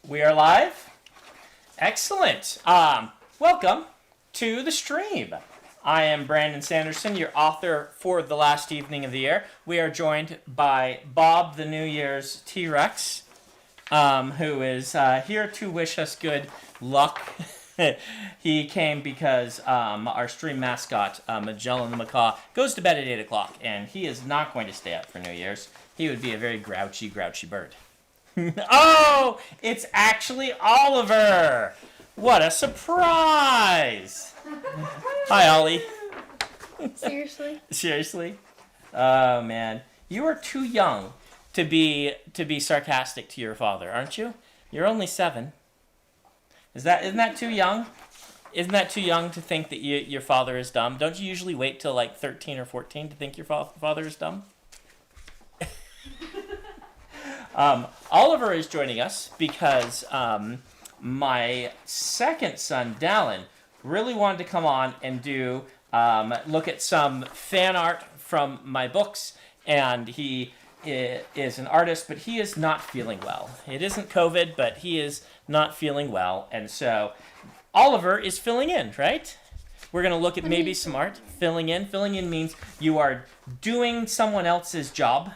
We are live? Excellent. Welcome to the stream. I am Brandon Sanderson, your author for The Last Evening of the Year. We are joined by Bob, the New Year's T-Rex, who is here to wish us good luck. He came because our stream mascot, Magellan the Macaw, goes to bed at 8 o'clock, and he is not going to stay up for New Year's. He would be a very grouchy bird. Oh, it's actually Oliver! What a surprise! Hi, Ollie. Seriously? Seriously? Oh, man. You are too young to be sarcastic to your father, aren't you? You're only 7. Isn't that too young? Isn't that too young to think that your father is dumb? Don't you usually wait till like 13 or 14 to think your father is dumb? Oliver is joining us because my second son, Dallin, really wanted to come on and do look at some fan art from my books, and he is an artist, but he is not feeling well. It isn't COVID, but he is not feeling well, and so Oliver is filling in, right? We're going to look at maybe some art. Filling in. Filling in means you are doing someone else's job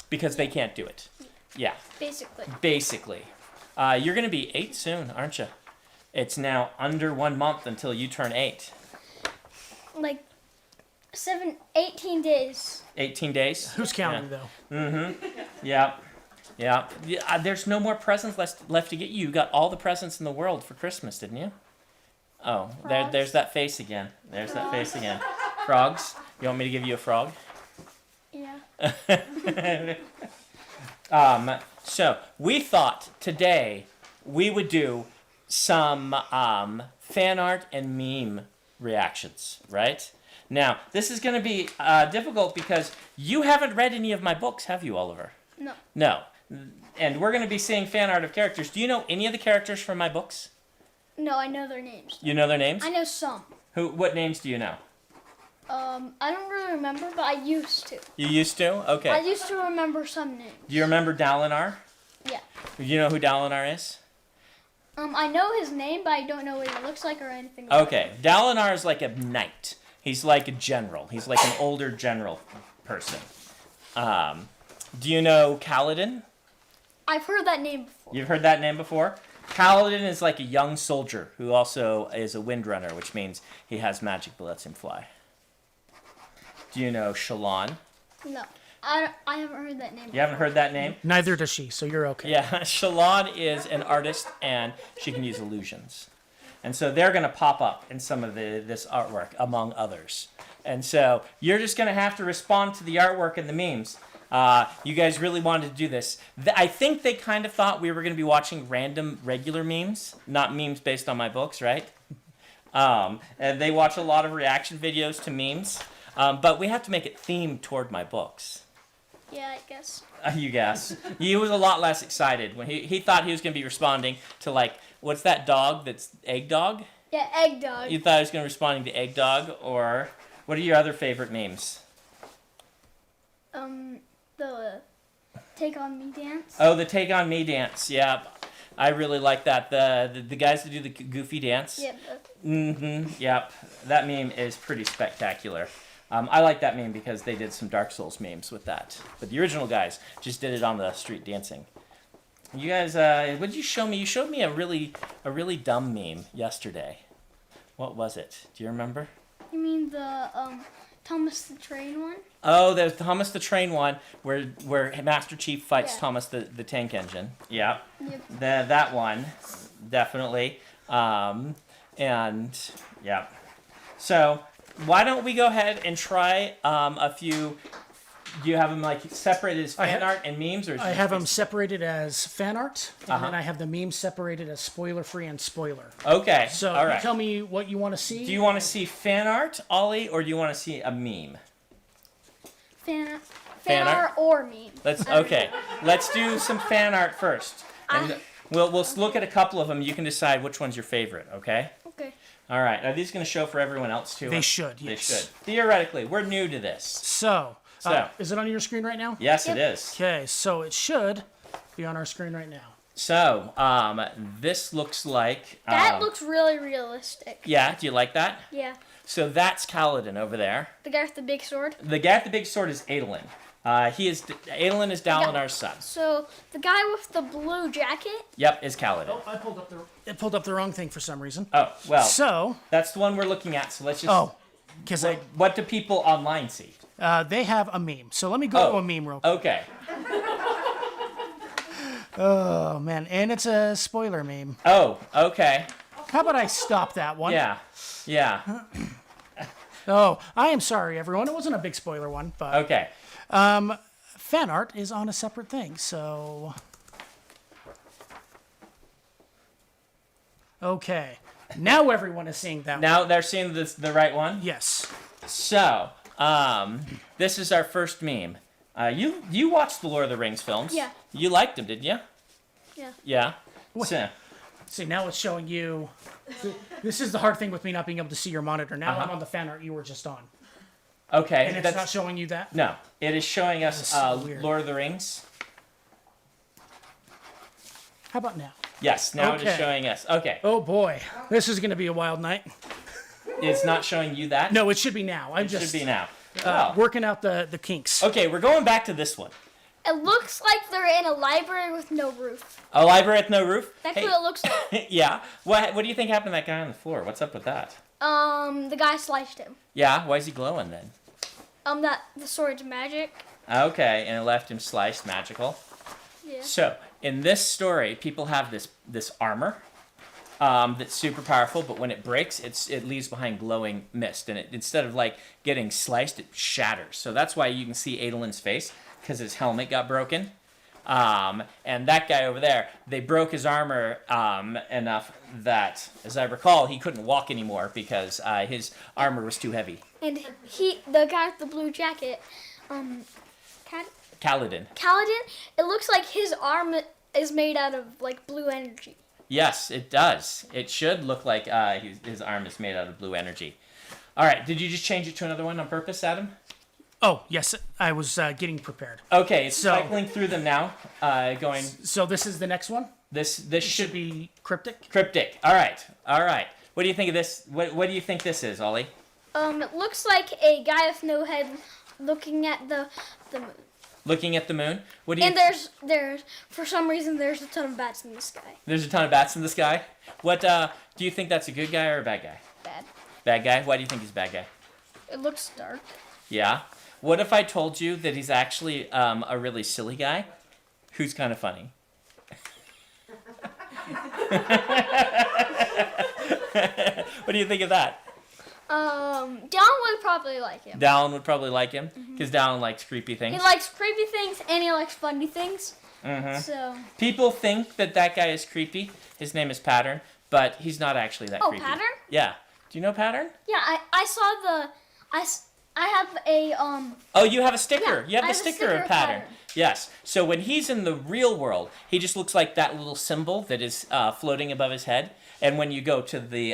because they can't do it. Yeah. Basically. You're going to be 8 soon, aren't you? It's now under 1 month until you turn 8. Like 18 days. 18 days? Who's counting, though? Mm-hmm. Yeah. There's no more presents left to get you. You got all the presents in the world for Christmas, didn't you? Oh, there's that face again. There's that face again. Frogs? You want me to give you a frog? Yeah. So we thought today we would do some fan art and meme reactions, right? Now, this is going to be difficult because you haven't read any of my books, have you, Oliver? No. No. And we're going to be seeing fan art of characters. Do you know any of the characters from my books? No, I know their names. You know their names? I know some. What names do you know? I don't really remember, but I used to. You used to? Okay. I used to remember some names. Do you remember Dalinar? Yeah. Do you know who Dalinar is? I know his name, but I don't know what he looks like or anything about Okay. Dalinar is like a knight. He's like a general. He's like an older general person. Do you know Kaladin? I've heard that name before. You've heard that name before? Kaladin is like a young soldier who also is a windrunner, which means he has magic that lets him fly. Do you know Shallan? No. I haven't heard that name. You haven't heard that name? Neither does she, so you're okay. Yeah, Shallan is an artist, and she can use illusions. And so they're going to pop up in some of this artwork, among others. And so you're just going to have to respond to the artwork and the memes. You guys really wanted to do this. I think they kind of thought we were going to be watching random, regular memes, not memes based on my books, right? And they watch a lot of reaction videos to memes. But we have to make it themed toward my books. Yeah, I guess. You guess. He was a lot less excited when he thought he was going to be responding to, like, what's that dog that's Egg Dog? Yeah, Egg Dog. You thought he was going to be responding to Egg Dog, or what are your other favorite memes? The Take On Me dance. Oh, the Take On Me dance. Yeah, I really like that. The guys that do the goofy dance. Yep. Yep. That meme is pretty spectacular. I like that meme because they did some Dark Souls memes with that. But the original guys just did it on the street dancing. You guys, what did you show me? You showed me a really dumb meme yesterday. What was it? Do you remember? You mean the Thomas the Train one? Oh, there's Thomas the Train one where Master Chief fights Thomas the tank engine. Yeah. Yep. That one, definitely. And yeah. So why don't we go ahead and try a few? Do you have them like separated as fan art and memes, or? I have them separated as fan art, and then I have the memes separated as spoiler-free and spoiler. Okay. So all right. you tell me what you want to see. Do you want to see fan art, Ollie, or do you want to see a meme? Fan Fan art? art or meme. Let's do some fan art first, and we'll look at a couple of them. You can decide which one's your favorite. Okay. Okay. All right. Are these going to show for everyone else too? They should. They Yes. should. Theoretically, we're new to this. So is it on your screen right now? Yes, it is. Okay, so it should be on our screen right now. So, this looks like... That looks really realistic. Yeah, do you like that? Yeah. So that's Kaladin over there. The guy with the big sword. The guy with the big sword is Adolin. Adolin is Dalinar's son. So the guy with the blue jacket. Yep, is Kaladin. Oh, it pulled up the wrong thing for some reason. Oh, well, So, that's the one we're looking at, so let's just... because What do people online see? they have a meme. So let me go to a meme real quick. Okay. Oh, man. And it's a spoiler meme. Oh, okay. How about I stop that one? Yeah. Oh, I am sorry, everyone. It wasn't a big spoiler one, but Okay. fan art is on a separate thing, so... Okay. Now everyone is seeing that one. Now they're seeing the right one? Yes. So, this is our first meme. You watched the Lord of the Rings films? Yeah. You liked them, didn't you? Yeah. Yeah. So, See, now it's showing you... This is the hard thing with me not being able to see your monitor. Now I'm on the fan art you were just on. okay. And it's not showing you that? No, it is showing us so weird. Lord of the Rings. How about now? Yes, now it is Okay. showing us. Okay. Oh, boy. This is going to be a wild night. It's not showing you that? No, it should be now. I'm It just should be now. Wow. working out the kinks. Okay, we're going back to this one. It looks like they're in a library with no roof. A library with no roof? That's Hey, what it looks like. yeah. What do you think happened to that guy on the floor? What's up with that? The guy sliced him. Yeah, why is he glowing then? That the sword's magic. Okay, and it left him sliced magical. Yeah. So, in this story, people have this armor that's super powerful, but when it breaks, it leaves behind glowing mist, and instead of like getting sliced, it shatters. So that's why you can see Adolin's face, because his helmet got broken. And that guy over there, they broke his armor enough that, as I recall, he couldn't walk anymore because his armor was too heavy. And the guy with the blue jacket, Kaladin. Kaladin, it looks like his arm is made out of like blue energy. Yes, it does. It should look like his arm is made out of blue energy. All right, did you just change it to another one on purpose, Adam? Oh, yes. I was getting prepared. Okay, it's So- cycling through them now. Going. So this is the next one? This Should should be cryptic? cryptic. All right. What do you think of this? What do you think this is, Ollie? It looks like a guy with no head looking at the moon. Looking at the moon. What do you? And there's for some reason there's a ton of bats in the sky. There's a ton of bats in the sky. What do you think that's a good guy or a bad guy? Bad. Bad guy. Why do you think he's a bad guy? It looks dark. Yeah. What if I told you that he's actually a really silly guy, who's kind of funny? What do you think of that? Dallin would probably like him. Dallin would probably like him because Dallin likes creepy things. He likes creepy things and he likes funny things. Mm-hmm. So. People think that guy is creepy. His name is Pattern, but he's not actually that creepy. Pattern? Yeah. Do you know Pattern? Yeah, I saw I have a Oh, you have a sticker. Yeah, You have I the have a sticker sticker of of Pattern. Pattern. Yes. So when he's in the real world, he just looks like that little symbol that is floating above his head. And when you go to the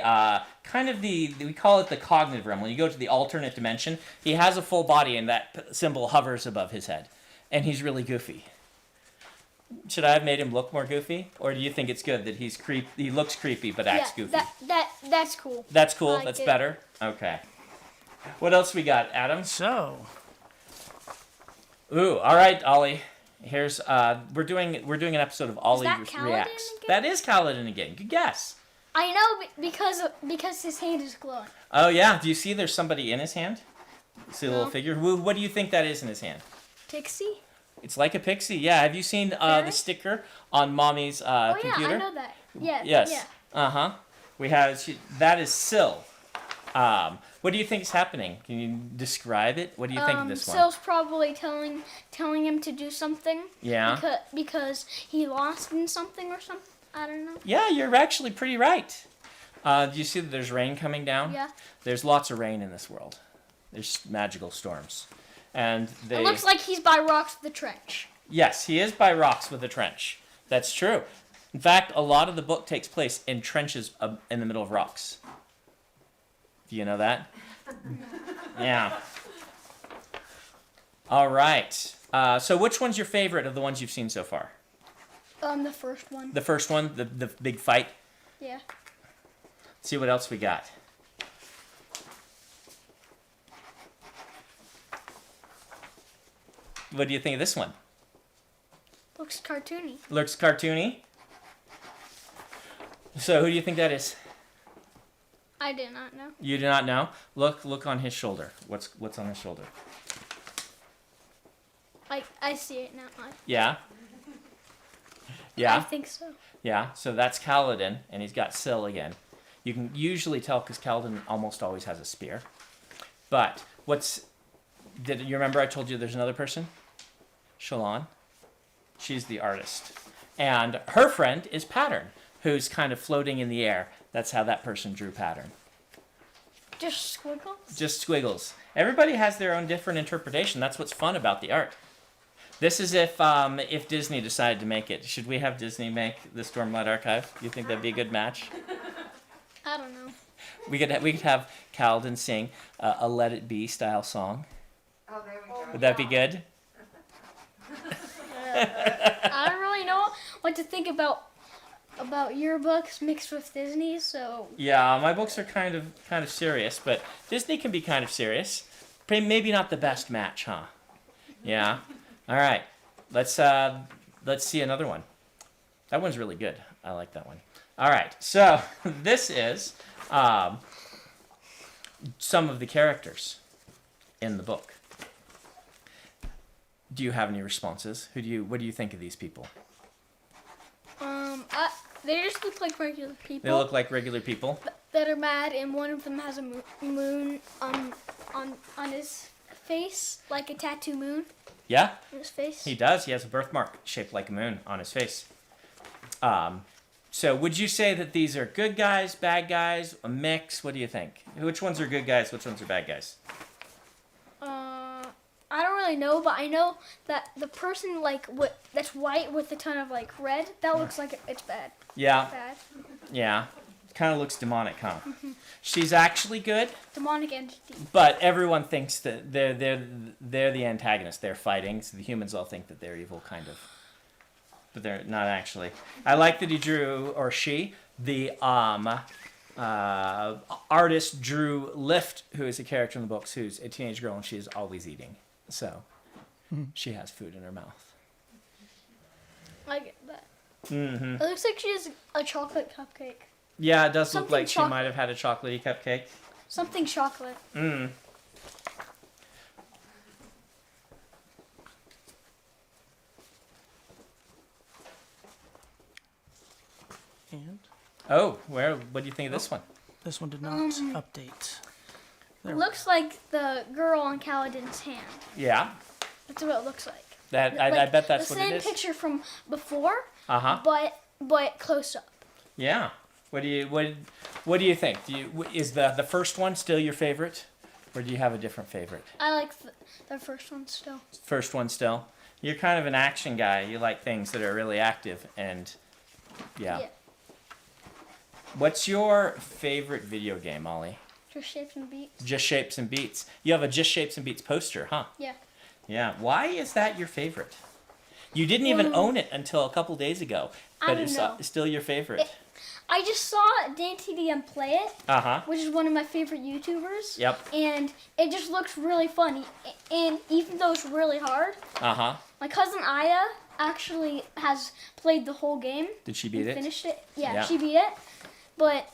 we call it the cognitive realm. When you go to the alternate dimension, he has a full body, and that symbol hovers above his head, and he's really goofy. Should I have made him look more goofy, or do you think it's good that he looks creepy but acts goofy? That's cool. That's cool. I like That's it. better. Okay. What else we got, Adam? So, Ooh, all right, Ollie. Here's we're doing an episode of Ollie that Kaladin reacts. again? That is Kaladin again. Good guess. I know because his hand is glowing. Oh yeah. Do you see there's somebody in his hand? See the little No. figure? What do you think that is in his hand? Pixie? It's like a pixie. Yeah. Have you seen the Fairy? sticker on Mommy's Oh computer? yeah, I know that. Yeah. Yes. Yeah. Uh-huh. We have that is Syl. What do you think is happening? Can you describe it? What do you think of this one? Syl's probably telling him to do something. Yeah. Because he lost in something or something. I don't know. Yeah, you're actually pretty right. Do you see that there's rain coming down? Yeah. There's lots of rain in this world. There's magical storms. And It looks like he's by rocks with the trench. Yes, he is by rocks with a trench. That's true. In fact, a lot of the book takes place in trenches in the middle of rocks. Do you know that? Yeah. All right. So which one's your favorite of the ones you've seen so far? The first one. The first one, the big fight. Yeah. Let's see what else we got. What do you think of this one? Looks cartoony. Looks cartoony. So who do you think that is? I did not know. You do not know? Look on his shoulder. What's on his shoulder? I see it now. Yeah. I Yeah. think so. Yeah. So that's Kaladin, and he's got Syl again. You can usually tell because Kaladin almost always has a spear. But did you remember I told you there's another person? Shalon. She's the artist. And her friend is Pattern, who's kind of floating in the air. That's how that person drew Pattern. Just squiggles? Just squiggles. Everybody has their own different interpretation. That's what's fun about the art. This is if Disney decided to make it. Should we have Disney make the Stormlight Archive? You think that'd be a good match? I don't know. We could have Kaladin sing a Let It Be style song. Oh, there we go. Would that be good? I don't really know what to think about your books mixed with Disney, so Yeah, my books are kind of serious, but Disney can be kind of serious. Maybe not the best match, huh? Yeah. All right. Let's see another one. That one's really good. I like that one. All right. So this is some of the characters in the book. Do you have any responses? What do you think of these people? they just look like regular people. They look like regular people. That are mad, and one of them has a moon on his face, like a tattoo moon Yeah, on his face. he does. He has a birthmark shaped like a moon on his face. So would you say that these are good guys, bad guys, a mix? What do you think? Which ones are good guys? Which ones are bad guys? I don't really know, but I know that the person that's white with a ton of red, that looks like it's bad. Yeah, Bad. yeah. Kind of looks demonic, huh? She's actually good, Demonic entity. but everyone thinks that they're the antagonist. They're fighting, so the humans all think that they're evil, kind of. But they're not actually. I like that he drew, or she, the artist drew Lift, who is a character in the books, who's a teenage girl, and she is always eating. So she has food in her mouth. I get that. Mm-hmm. It looks like she has a chocolate cupcake. Yeah, it does look Something like she choc- might have had a chocolatey cupcake. Something chocolate. Mm. And Oh, what do you think of this one? this one did not update. It looks like the girl on Kaladin's hand. Yeah, That's what it looks like. I bet that's the what it same is. picture from before, Uh-huh. but close up. Yeah. What do you think? Is the first one still your favorite, or do you have a different favorite? I like the first one still. First one still. You're kind of an action guy. You like things that are really active, and yeah. What's your favorite video game, Molly? Just shapes and beats. Just Shapes and Beats. You have a Just Shapes and Beats poster, huh? Yeah. Yeah. Why is that your favorite? You didn't even own it until a couple days ago, I but don't it's know. still your favorite. I just saw Dan TDM play it, Uh-huh. which is one of my favorite YouTubers. Yep. And it just looks really funny. And even though it's really hard, Uh-huh. my cousin Aya actually has played the whole game. Did she beat and it? Finished it. Yeah, Yeah. she beat it. But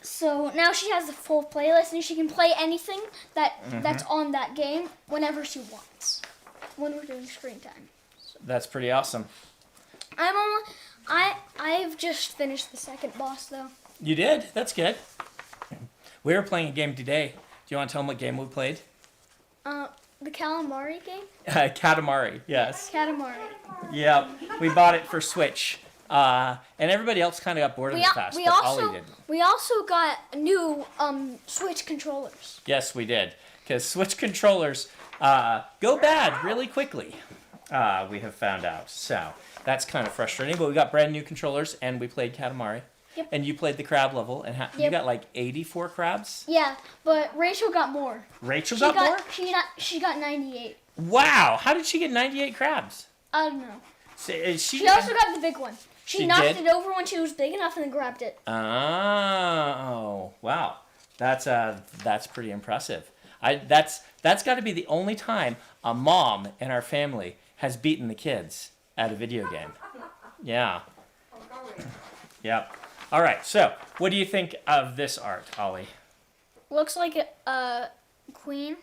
so now she has the full playlist and she can play anything that's on that game whenever she wants. When we're doing screen time. That's pretty awesome. I've just finished the second boss though. You did? That's good. We were playing a game today. Do you want to tell them what game we played? The Calamari game? Katamari, yes. Katamari. Yep. We bought it for Switch. And everybody else kind of got bored of it fast, but Ollie didn't. We also got new Switch controllers. Yes, we did. Because Switch controllers go bad really quickly, we have found out. So that's kind of frustrating. But we got brand new controllers, and we played Katamari. Yep. And you played the crab level, and you Yep. got like 84 crabs? Yeah, but Rachel got more. Rachel more? She got 98. Wow! How did she get 98 crabs? I don't know. So, is She also got the big one. She knocked did? it over when she was big enough and then grabbed it. Oh, wow. That's pretty impressive. That's got to be the only time a mom in our family has beaten the kids at a video game. Yeah. Yep. All right. So, what do you think of this art, Ollie? Looks like a queen.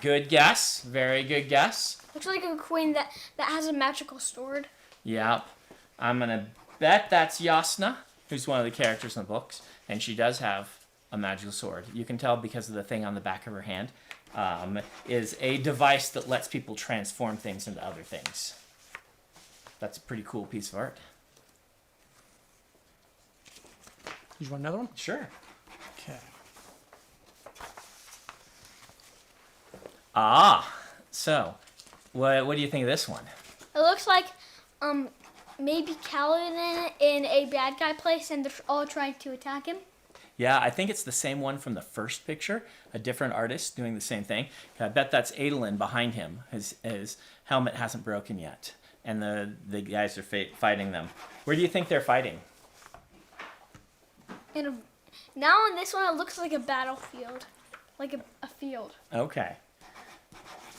Good guess. Very good guess. Looks like a queen that has a magical sword. Yep. I'm gonna bet that's Yasna, who's one of the characters in the books, and she does have a magical sword. You can tell because of the thing on the back of her hand. Is a device that lets people transform things into other things. That's a pretty cool piece of art. You want another one? Sure. Okay. So, what do you think of this one? It looks like maybe Kaladin in a bad guy place and they're all trying to attack him. Yeah, I think it's the same one from the first picture, a different artist doing the same thing. I bet that's Adolin behind him. His helmet hasn't broken yet, and the guys are fighting them. Where do you think they're fighting? Now in this one, it looks like a battlefield, like a field Okay.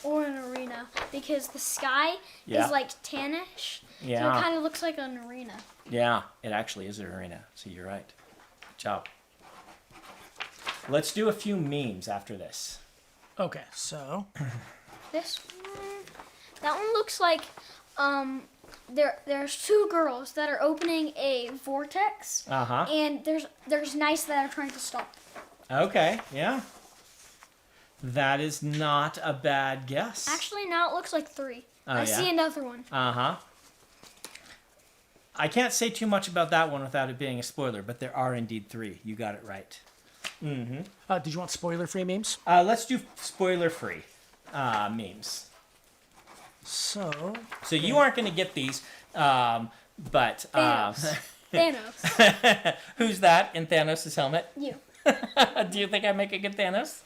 or an arena, because the sky Yeah. is like tannish, so Yeah. it kind of looks like an arena. Yeah, it actually is an arena, so you're right. Good job. Let's do a few memes after this. Okay, so This one, that one looks like there's two girls that are opening a vortex, Uh-huh. and there's knights that are trying to stop. Okay, yeah. That is not a bad guess. Actually, now it looks like three. Oh, I yeah? see another one. Uh-huh. I can't say too much about that one without it being a spoiler, but there are indeed three. You got it right. did you want spoiler-free memes? Let's do spoiler-free memes. So So you aren't going to get these, but Thanos. Thanos. who's that in Thanos' helmet? You. Do you think I make a good Thanos?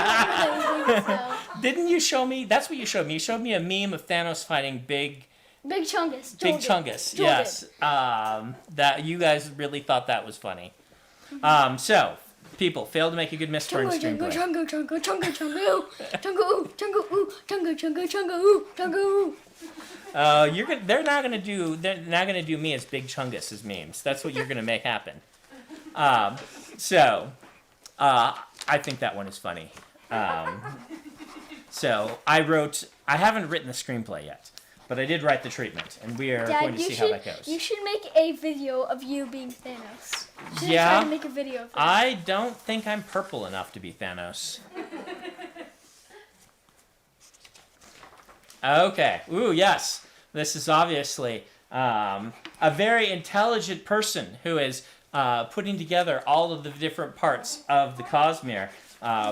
So, Didn't you show me? That's what you showed me. You showed me a meme of Thanos fighting Big Big Chungus. Joel did. Chungus. Joel Yes. That you guys really thought that was funny. So people fail to make a good Miss Turns Chunga, screenplay. chunga, chunga, chunga, chunga, ooh, chunga, ooh, chunga, ooh, chunga, chunga, chunga, ooh, chunga, ooh. They're not gonna do me as Big Chungus as memes. That's what you're gonna make happen. I think that one is funny. So I haven't written the screenplay yet, but I did write the treatment, and we are going to see how that goes. You should make a video of you being Thanos. You should Yeah. try to make a video of that. I don't think I'm purple enough to be Thanos. Okay. Ooh, yes. This is obviously a very intelligent person who is putting together all of the different parts of the Cosmere,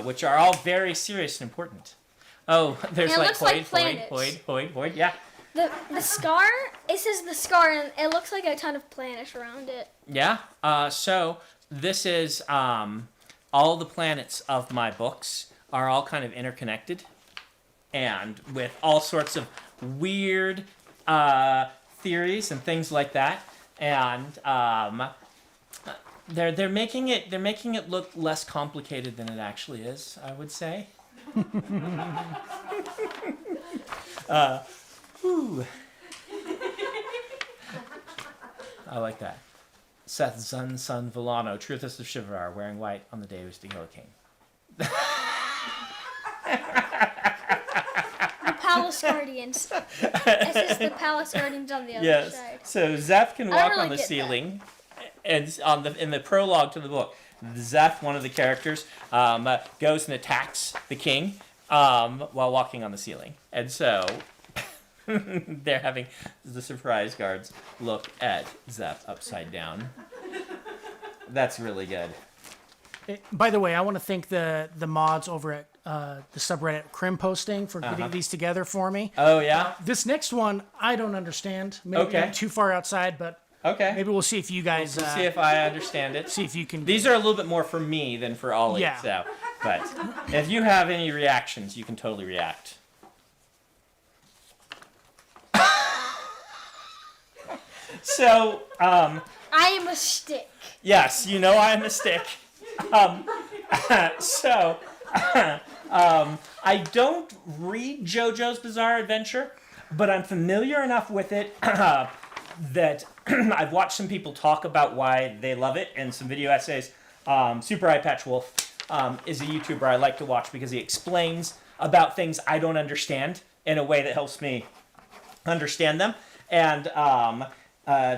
which are all very serious and important. Oh, there's And it like looks like Hoid, planets. yeah. The scar, it says the scar, and it looks like a ton of planets around it. Yeah. So this is all the planets of my books are all kind of interconnected, and with all sorts of weird theories and things like that. And they're making it look less complicated than it actually is, I would say. Whew. I like that. Seth Zun Sun Villano, Truthist of Shivarar, wearing white on the day he was to kill a king. The Palace Guardians. It says the Palace Guardians on the other Yes. side. So Zeph can I walk really on the get that. ceiling, and in the prologue to the book, Zeph, one of the characters, goes and attacks the king while walking on the ceiling, and so they're having the surprise guards look at Zeph upside down. That's really good. By the way, I want to thank the mods over at the subreddit Crim Posting for getting these together for me. Oh yeah. This next one, I don't understand. Maybe Okay. I'm too far outside, but Okay. maybe we'll see if you guys We'll see if I understand it. see if you can. These are a little bit more for me than for Ollie. Yeah. So, but if you have any reactions, you can totally react. So, I am a stick. yes, you know I'm a stick. So, I don't read JoJo's Bizarre Adventure, but I'm familiar enough with it that I've watched some people talk about why they love it and some video essays. Super Eye Patch Wolf is a YouTuber I like to watch because he explains about things I don't understand in a way that helps me understand them. And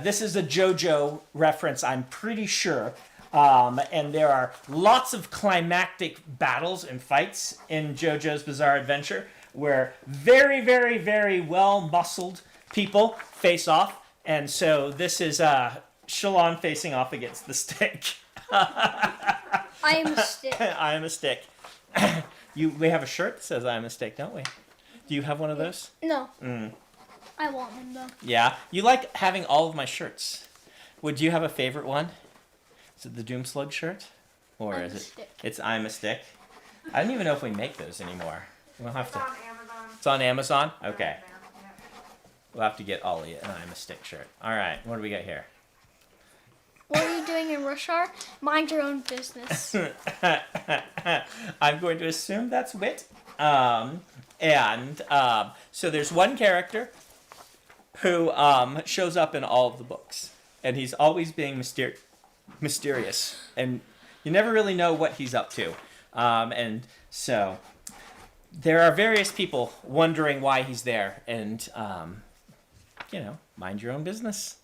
this is a JoJo reference, I'm pretty sure. And there are lots of climactic battles and fights in JoJo's Bizarre Adventure where very, very, very well-muscled people face off. And so this is Shalon facing off against the stick. I am a stick. I am a stick. We have a shirt that says I am a stick, don't we? Do you have one of those? No. I want one, though. Yeah. You like having all of my shirts. Would you have a favorite one? Is it the Doomslug shirt? Or I'm is a it? stick. It's I'm a stick. I don't even know if we make those anymore. We'll have It's to. on Amazon. It's on Amazon? Okay. Yeah. We'll have to get Ollie an I'm a stick shirt. All right. What do we got here? What are you doing in Rush Hour? Mind your own business. I'm going to assume that's wit. So there's one character who shows up in all of the books, and he's always being mysterious, and you never really know what he's up to. And so there are various people wondering why he's there, and mind your own business.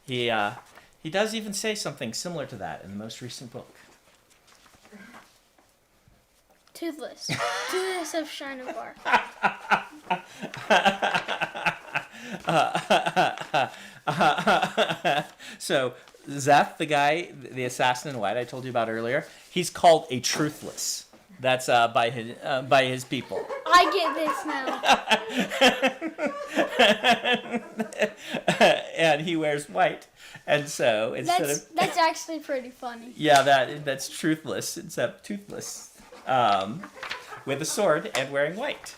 He does even say something similar to that in the most recent book. Toothless. Toothless of Shiner Bar. So Zeph, the guy, the assassin in white I told you about earlier, he's called a truthless. That's by his people. I get this now. And he wears white, and so instead of That's actually pretty funny. yeah, that's truthless except toothless, with a sword and wearing white.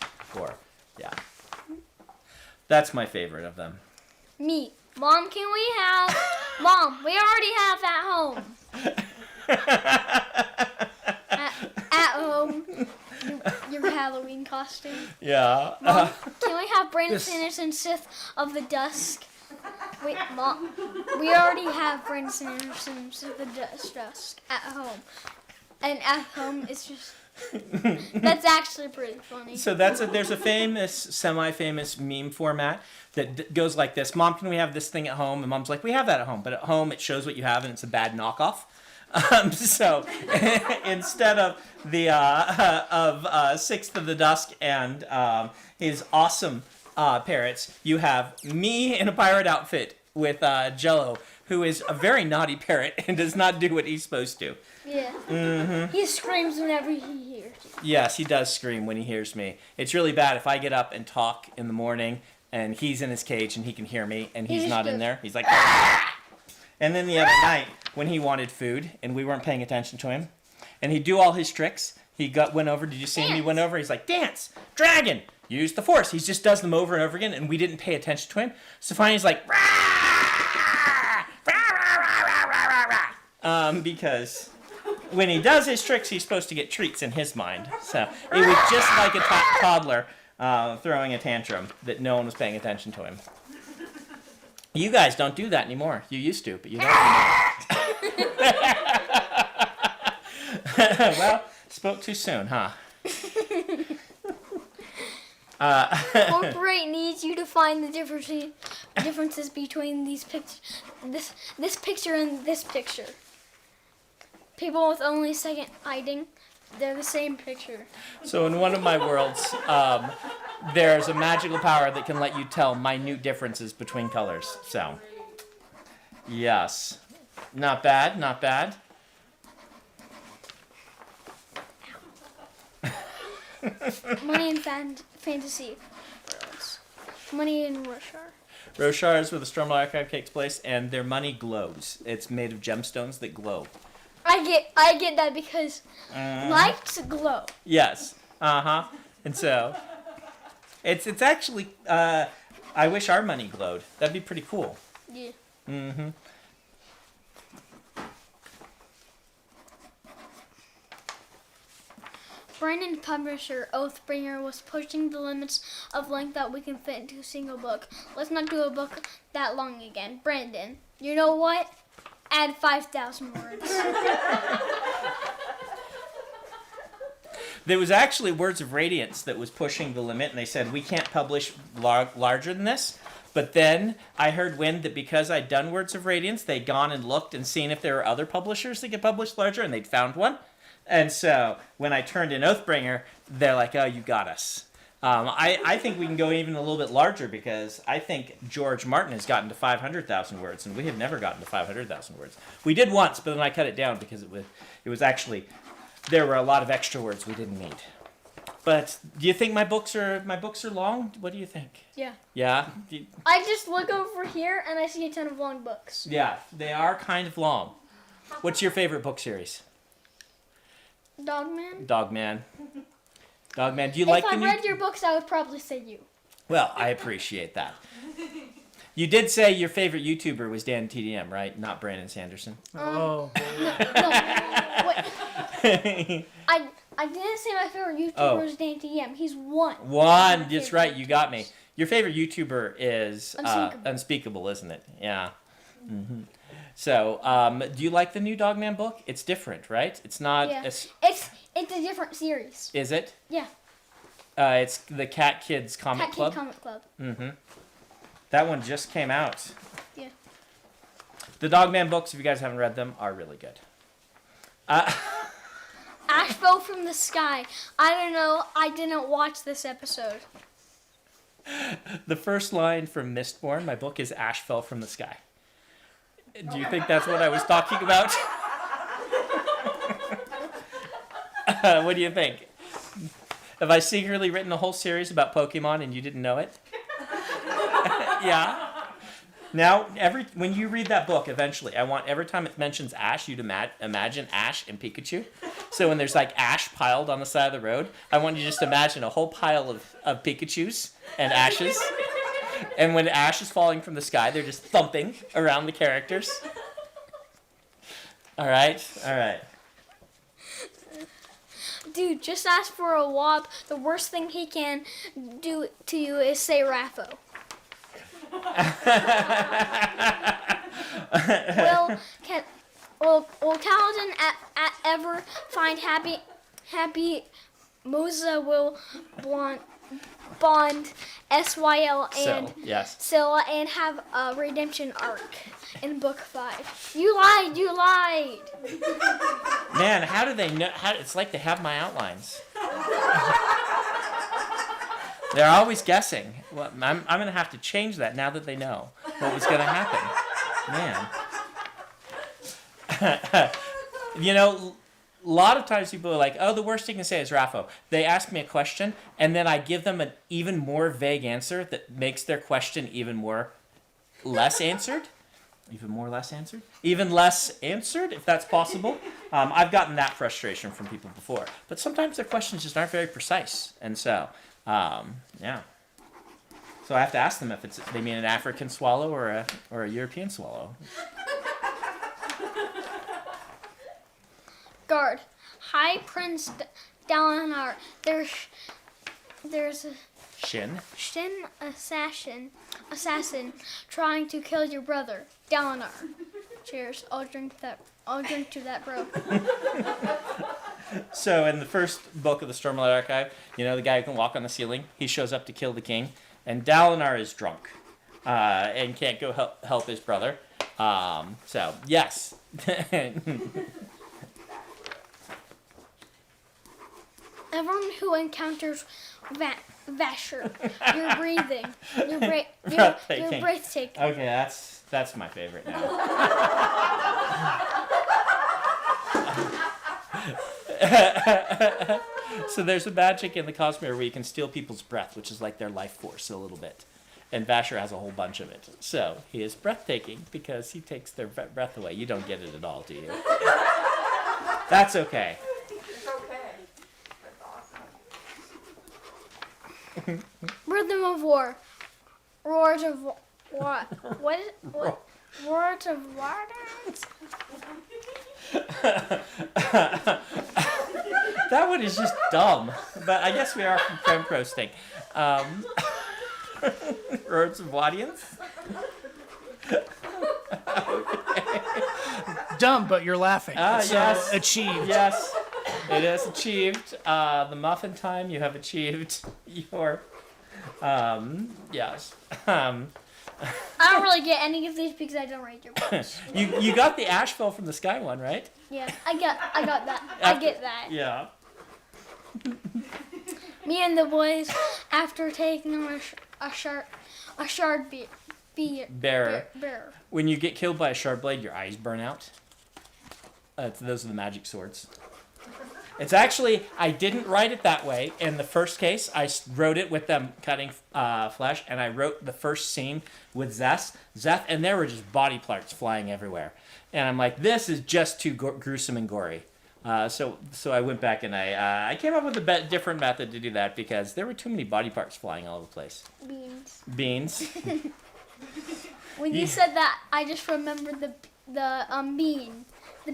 That's my favorite of them. Me. Mom, can we have... Mom, we already have at home. At home. Your Halloween costume. Yeah. Mom, can we have Brandon Sanderson, Sith of the Dusk? Wait, Mom. We already have Brandon Sanderson, Sith of the Dusk at home. And at home, it's just... That's actually pretty funny. So there's a famous, semi-famous meme format that goes like this: Mom, can we have this thing at home? And Mom's like, we have that at home, but at home it shows what you have and it's a bad knockoff. So instead of the Sixth of the Dusk and his awesome parrots, you have me in a pirate outfit with Jello, who is a very naughty parrot and does not do what he's supposed to. Yeah. Mm-hmm. He screams whenever he hears you. Yes, he does scream when he hears me. It's really bad if I get up and talk in the morning and he's in his cage and he can hear me and he's not in there. He's like, ah! And then the other night when he wanted food and we weren't paying attention to him and he'd do all his tricks, went over. Did you see him? He went over. He's like, dance, dragon, use the force. He just does them over and over again and we didn't pay attention to him. So finally he's like, rah! Rah, rah, rah, rah, rah, rah, rah. Because when he does his tricks, he's supposed to get treats in his mind. So it was just like a toddler throwing a tantrum that no one was paying attention to him. You guys don't do that anymore. You used to, but you don't anymore. Well, spoke too soon, huh? Corporate needs you to find the differences between these this picture and this picture. People with only second hiding, they're the same picture. So in one of my worlds, there's a magical power that can let you tell minute differences between colors. So, yes. Not bad, not bad. Money in fantasy worlds. Money in Rush Hour. Roshar is where the Stormlight Archive takes place, and their money glows. It's made of gemstones that glow. I get that because lights glow. Yes. And so it's actually I wish our money glowed. That'd be pretty cool. Yeah. Mm-hmm. Brandon's publisher, Oathbringer, was pushing the limits of length that we can fit into a single book. Let's not do a book that long again. Brandon, you know what? Add 5,000 words. There was actually Words of Radiance that was pushing the limit, and they said, we can't publish larger than this. But then I heard wind that because I'd done Words of Radiance, they'd gone and looked and seen if there were other publishers that could publish larger, and they'd found one. And so when I turned in Oathbringer, they're like, oh, you got us. I think we can go even a little bit larger because I think George Martin has gotten to 500,000 words, and we have never gotten to 500,000 words. We did once, but then I cut it down because it was actually, there were a lot of extra words we didn't need. But do you think my books are long? What do you think? Yeah. Yeah? I just look over here and I see a ton of long books. Yeah, they are kind of long. What's your favorite book series? Dogman? Dogman. Dogman. Do you like the new... If I read your books, I would probably say you. Well, I appreciate that. You did say your favorite YouTuber was Dan TDM, right? Not Brandon Sanderson. Oh. No, wait. I didn't say my favorite YouTuber was Dan TDM. He's one. One. That's right. You got me. Your favorite YouTuber is Unspeakable. Unspeakable, isn't it? Yeah. Mm-hmm. So, do you like the new Dogman book? It's different, right? It's not... Yeah. It's a different series. Is it? Yeah. It's the Cat Kids Comic Club. Cat Kid Comic Club. Mm-hmm. That one just came out. Yeah. The Dogman books, if you guys haven't read them, are really good. Ash fell from the sky. I don't know. I didn't watch this episode. The first line from Mistborn, my book, is Ash fell from the sky. Do you think that's what I was talking about? What do you think? Have I secretly written a whole series about Pokemon and you didn't know it? Yeah. Now, when you read that book, eventually, I want every time it mentions Ash, you to imagine Ash and Pikachu. So when there's like ash piled on the side of the road, I want you to just imagine a whole pile of Pikachus and Ashes. And when Ash is falling from the sky, they're just thumping around the characters. All right, all right. Dude, just ask for a wob. The worst thing he can do to you is say Raffo. Will Kaladin ever find happy Moza will bond Syl and Scylla and have a redemption arc in book 5. You lied. Man, how do they know? It's like they have my outlines. They're always guessing. Well, I'm going to have to change that now that they know what was going to happen. Man. You know, a lot of times people are like, oh, the worst you can say is Raffo. They ask me a question, and then I give them an even more vague answer that makes their question even less answered. Even less answered, if that's possible. I've gotten that frustration from people before. But sometimes their questions just aren't very precise. And so, yeah. So I have to ask them if they mean an African swallow or a European swallow. Guard. Hi, Prince Dalinar. There's a Shin assassin trying to kill your brother, Dalinar. Cheers. I'll drink to that, bro. So in the first book of the Stormlight Archive, you know the guy who can walk on the ceiling? He shows up to kill the king, and Dalinar is drunk and can't go help his brother. So, yes. Everyone who encounters Vasher, you're breathing. You're breathtaking. Okay, that's my favorite now. So there's a magic in the Cosmere where you can steal people's breath, which is like their life force a little bit. And Vasher has a whole bunch of it. So he is breathtaking because he takes their breath away. You don't get it at all, do you? That's okay. Rhythm of War. Roars of what? What? Roars of water? That one is just dumb. But I guess we are from creme roasting. Roars of audience? Dumb, but you're laughing. So Yes. achieved. Yes, it is achieved. The muffin time, you have achieved your. Yes. I don't really get any of these because I don't read your books. You got the ash fell from the sky one, right? Yeah, I got that. I get that. Yeah. Me and the boys, after taking a shard Bearer. bear. When you get killed by a sharp blade, your eyes burn out. Those are the magic swords. It's actually, I didn't write it that way. In the first case, I wrote it with them cutting flesh, and I wrote the first scene with Zeth, and there were just body parts flying everywhere. And I'm like, this is just too gruesome and gory. So I went back and I came up with a different method to do that because there were too many body parts flying all over the place. Beans. When you said that, I just remembered the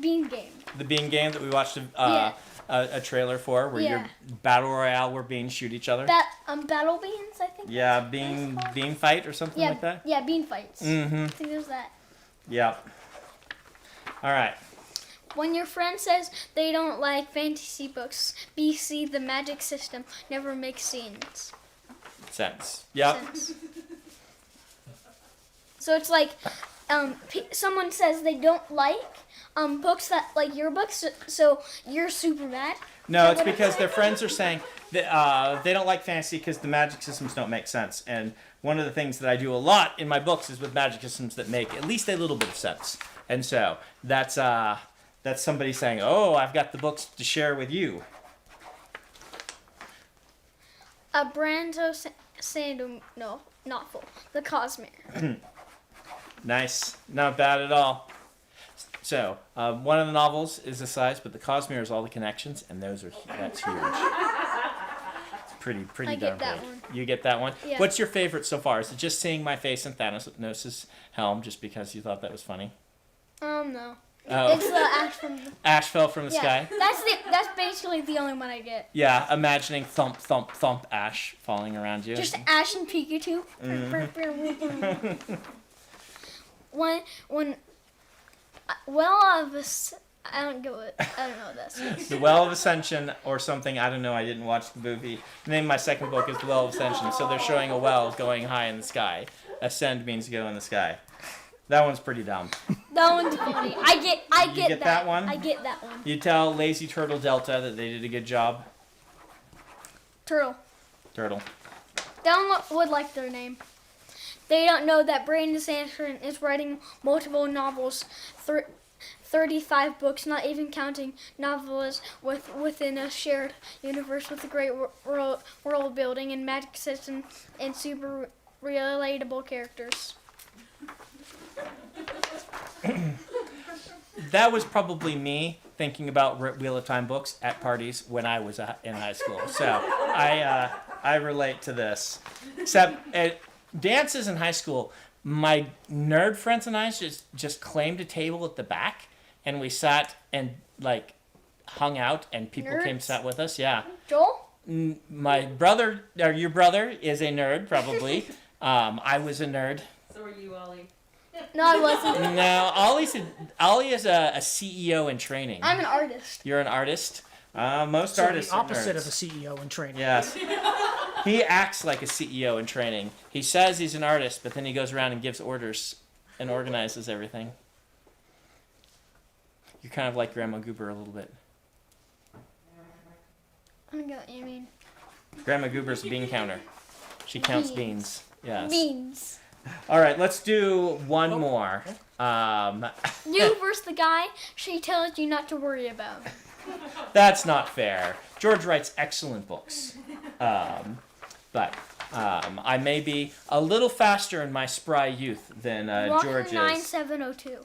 bean game. The bean game that we watched a trailer for, where your battle royale where beans shoot each other. Battle beans, I think. Yeah, bean fight or something like that. Yeah, bean fights. Mm-hmm. I think there's that. Yeah. All right. When your friend says they don't like fantasy books, BC the magic system never makes sense. Yep. So it's like, someone says they don't like books that like your books, so you're super mad. No, it's because their friends are saying that they don't like fantasy because the magic systems don't make sense. And one of the things that I do a lot in my books is with magic systems that make at least a little bit of sense. And so that's somebody saying, "Oh, I've got the books to share with you." A Brando Sandom, no, not full. The Cosmere. Nice, not bad at all. So one of the novels is the size, but the Cosmere is all the connections, and that's huge. It's pretty I darn get that big. one. You get that one. Yeah. What's your favorite so far? Is it just seeing my face in Thanos' helm, just because you thought that was funny? No. Oh. It's the ash from the... Ash fell from the sky. That's basically the only one I get. Yeah, imagining thump, thump, thump Ash falling around you. Just Ash and Pikachu. when I don't know this. The Well of Ascension or something, I don't know, I didn't watch the movie. The name of my second book is The Well of Ascension, so they're showing a well going high in the sky. Ascend means go in the sky. That one's pretty dumb. That one's funny. I get that one? I get that one. You tell Lazy Turtle Delta that they did a good job. Turtle. Turtle. That one would like their name. They don't know that Brandon Sanderson is writing multiple novels, 35 books, not even counting novels within a shared universe with a great world building and magic system and super relatable characters. That was probably me thinking about Wheel of Time books at parties when I was in high school. So I relate to this. Except dances in high school, my nerd friends and I just claimed a table at the back, and we sat and like hung out, and people came and sat with us. Yeah. Joel? My brother, or your brother, is a nerd probably. I was a nerd. So are you, Ollie? No, I wasn't. No, Ollie is a CEO in training. I'm an artist. You're an artist. Most So artists the opposite are of a nerds. CEO in training. Yes. He acts like a CEO in training. He says he's an artist, but then he goes around and gives orders and organizes everything. You're kind of like Grandma Goober a little bit. I don't get what you mean. Grandma Goober's a bean counter. She counts beans. Yes. Beans. All right, let's do one more. You versus the guy she tells you not to worry about. That's not fair. George writes excellent books. But I may be a little faster in my spry youth than George is 9702.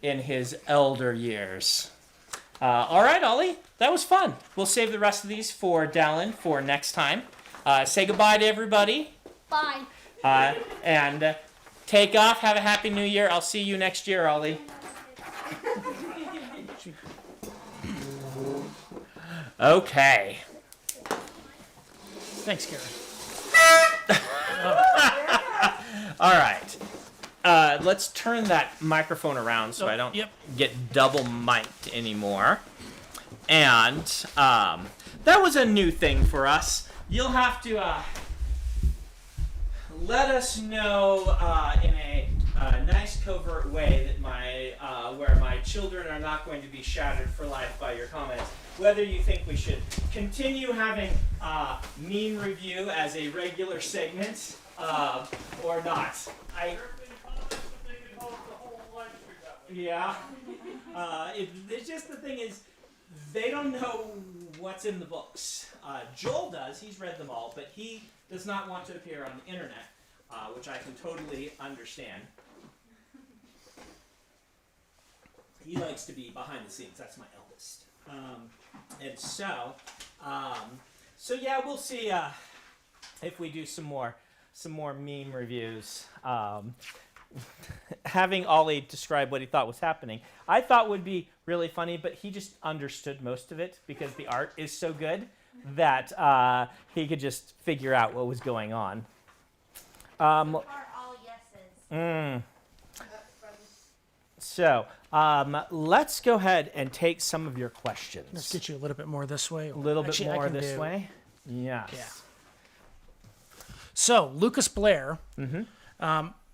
in his elder years. All right, Ollie, that was fun. We'll save the rest of these for Dallin for next time. Say goodbye to everybody. Bye. And take off. Have a happy new year. I'll see you next year, Ollie. Okay. Thanks, Karen. All right. Let's turn that microphone around so I don't get double mic'd anymore. And that was a new thing for us. You'll have to let us know in a nice covert way that where my children are not going to be shattered for life by your comments, whether you think we should continue having meme review as a regular segment or not. Yeah. It's just the thing is, they don't know what's in the books. Joel does. He's read them all, but he does not want to appear on the internet, which I can totally understand. He likes to be behind the scenes. That's my eldest. And so yeah, we'll see if we do some more meme reviews. Having Ollie describe what he thought was happening, I thought would be really funny, but he just understood most of it because the art is so good that he could just figure out what was going on. All yeses. So let's go ahead and take some of your questions. Let's get you a little bit more this way. A little Actually, bit I more can this do- way. Yes. Yeah. So Lucas Blair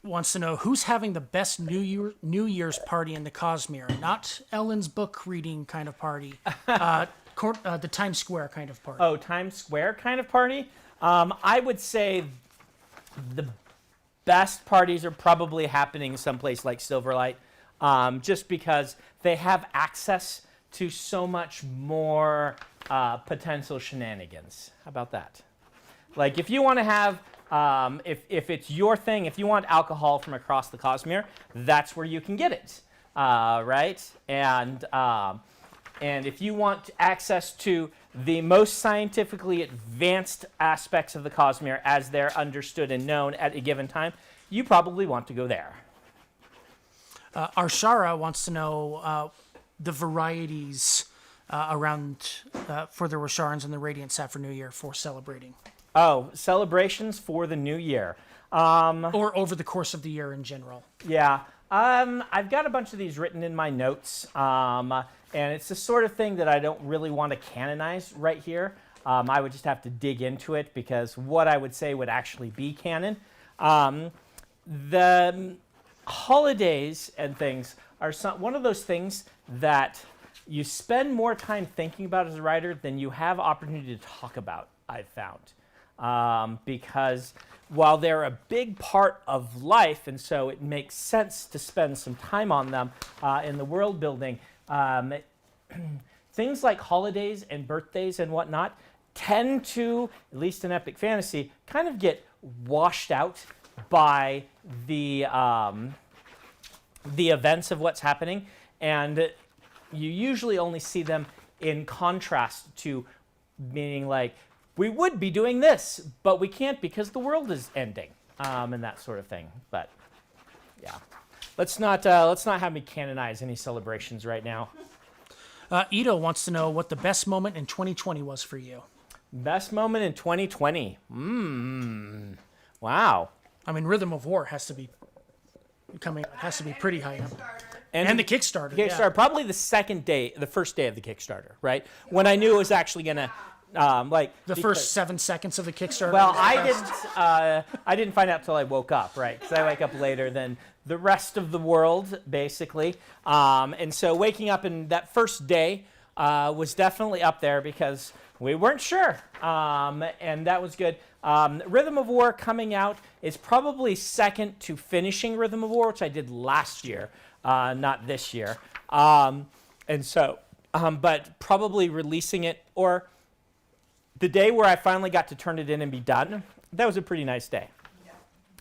wants to know who's having the best New Year's party in the Cosmere. Not Ellen's book reading kind of party. The Times Square kind of party. Oh, Times Square kind of party? I would say the best parties are probably happening someplace like Silverlight, just because they have access to so much more potential shenanigans. How about that? Like, if you want to have, if it's your thing, if you want alcohol from across the Cosmere, that's where you can get it, right? And if you want access to the most scientifically advanced aspects of the Cosmere as they're understood and known at a given time, you probably want to go there. Arshara wants to know the varieties around for the Rosharans and the Radiant set for New Year for celebrating. Oh, celebrations for the new year. Or over the course of the year in general. Yeah. I've got a bunch of these written in my notes, and it's the sort of thing that I don't really want to canonize right here. I would just have to dig into it because what I would say would actually be canon. The holidays and things are one of those things that you spend more time thinking about as a writer than you have opportunity to talk about, I've found. Because while they're a big part of life, and so it makes sense to spend some time on them in the world building, things like holidays and birthdays and whatnot tend to, at least in epic fantasy, kind of get washed out by the events of what's happening, and you usually only see them in contrast to, meaning like, we would be doing this, but we can't because the world is ending, and that sort of thing. But yeah, let's not have me canonize any celebrations right now. Ito wants to know what the best moment in 2020 was for you. Best moment in 2020. Wow. I mean, Rhythm of War has to be pretty high up. And the Kickstarter. Kickstarter, probably the first day of the Kickstarter, right? When I knew it was actually gonna. First 7 seconds of the Kickstarter. Well, I didn't find out till I woke up, right? Because I wake up later than the rest of the world, basically. And so waking up in that first day was definitely up there because we weren't sure, and that was good. Rhythm of War coming out is probably second to finishing Rhythm of War, which I did last year, not this year. And so, but probably releasing it or the day where I finally got to turn it in and be done, that was a pretty nice day.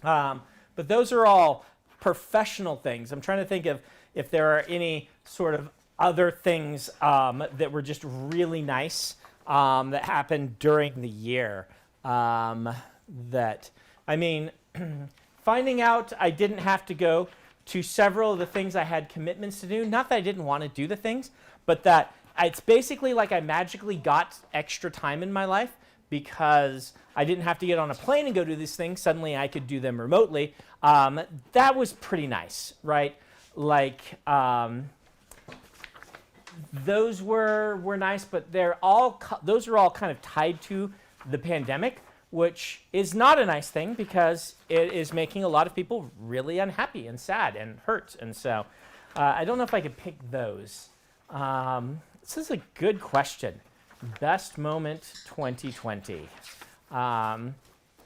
Yeah. But those are all professional things. I'm trying to think of if there are any sort of other things that were just really nice that happened during the year that I mean, finding out I didn't have to go to several of the things I had commitments to do. Not that I didn't want to do the things, but that it's basically like I magically got extra time in my life because I didn't have to get on a plane and go do these things. Suddenly I could do them remotely. That was pretty nice, right? Like, those were nice, but those are all kind of tied to the pandemic, which is not a nice thing because it is making a lot of people really unhappy and sad and hurt. And so I don't know if I could pick those. This is a good question. Best moment 2020.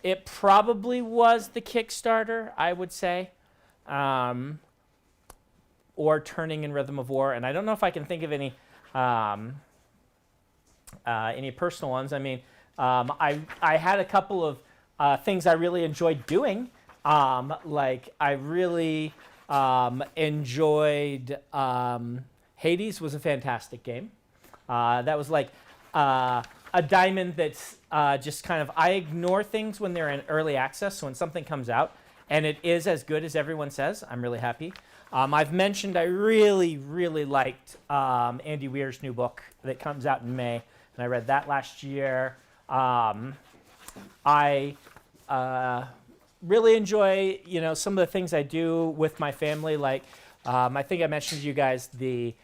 It probably was the Kickstarter, I would say, or Turning in Rhythm of War. And I don't know if I can think of any personal ones. I mean, I had a couple of things I really enjoyed doing. Like I really enjoyed Hades was a fantastic game. That was like a diamond that's just kind of, I ignore things when they're in early access. So when something comes out and it is as good as everyone says, I'm really happy. I've mentioned I really, really liked Andy Weir's new book that comes out in May, and I read that last year. I really enjoy, some of the things I do with my family. Like, I think I mentioned to you guys the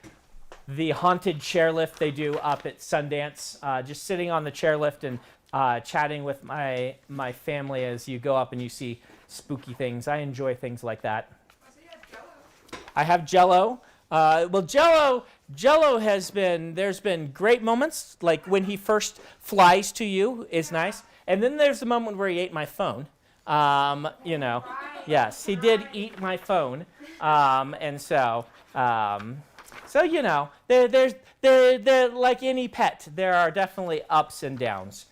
haunted chairlift they do up at Sundance. Just sitting on the chairlift and chatting with my family as you go up and you see spooky things. I enjoy things like that. I have Jello. Jello has been, there's been great moments, like when he first flies to you is nice. And then there's the moment where he ate my phone. Yes, he did eat my phone. And so, they're like any pet, there are definitely ups and downs.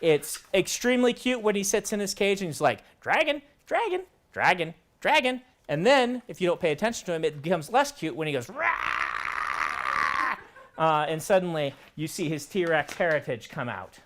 It's extremely cute when he sits in his cage and he's like, dragon, dragon, dragon, dragon. And then, if you don't pay attention to him, it becomes less cute when he goes, rah! And suddenly you see his T-Rex heritage come out.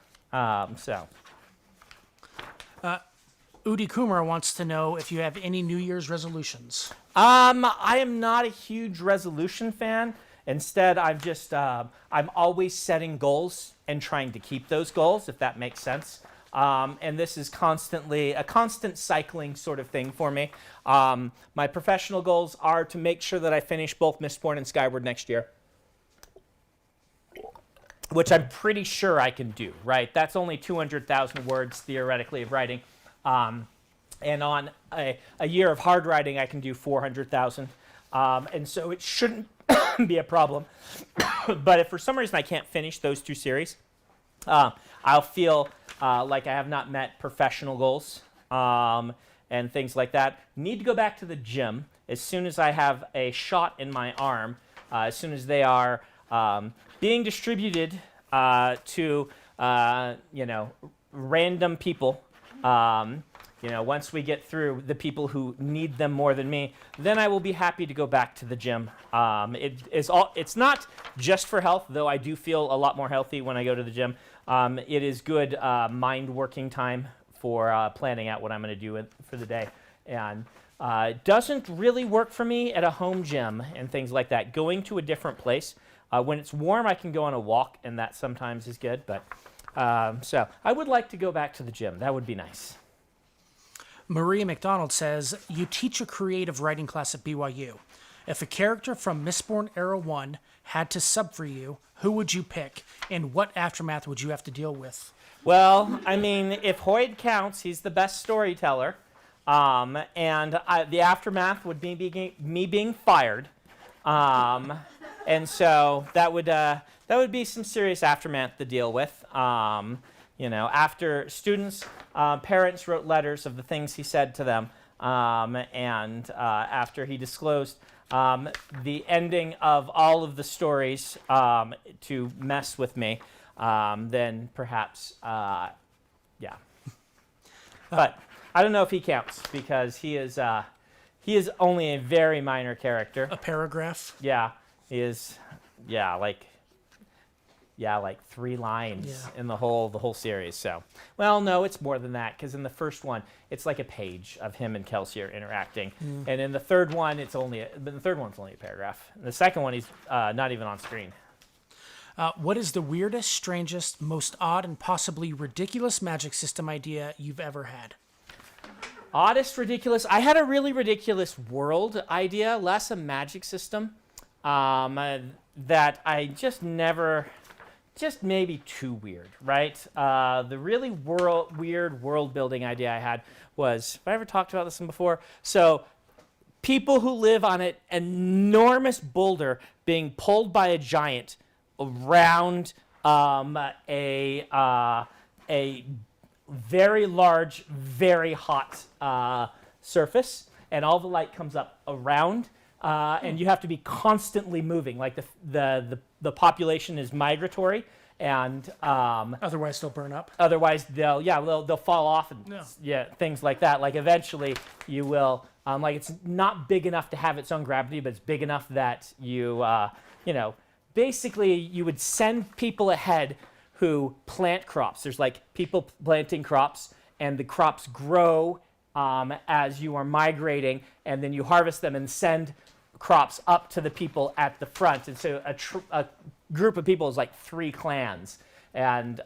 Udi Kumar wants to know if you have any New Year's resolutions. I am not a huge resolution fan. Instead, I'm always setting goals and trying to keep those goals, if that makes sense. And this is constantly a constant cycling sort of thing for me. My professional goals are to make sure that I finish both Mistborn and Skyward next year, which I'm pretty sure I can do, right? That's only 200,000 words, theoretically, of writing. And on a year of hard writing, I can do 400,000. And so it shouldn't be a problem. But if for some reason I can't finish those two series, I'll feel like I have not met professional goals and things like that. Need to go back to the gym as soon as I have a shot in my arm, as soon as they are being distributed to, random people. Once we get through the people who need them more than me, then I will be happy to go back to the gym. It's not just for health, though I do feel a lot more healthy when I go to the gym. It is good mind working time for planning out what I'm going to do for the day. And it doesn't really work for me at a home gym and things like that. Going to a different place. When it's warm, I can go on a walk, and that sometimes is good. But so I would like to go back to the gym. That would be nice. Maria McDonald says, you teach a creative writing class at BYU. If a character from Mistborn Era 1 had to sub for you, who would you pick, and what aftermath would you have to deal with? Well, I mean, if Hoyd counts, he's the best storyteller, and the aftermath would be me being fired, and so that would be some serious aftermath to deal with. After students, parents wrote letters of the things he said to them, and after he disclosed the ending of all of the stories to mess with me, then perhaps, yeah. But I don't know if he counts because he is only a very minor character. A paragraph? Yeah, he is. Yeah, like. like 3 lines Yeah. in the whole series. So, well, no, it's more than that, because in the first one, it's like a page of him and Kelsey are interacting, and in the third one, the third one's only a paragraph. In the second one, he's not even on screen. What is the weirdest, strangest, most odd, and possibly ridiculous magic system idea you've ever had? Oddest, ridiculous. I had a really ridiculous world idea, less a magic system, that I just never, just maybe too weird, right? The really weird world building idea I had was, have I ever talked about this one before? So, people who live on an enormous boulder being pulled by a giant around a very large, very hot surface, and all the light comes up around, and you have to be constantly moving. Like the population is migratory, and Otherwise, they'll burn up. otherwise they'll fall off and things like that. Like eventually you will. Like it's not big enough to have its own gravity, but it's big enough that basically you would send people ahead who plant crops. There's like people planting crops, and the crops grow as you are migrating, and then you harvest them and send crops up to the people at the front. And so a group of people is like 3 clans, and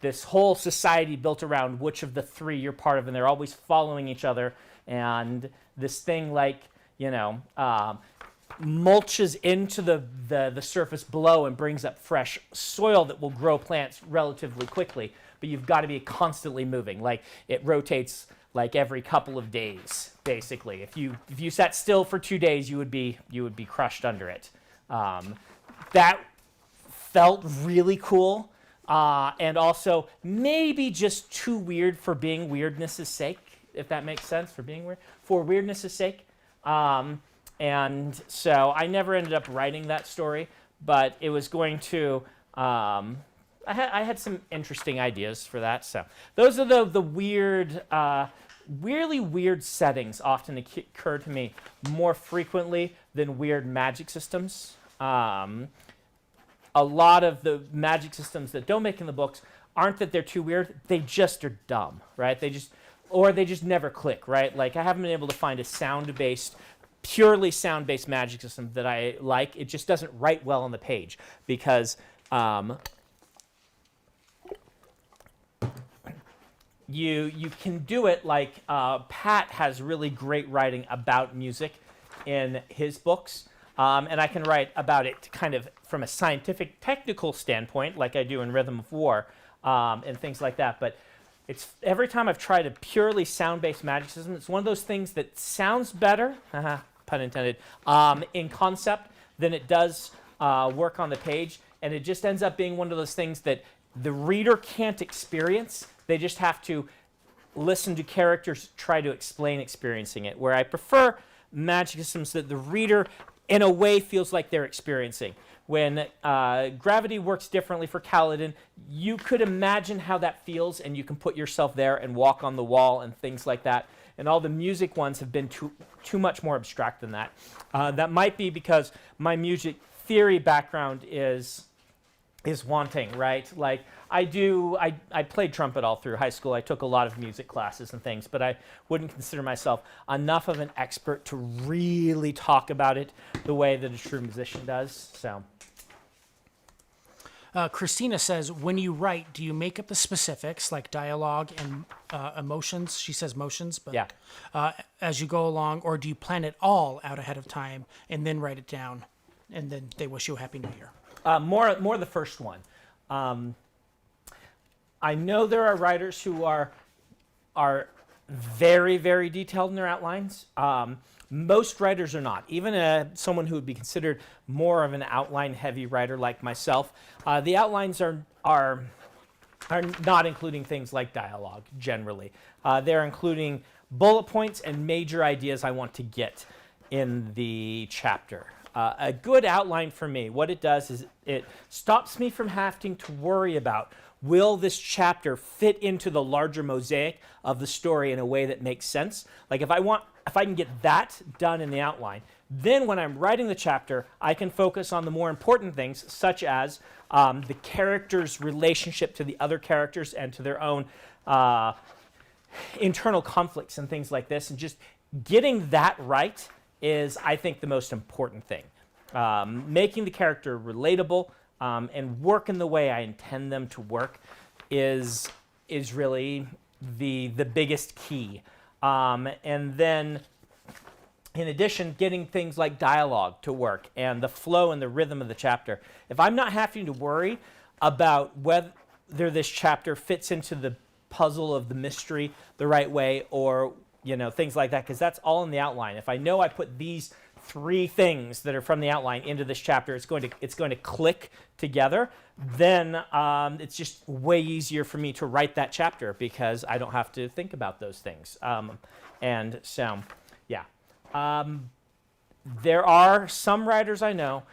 this whole society built around which of the 3 you're part of, and they're always following each other. And this thing mulches into the surface below and brings up fresh soil that will grow plants relatively quickly. But you've got to be constantly moving. Like it rotates like every couple of days, basically. If you sat still for 2 days, you would be crushed under it. That felt really cool, and also maybe just too weird for being weirdness' sake, if that makes sense. For weirdness' sake. And so I never ended up writing that story, but it was going to. I had some interesting ideas for that. So those are the weird, really weird settings often occur to me more frequently than weird magic systems. A lot of the magic systems that don't make it in the books aren't that they're too weird; they just are dumb, right? They just never click, right? Like I haven't been able to find a purely sound-based magic system that I like. It just doesn't write well on the page because you can do it like Pat has really great writing about music in his books, and I can write about it kind of from a scientific, technical standpoint, like I do in Rhythm of War and things like that. But it's every time I've tried a purely sound-based magic system, it's one of those things that sounds better, pun intended, in concept than it does work on the page, and it just ends up being one of those things that the reader can't experience. They just have to listen to characters try to explain experiencing it, where I prefer magic systems that the reader, in a way, feels like they're experiencing. When gravity works differently for Kaladin, you could imagine how that feels, and you can put yourself there and walk on the wall and things like that. And all the music ones have been too much more abstract than that. That might be because my music theory background is wanting, right? Like I played trumpet all through high school. I took a lot of music classes and things, but I wouldn't consider myself enough of an expert to really talk about it the way that a true musician does. So. Christina says, when you write, do you make up the specifics like dialogue and emotions? She says motions, but yeah. As you go along, or do you plan it all out ahead of time and then write it down, and then they wish you a happy new year? More the first one. I know there are writers who are very, very detailed in their outlines. Most writers are not. Even someone who would be considered more of an outline-heavy writer like myself, the outlines are not including things like dialogue, generally. They're including bullet points and major ideas I want to get in the chapter. A good outline for me, what it does is it stops me from having to worry about, will this chapter fit into the larger mosaic of the story in a way that makes sense? Like if I can get that done in the outline, Then when I'm writing the chapter, I can focus on the more important things, such as the character's relationship to the other characters and to their own internal conflicts and things like this. And just getting that right is, I think, the most important thing. Making the character relatable and work in the way I intend them to work is really the biggest key. And then, in addition, getting things like dialogue to work and the flow and the rhythm of the chapter. If I'm not having to worry about whether this chapter fits into the puzzle of the mystery the right way, or things like that, because that's all in the outline. If I know I put these 3 things that are from the outline into this chapter, it's going to click together, then it's just way easier for me to write that chapter because I don't have to think about those things. And so, yeah. There are some writers I know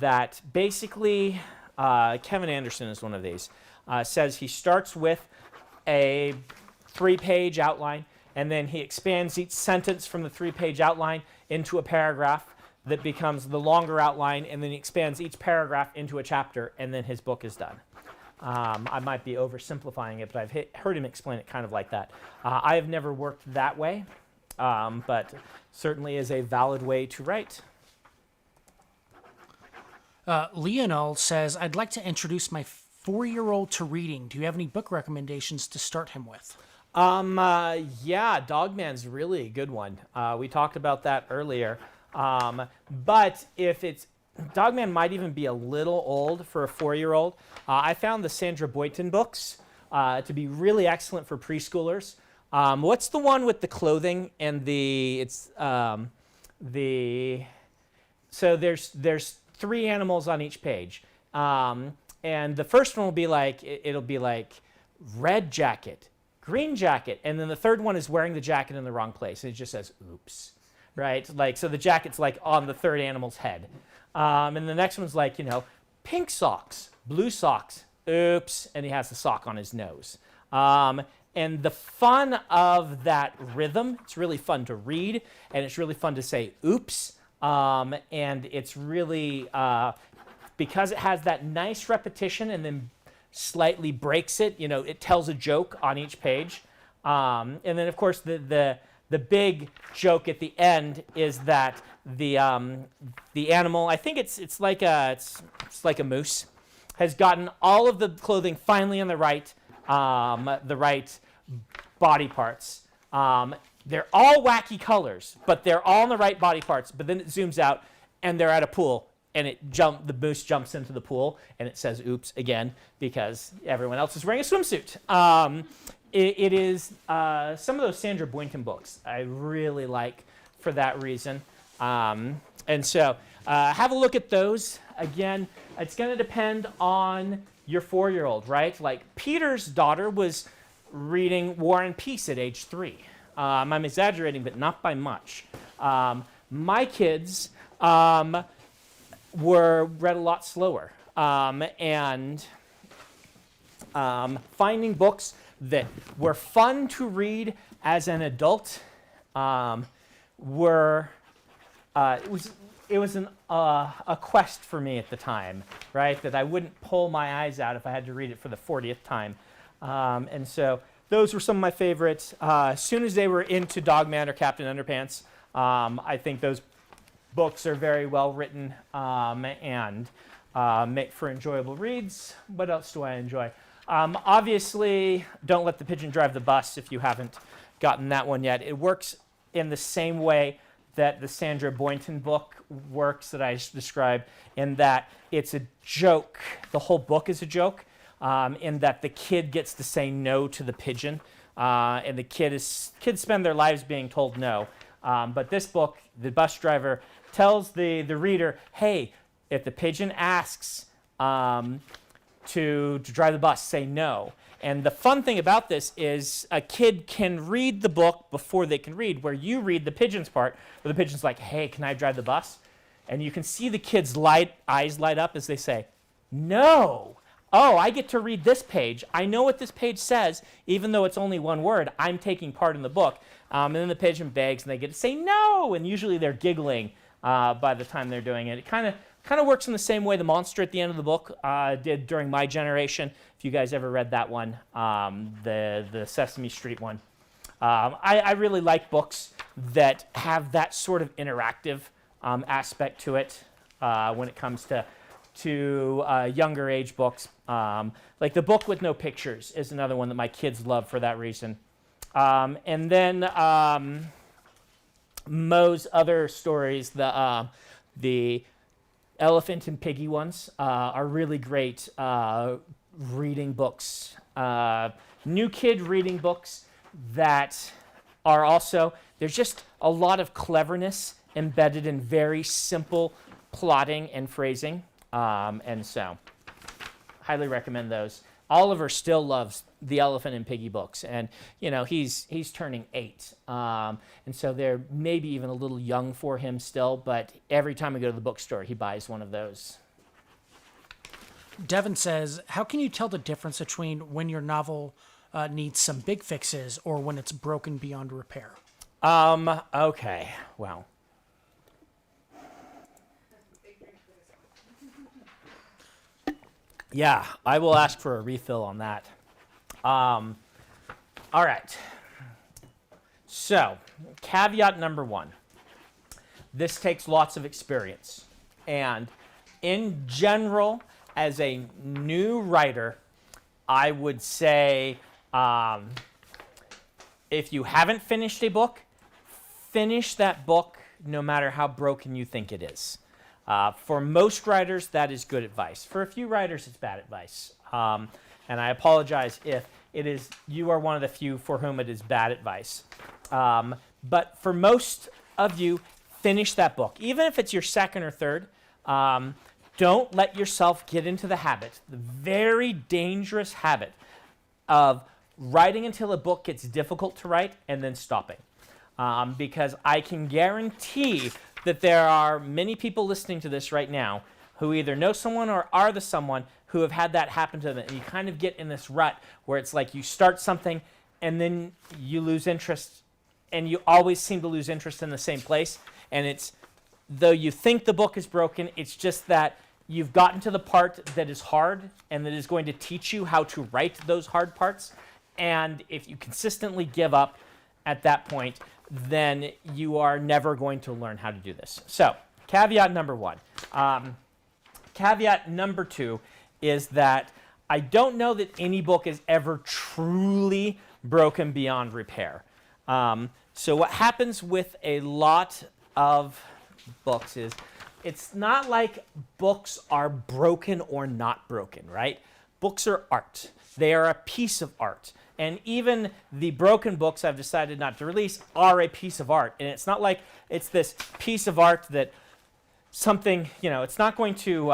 that basically, Kevin Anderson is one of these, says he starts with a 3-page outline, and then he expands each sentence from the 3-page outline into a paragraph that becomes the longer outline, and then he expands each paragraph into a chapter, and then his book is done. I might be oversimplifying it, but I've heard him explain it kind of like that. I have never worked that way, but certainly is a valid way to write. Lionel says, I'd like to introduce my 4-year-old to reading. Do you have any book recommendations to start him with? Yeah, Dogman's really a good one. We talked about that earlier. But if it's, Dogman might even be a little old for a 4-year-old. I found the Sandra Boynton books to be really excellent for preschoolers. What's the one with the clothing and so there's 3 animals on each page. And the first one will be like, it'll be like red jacket, green jacket, and then the third one is wearing the jacket in the wrong place, and it just says, oops, right? Like, so the jacket's like on the third animal's head. And the next one's like, pink socks, blue socks, oops, and he has the sock on his nose. And the fun of that rhythm, it's really fun to read, and it's really fun to say oops, and it's really, because it has that nice repetition and then slightly breaks it, it tells a joke on each page. And then, of course, the big joke at the end is that the animal, I think it's like a moose, has gotten all of the clothing finally in the right body parts. They're all wacky colors, but they're all in the right body parts. But then it zooms out, and they're at a pool, and the moose jumps into the pool, and it says "oops" again because everyone else is wearing a swimsuit. It is some of those Sandra Boynton books I really like for that reason, and so have a look at those. Again, it's going to depend on your 4-year-old, right? Like Peter's daughter was reading War and Peace at age 3. I'm exaggerating, but not by much. My kids were read a lot slower, and finding books that were fun to read as an adult it was a quest for me at the time, right? That I wouldn't pull my eyes out if I had to read it for the 40th time. And so those were some of my favorites. As soon as they were into Dogman or Captain Underpants, I think those books are very well written and make for enjoyable reads. What else do I enjoy? Obviously, Don't Let the Pigeon Drive the Bus if you haven't gotten that one yet. It works in the same way that the Sandra Boynton book works that I described, in that it's a joke. The whole book is a joke, in that the kid gets to say no to the pigeon, and the kids spend their lives being told no. But this book, the bus driver tells the reader, hey, if the pigeon asks to drive the bus, say no. And the fun thing about this is a kid can read the book before they can read, where you read the pigeon's part, where the pigeon's like, hey, can I drive the bus? And you can see the kids' eyes light up as they say, no. Oh, I get to read this page. I know what this page says, even though it's only one word. I'm taking part in the book. And then the pigeon begs, and they get to say no. And usually they're giggling by the time they're doing it. It kind of works in the same way the monster at the end of the book did during my generation. If you guys ever read that one, the Sesame Street one. I really like books that have that sort of interactive aspect to it when it comes to younger age books. Like the book with no pictures is another one that my kids love for that reason. And then Moe's other stories, the Elephant and Piggy ones, are really great reading books. New kid reading books that are also, there's just a lot of cleverness embedded in very simple plotting and phrasing. And so, highly recommend those. Oliver still loves the Elephant and Piggy books, and he's turning 8, and so they're maybe even a little young for him still. But every time we go to the bookstore, he buys one of those. Devin says, "How can you tell the difference between when your novel needs some big fixes or when it's broken beyond repair?" Okay. Well. Yeah, I will ask for a refill on that. All right. So, caveat number 1. This takes lots of experience. And in general, as a new writer, I would say if you haven't finished a book, finish that book no matter how broken you think it is. For most writers, that is good advice. For a few writers, it's bad advice. And I apologize if you are one of the few for whom it is bad advice. But for most of you, finish that book. Even if it's your second or third, don't let yourself get into the very dangerous habit of writing until a book gets difficult to write and then stopping. Because I can guarantee that there are many people listening to this right now who either know someone or are the someone who have had that happen to them. And you kind of get in this rut where it's like you start something and then you lose interest, and you always seem to lose interest in the same place. And it's, though you think the book is broken, it's just that you've gotten to the part that is hard and that is going to teach you how to write those hard parts. And if you consistently give up at that point, then you are never going to learn how to do this. So, caveat number 1. Caveat number 2 is that I don't know that any book is ever truly broken beyond repair. So what happens with a lot of books is it's not like books are broken or not broken, right? Books are art. They are a piece of art. And even the broken books I've decided not to release are a piece of art. And it's not like it's this piece of art that something, it's not going to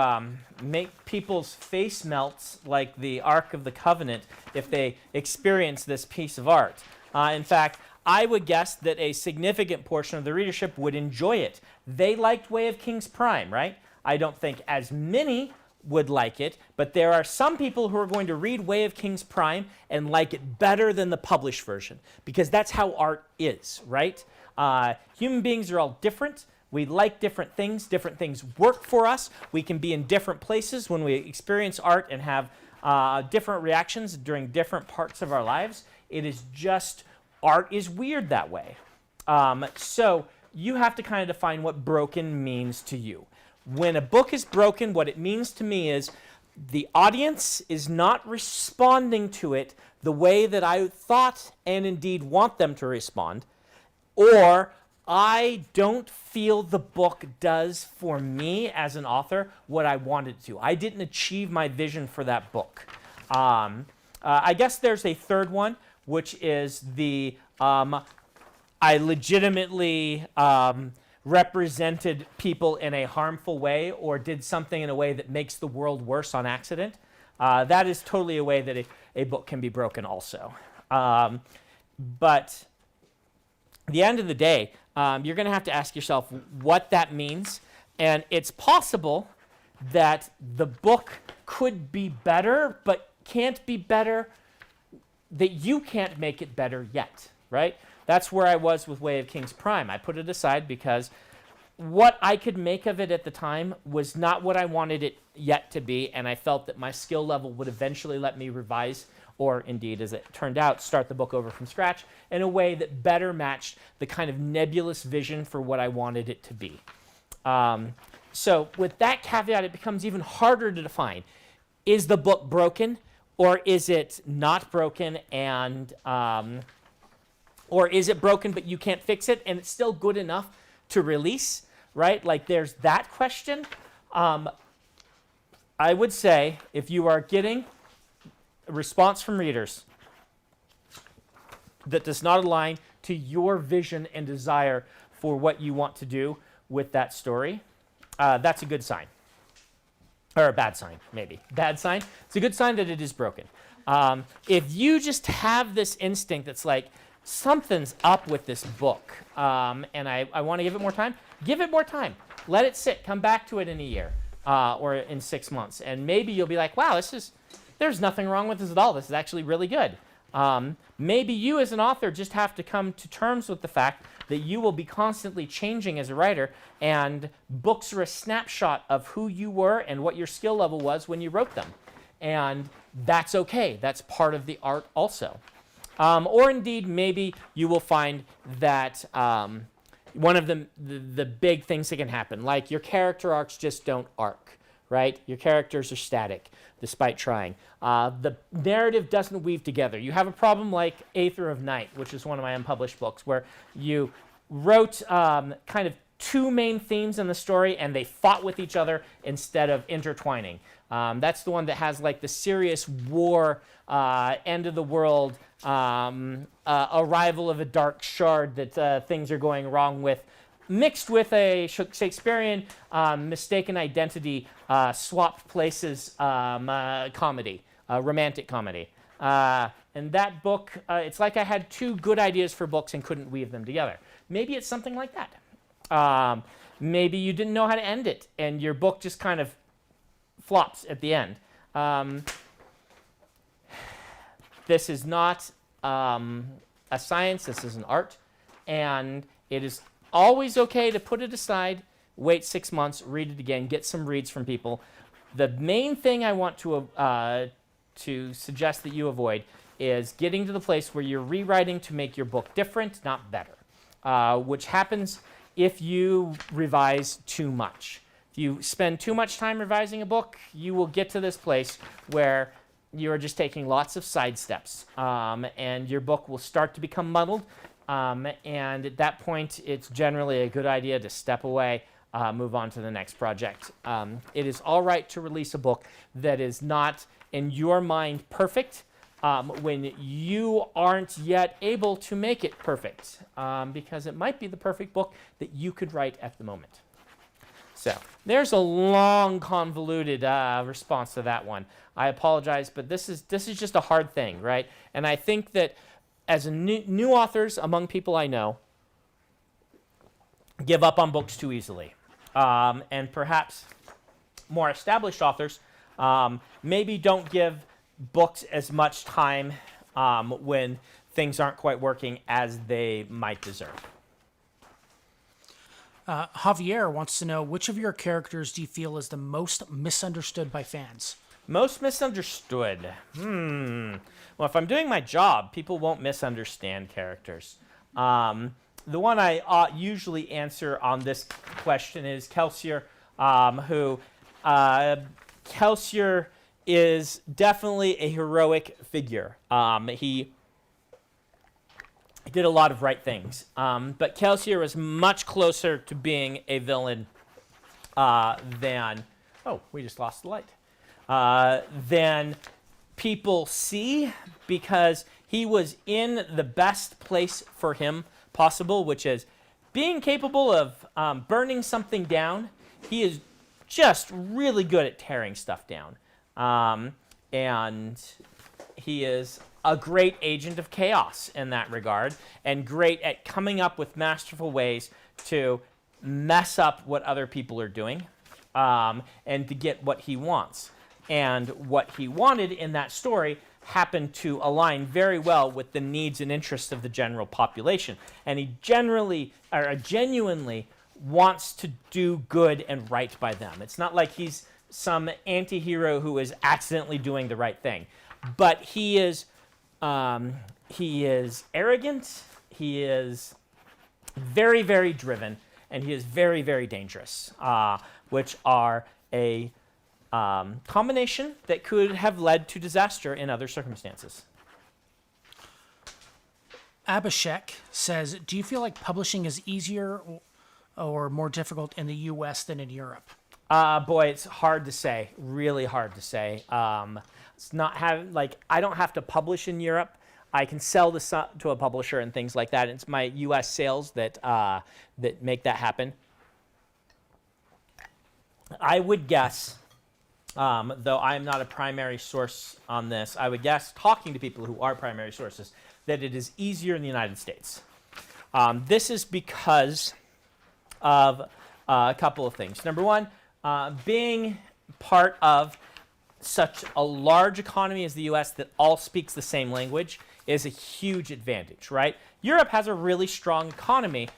make people's face melts like the Ark of the Covenant if they experience this piece of art. In fact, I would guess that a significant portion of the readership would enjoy it. They liked Way of Kings Prime, right? I don't think as many would like it, but there are some people who are going to read Way of Kings Prime and like it better than the published version, because that's how art is, right? Human beings are all different. We like different things. Different things work for us. We can be in different places when we experience art and have different reactions during different parts of our lives. It is just, art is weird that way. So you have to kind of define what broken means to you. When a book is broken, what it means to me is the audience is not responding to it the way that I thought and indeed want them to respond, or I don't feel the book does for me as an author what I wanted to. I didn't achieve my vision for that book. I guess there's a third one, which is the I legitimately represented people in a harmful way or did something in a way that makes the world worse on accident. That is totally a way that a book can be broken also. But at the end of the day, you're going to have to ask yourself what that means. And it's possible that the book could be better, but can't be better, that you can't make it better yet, right? That's where I was with Way of Kings Prime. I put it aside because what I could make of it at the time was not what I wanted it yet to be, and I felt that my skill level would eventually let me revise, or indeed, as it turned out, start the book over from scratch in a way that better matched the kind of nebulous vision for what I wanted it to be. So with that caveat, it becomes even harder to define. Is the book broken, or is it not broken, and or is it broken but you can't fix it and it's still good enough to release, right? Like there's that question. I would say if you are getting a response from readers that does not align to your vision and desire for what you want to do with that story, that's a good sign. Or a bad sign, maybe. Bad sign. It's a good sign that it is broken. If you just have this instinct that's like, something's up with this book, and I want to give it more time, give it more time. Let it sit. Come back to it in a year or in 6 months. And maybe you'll be like, wow, there's nothing wrong with this at all. This is actually really good. Maybe you as an author just have to come to terms with the fact that you will be constantly changing as a writer, and books are a snapshot of who you were and what your skill level was when you wrote them. And that's okay. That's part of the art also. Or indeed, maybe you will find that one of the big things that can happen, like your character arcs just don't arc, right? Your characters are static, despite trying. The narrative doesn't weave together. You have a problem like Aether of Night, which is one of my unpublished books, where you wrote kind of two main themes in the story, and they fought with each other instead of intertwining. That's the one that has like the serious war, end of the world, arrival of a dark shard that things are going wrong with, mixed with a Shakespearean mistaken identity, swapped places comedy, romantic comedy. And that book, it's like I had two good ideas for books and couldn't weave them together. Maybe it's something like that. Maybe you didn't know how to end it, and your book just kind of flops at the end. This is not a science, this is an art, and it is always okay to put it aside, wait 6 months, read it again, get some reads from people. The main thing I want to suggest that you avoid is getting to the place where you're rewriting to make your book different, not better, which happens if you revise too much. If you spend too much time revising a book, you will get to this place where you are just taking lots of side steps, and your book will start to become muddled, and at that point, it's generally a good idea to step away, move on to the next project. It is all right to release a book that is not, in your mind, perfect, when you aren't yet able to make it perfect, because it might be the perfect book that you could write at the moment. So there's a long, convoluted response to that one. I apologize, but this is just a hard thing, right? And I think that as new authors, among people I know, give up on books too easily. And perhaps more established authors maybe don't give books as much time when things aren't quite working as they might deserve. Javier wants to know, which of your characters do you feel is the most misunderstood by fans? Most misunderstood. Well, if I'm doing my job, people won't misunderstand characters. The one I usually answer on this question is Kelsier, who Kelsier is definitely a heroic figure. He did a lot of right things, but Kelsier was much closer to being a villain than... Oh, we just lost the light. Than people see, because he was in the best place for him possible, which is being capable of burning something down. He is just really good at tearing stuff down. And he is a great agent of chaos in that regard, and great at coming up with masterful ways to mess up what other people are doing, and to get what he wants. And what he wanted in that story happened to align very well with the needs and interests of the general population. And he genuinely wants to do good and right by them. It's not like he's some anti-hero who is accidentally doing the right thing, but he is arrogant, he is very, very driven, and he is very, very dangerous, which are a combination that could have led to disaster in other circumstances. Abhishek says, do you feel like publishing is easier or more difficult in the U.S. than in Europe? Boy, it's hard to say. Really hard to say. It's not I don't have to publish in Europe. I can sell this to a publisher and things like that. It's my U.S. sales that make that happen. I would guess, though I'm not a primary source on this, I would guess, talking to people who are primary sources, that it is easier in the United States. This is because of a couple of things. Number one, being part of such a large economy as the U.S. that all speaks the same language is a huge advantage, right? Europe has a really strong economy,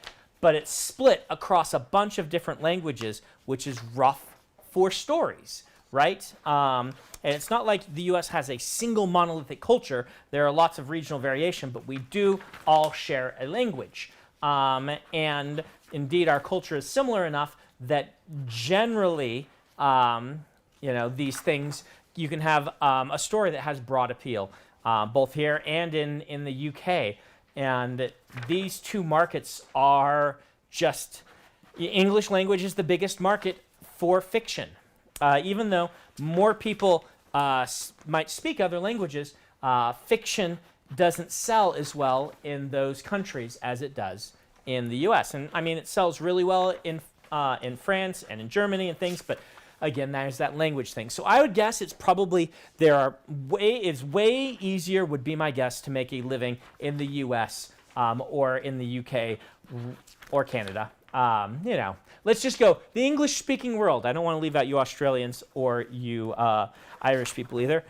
but it's split across a bunch of different languages, which is rough for stories, right? And it's not like the U.S. has a single monolithic culture. There are lots of regional variation, but we do all share a language. And indeed, our culture is similar enough that generally, these things, you can have a story that has broad appeal, both here and in the UK. And these two markets are just, English language is the biggest market for fiction. Even though more people might speak other languages, fiction doesn't sell as well in those countries as it does in the U.S. And I mean, it sells really well in France and in Germany and things, but again, there's that language thing. So I would guess it's probably it's way easier, would be my guess, to make a living in the U.S. Or in the UK or Canada. Let's just go the English-speaking world. I don't want to leave out you Australians or you Irish people either.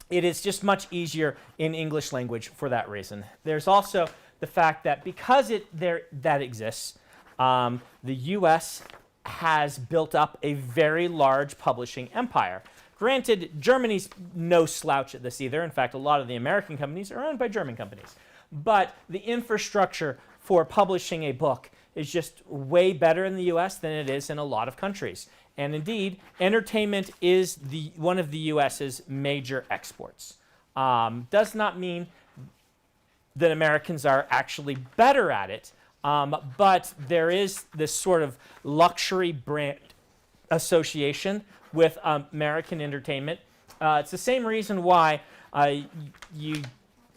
It is just much easier in English language for that reason. There's also the fact that because that exists, the U.S. has built up a very large publishing empire. Granted, Germany's no slouch at this either. In fact, a lot of the American companies are owned by German companies. But the infrastructure for publishing a book is just way better in the U.S. than it is in a lot of countries. And indeed, entertainment is one of the U.S.'s major exports. Does not mean that Americans are actually better at it, but there is this sort of luxury brand association with American entertainment. It's the same reason why I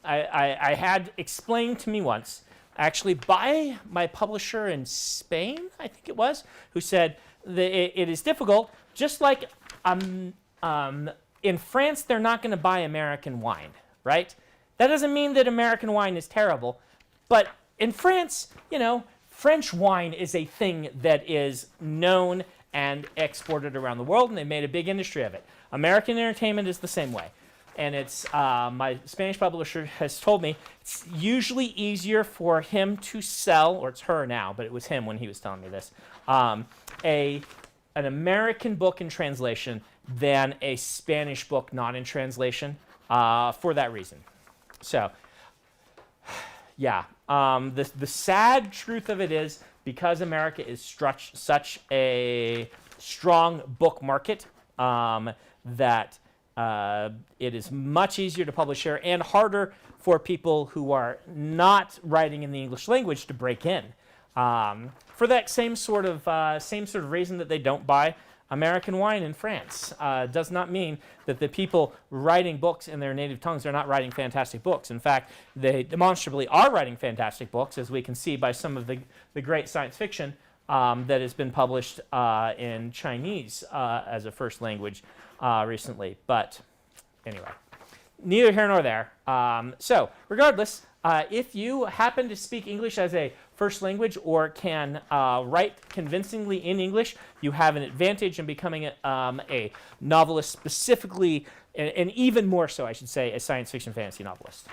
had explained to me once, actually by my publisher in Spain, I think it was, who said that it is difficult, just like in France, they're not going to buy American wine, right? That doesn't mean that American wine is terrible, but in France, French wine is a thing that is known and exported around the world, and they made a big industry of it. American entertainment is the same way. And it's my Spanish publisher has told me it's usually easier for him to sell, or it's her now, but it was him when he was telling me this, an American book in translation than a Spanish book not in translation for that reason. So, yeah. The sad truth of it is, because America is such a strong book market, that it is much easier to publish here and harder for people who are not writing in the English language to break in. For that same sort of reason that they don't buy American wine in France. Does not mean that the people writing books in their native tongues are not writing fantastic books. In fact, they demonstrably are writing fantastic books, as we can see by some of the great science fiction that has been published in Chinese as a first language recently. But anyway, neither here nor there. So regardless, if you happen to speak English as a first language or can write convincingly in English, you have an advantage in becoming a novelist, specifically, and even more so, I should say, a science fiction fantasy novelist.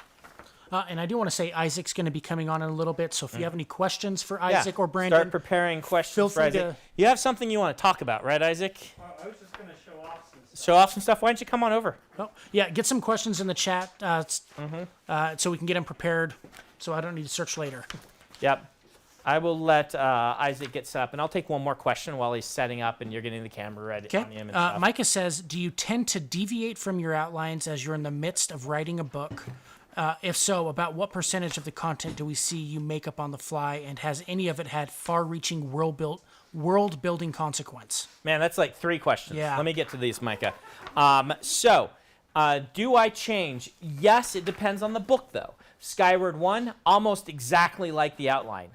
And I do want to say Isaac's going to be coming on in a little bit, so if you have any questions for Isaac or Brandon, start preparing questions feel for free Isaac. to- You have something you want to talk about, right, Isaac? I was just going to show off some stuff. Show off some stuff. Why don't you come on over? Oh, yeah, get some questions in the chat so we can get them prepared so I don't need to search later. Yep. I will let Isaac get set up, and I'll take one more question while he's setting up and you're getting the camera ready Okay. on him and stuff. Micah says, do you tend to deviate from your outlines as you're in the midst of writing a book? If so, about what percentage of the content do we see you make up on the fly, and has any of it had far-reaching world-building consequence? Man, that's like 3 questions. Yeah. Let me get to these, Micah. Do I change? Yes, it depends on the book, though. Skyward 1, almost exactly like the outline.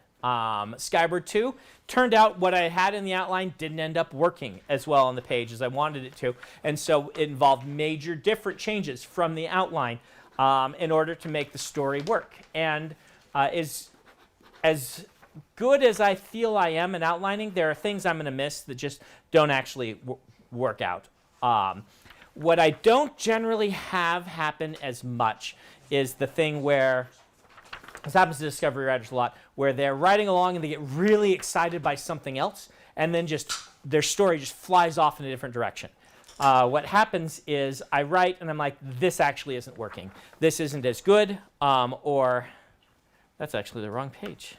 Skyward 2, turned out what I had in the outline didn't end up working as well on the page as I wanted it to, and so it involved major different changes from the outline in order to make the story work. And as good as I feel I am in outlining, there are things I'm going to miss that just don't actually work out. What I don't generally have happen as much is the thing where, this happens to Discovery writers a lot, where they're writing along and they get really excited by something else, and then just their story just flies off in a different direction. What happens is I write and I'm like, this actually isn't working. This isn't as good, or that's actually the wrong page.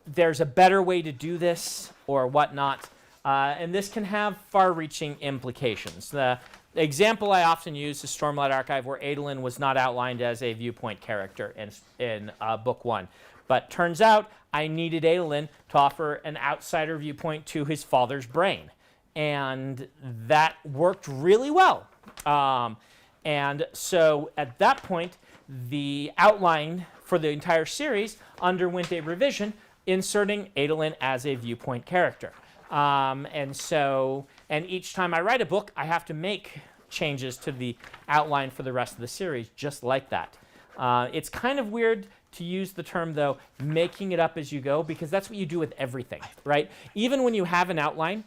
There's a better way to do this, or whatnot. And this can have far-reaching implications. The example I often use is Stormlight Archive, where Adolin was not outlined as a viewpoint character in Book 1. But turns out I needed Adolin to offer an outsider viewpoint to his father's brain. And that worked really well. And so at that point, the outline for the entire series underwent a revision, inserting Adolin as a viewpoint character. And each time I write a book, I have to make changes to the outline for the rest of the series, just like that. It's kind of weird to use the term, though, making it up as you go, because that's what you do with everything, right? Even when you have an outline.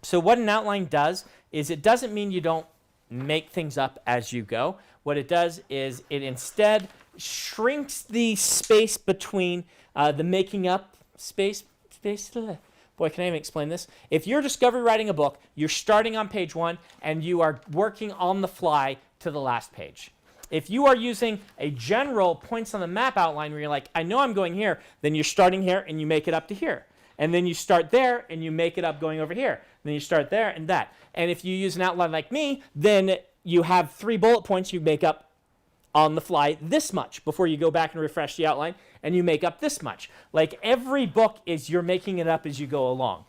So what an outline does is it doesn't mean you don't make things up as you go. What it does is it instead shrinks the space between the making up space. Boy, can I even explain this? If you're Discovery writing a book, you're starting on page 1 and you are working on the fly to the last page. If you are using a general points on the map outline where you're like, I know I'm going here, then you're starting here and you make it up to here. And then you start there and you make it up going over here. Then you start there and that. And if you use an outline like me, then you have 3 bullet points you make up on the fly this much before you go back and refresh the outline, and you make up this much. Like every book is you're making it up as you go along.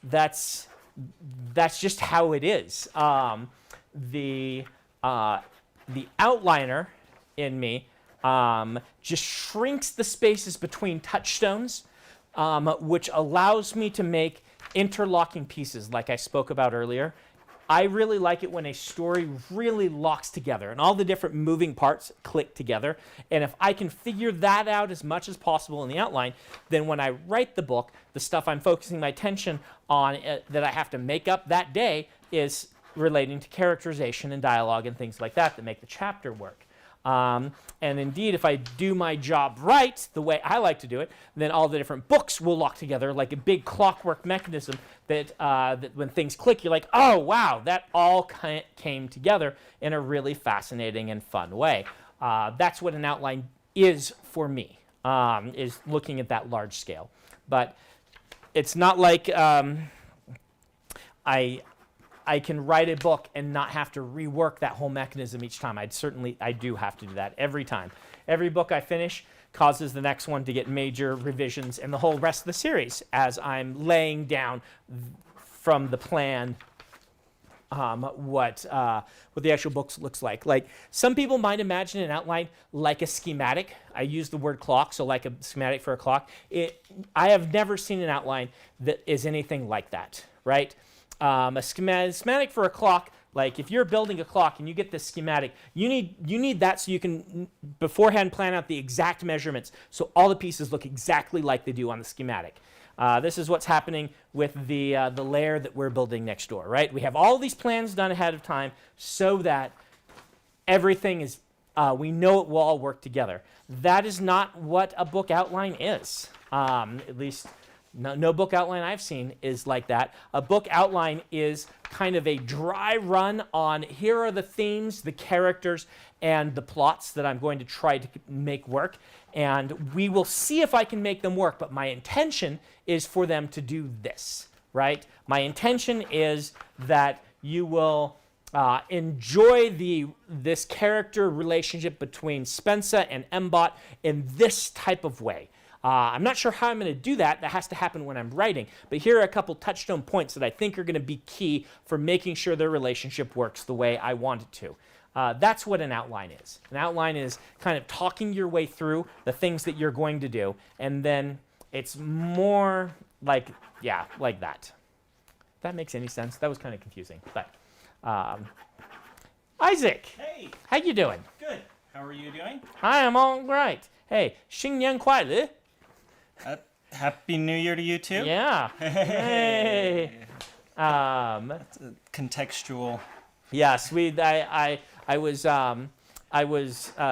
That's just how it is. The outliner in me just shrinks the spaces between touchstones, which allows me to make interlocking pieces like I spoke about earlier. I really like it when a story really locks together and all the different moving parts click together. And if I can figure that out as much as possible in the outline, then when I write the book, the stuff I'm focusing my attention on that I have to make up that day is relating to characterization and dialogue and things like that make the chapter work. And indeed, if I do my job right, the way I like to do it, then all the different books will lock together like a big clockwork mechanism that when things click, you're like, oh, wow, that all came together in a really fascinating and fun way. That's what an outline is for me, is looking at that large scale. But it's not like I can write a book and not have to rework that whole mechanism each time. I do have to do that every time. Every book I finish causes the next one to get major revisions and the whole rest of the series as I'm laying down from the plan what the actual book looks like. Like some people might imagine an outline like a schematic. I use the word clock, so like a schematic for a clock. I have never seen an outline that is anything like that, right? A schematic for a clock Like if you're building a clock and you get this schematic, you need that so you can beforehand plan out the exact measurements so all the pieces look exactly like they do on the schematic. This is what's happening with the lair that we're building next door, right? We have all these plans done ahead of time so that everything is, we know it will all work together. That is not what a book outline is. At least no book outline I've seen is like that. A book outline is kind of a dry run on here are the themes, the characters, and the plots that I'm going to try to make work. And we will see if I can make them work, but my intention is for them to do this, right? My intention is that you will enjoy this character relationship between Spensa and Mbot in this type of way. I'm not sure how I'm going to do that. That has to happen when I'm writing. But here are a couple touchstone points that I think are going to be key for making sure their relationship works the way I want it to. That's what an outline is. An outline is kind of talking your way through the things that you're going to do, and then it's more like, yeah, like that. If that makes any sense. That was kind of confusing. But Isaac, Hey, how you doing? good. How are you doing? I am all right. Hey, 新年快乐. Happy New Year to you too. Yeah. Hey. Contextual. Yes, I was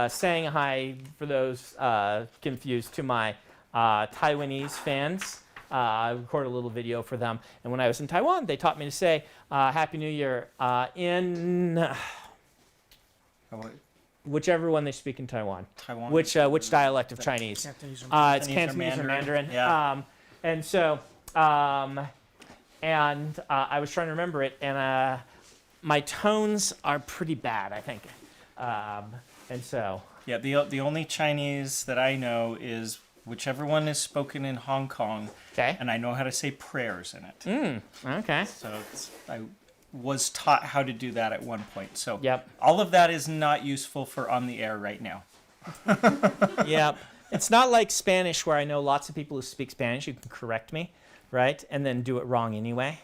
saying hi for those confused to my Taiwanese fans. I recorded a little video for them, and when I was in Taiwan, they taught me to say Happy New Year in whichever one they speak in Taiwan. Taiwan. Which dialect of Chinese? Cantonese or It's Cantonese or Cantonese or Mandarin. Mandarin. Yeah. And so, I was trying to remember it, and my tones are pretty bad, I think. And so. Yeah, the only Chinese that I know is whichever one is spoken in Hong Kong. Okay. And I know how to say prayers in it. Okay. So I was taught how to do that at one point. So Yep. all of that is not useful for on the air right now. Yep. It's not like Spanish where I know lots of people who speak Spanish who can correct me, right, and then do it wrong anyway.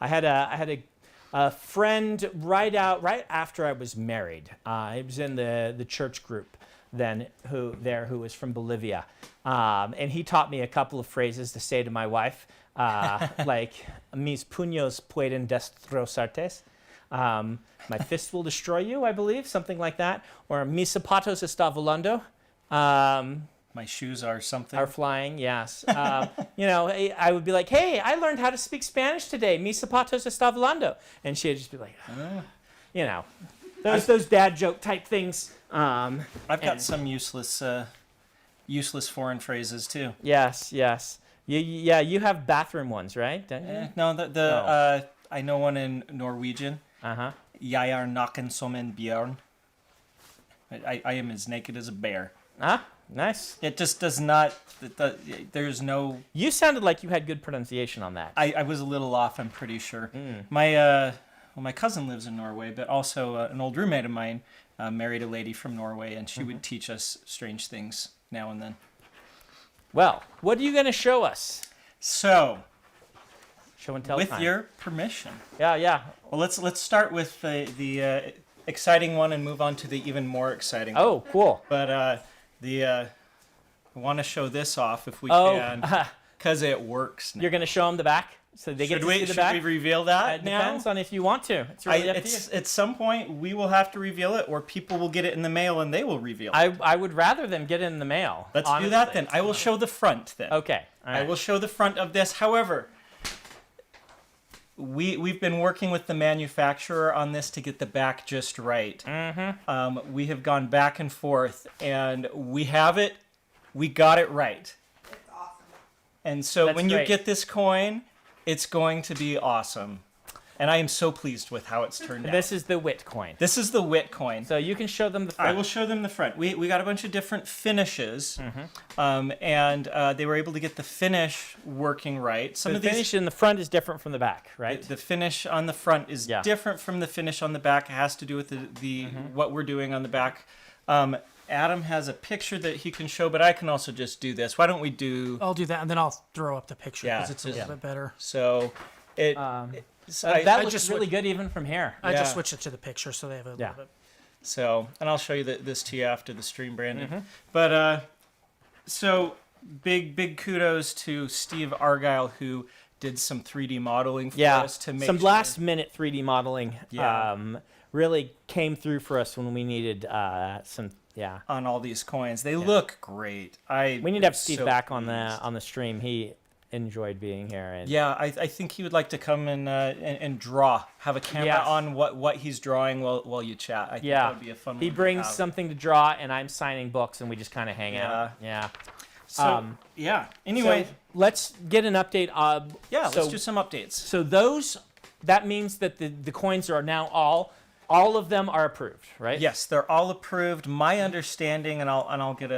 I had a friend right after I was married. He was in the church group then who was from Bolivia, and he taught me a couple of phrases to say to my wife, like mis puños pueden destrozarte. My fist will destroy you, I believe, something like that, or mis zapatos está volando. My shoes are something. Are flying, yes. I would be like, hey, I learned how to speak Spanish today. Mis zapatos está volando. And she'd just be like, those dad joke type things. I've got some useless foreign phrases too. Yes. You have bathroom ones, right? Don't you? No, I know one in Norwegian. Uh-huh. Jeg er naken som en bjørn. I am as naked as a bear. Ah, nice. It just does not. There's no. You sounded like you had good pronunciation on that. I was a little off. I'm pretty sure. My cousin lives in Norway, but also an old roommate of mine married a lady from Norway, and she would teach us strange things now and then. Well, what are you going to show us? So, Show and tell with time. your permission. Yeah. Well, let's start with the exciting one and move on to the even more exciting one. Oh, cool. But I want to show this off if we can, because it works now. You're going to show them the back? So they get to see the Should back? we reveal that It now? depends on if you want to. It's really up to you. At some point, we will have to reveal it, or people will get it in the mail and they will reveal it. I would rather them get it in the mail. Let's do that then. I will show the front then. Okay. All right. I will show the front of this. However, we've been working with the manufacturer on this to get the back just right. Mm-hmm. We have gone back and forth, and we have it. We got it right. It's awesome. And so That's when you great. get this coin, it's going to be awesome. And I am so pleased with how it's turned out. This is the wit coin. This is the wit coin. So you can show them the front. I will show them the front. We got a bunch of different finishes, and they were able to get the finish working right. Some the of these, finish in the front is different from the back, right? the finish on the front is different from the finish on the back. It has to do with the what we're doing on the back. Adam has a picture that he can show, but I can also just do this. Why don't we do? I'll do that, and then I'll throw up the picture Yeah, because it's a little bit better. So So that I looks just really good even from here. I Yeah. just switched it to the picture so they have a little bit. So, and I'll show you this to you after the stream, Brandon. But so big kudos to Steve Argyle, who did some 3D modeling for us to make some sure- last minute 3D modeling. Yeah. Really came through for us when we needed some. Yeah, on all these coins. They look great. we need to have Steve so back on pleased. the stream. He enjoyed being here. And Yeah, I think he would like to come and draw. Have a camera Yes. on what he's drawing while you chat. I think that would be a fun. He one to brings have. something to draw, and I'm signing books, and we just kind of hang out. Yeah. So yeah. Anyway, So let's get an update. let's do some updates. So that means that the coins are now all of them are approved, right? Yes, they're all approved. My understanding, and I'll get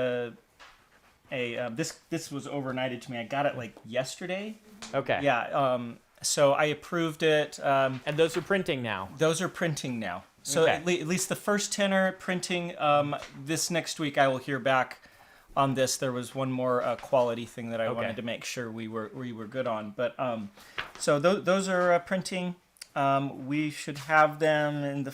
this was overnighted to me. I got it like yesterday. Okay. Yeah. So I approved it. And those are printing now. Those are printing now. So Okay. at least the first 10 are printing. This next week I will hear back on this. There was one more quality thing that I wanted to make sure we were good on. But so those are printing. We should have them in the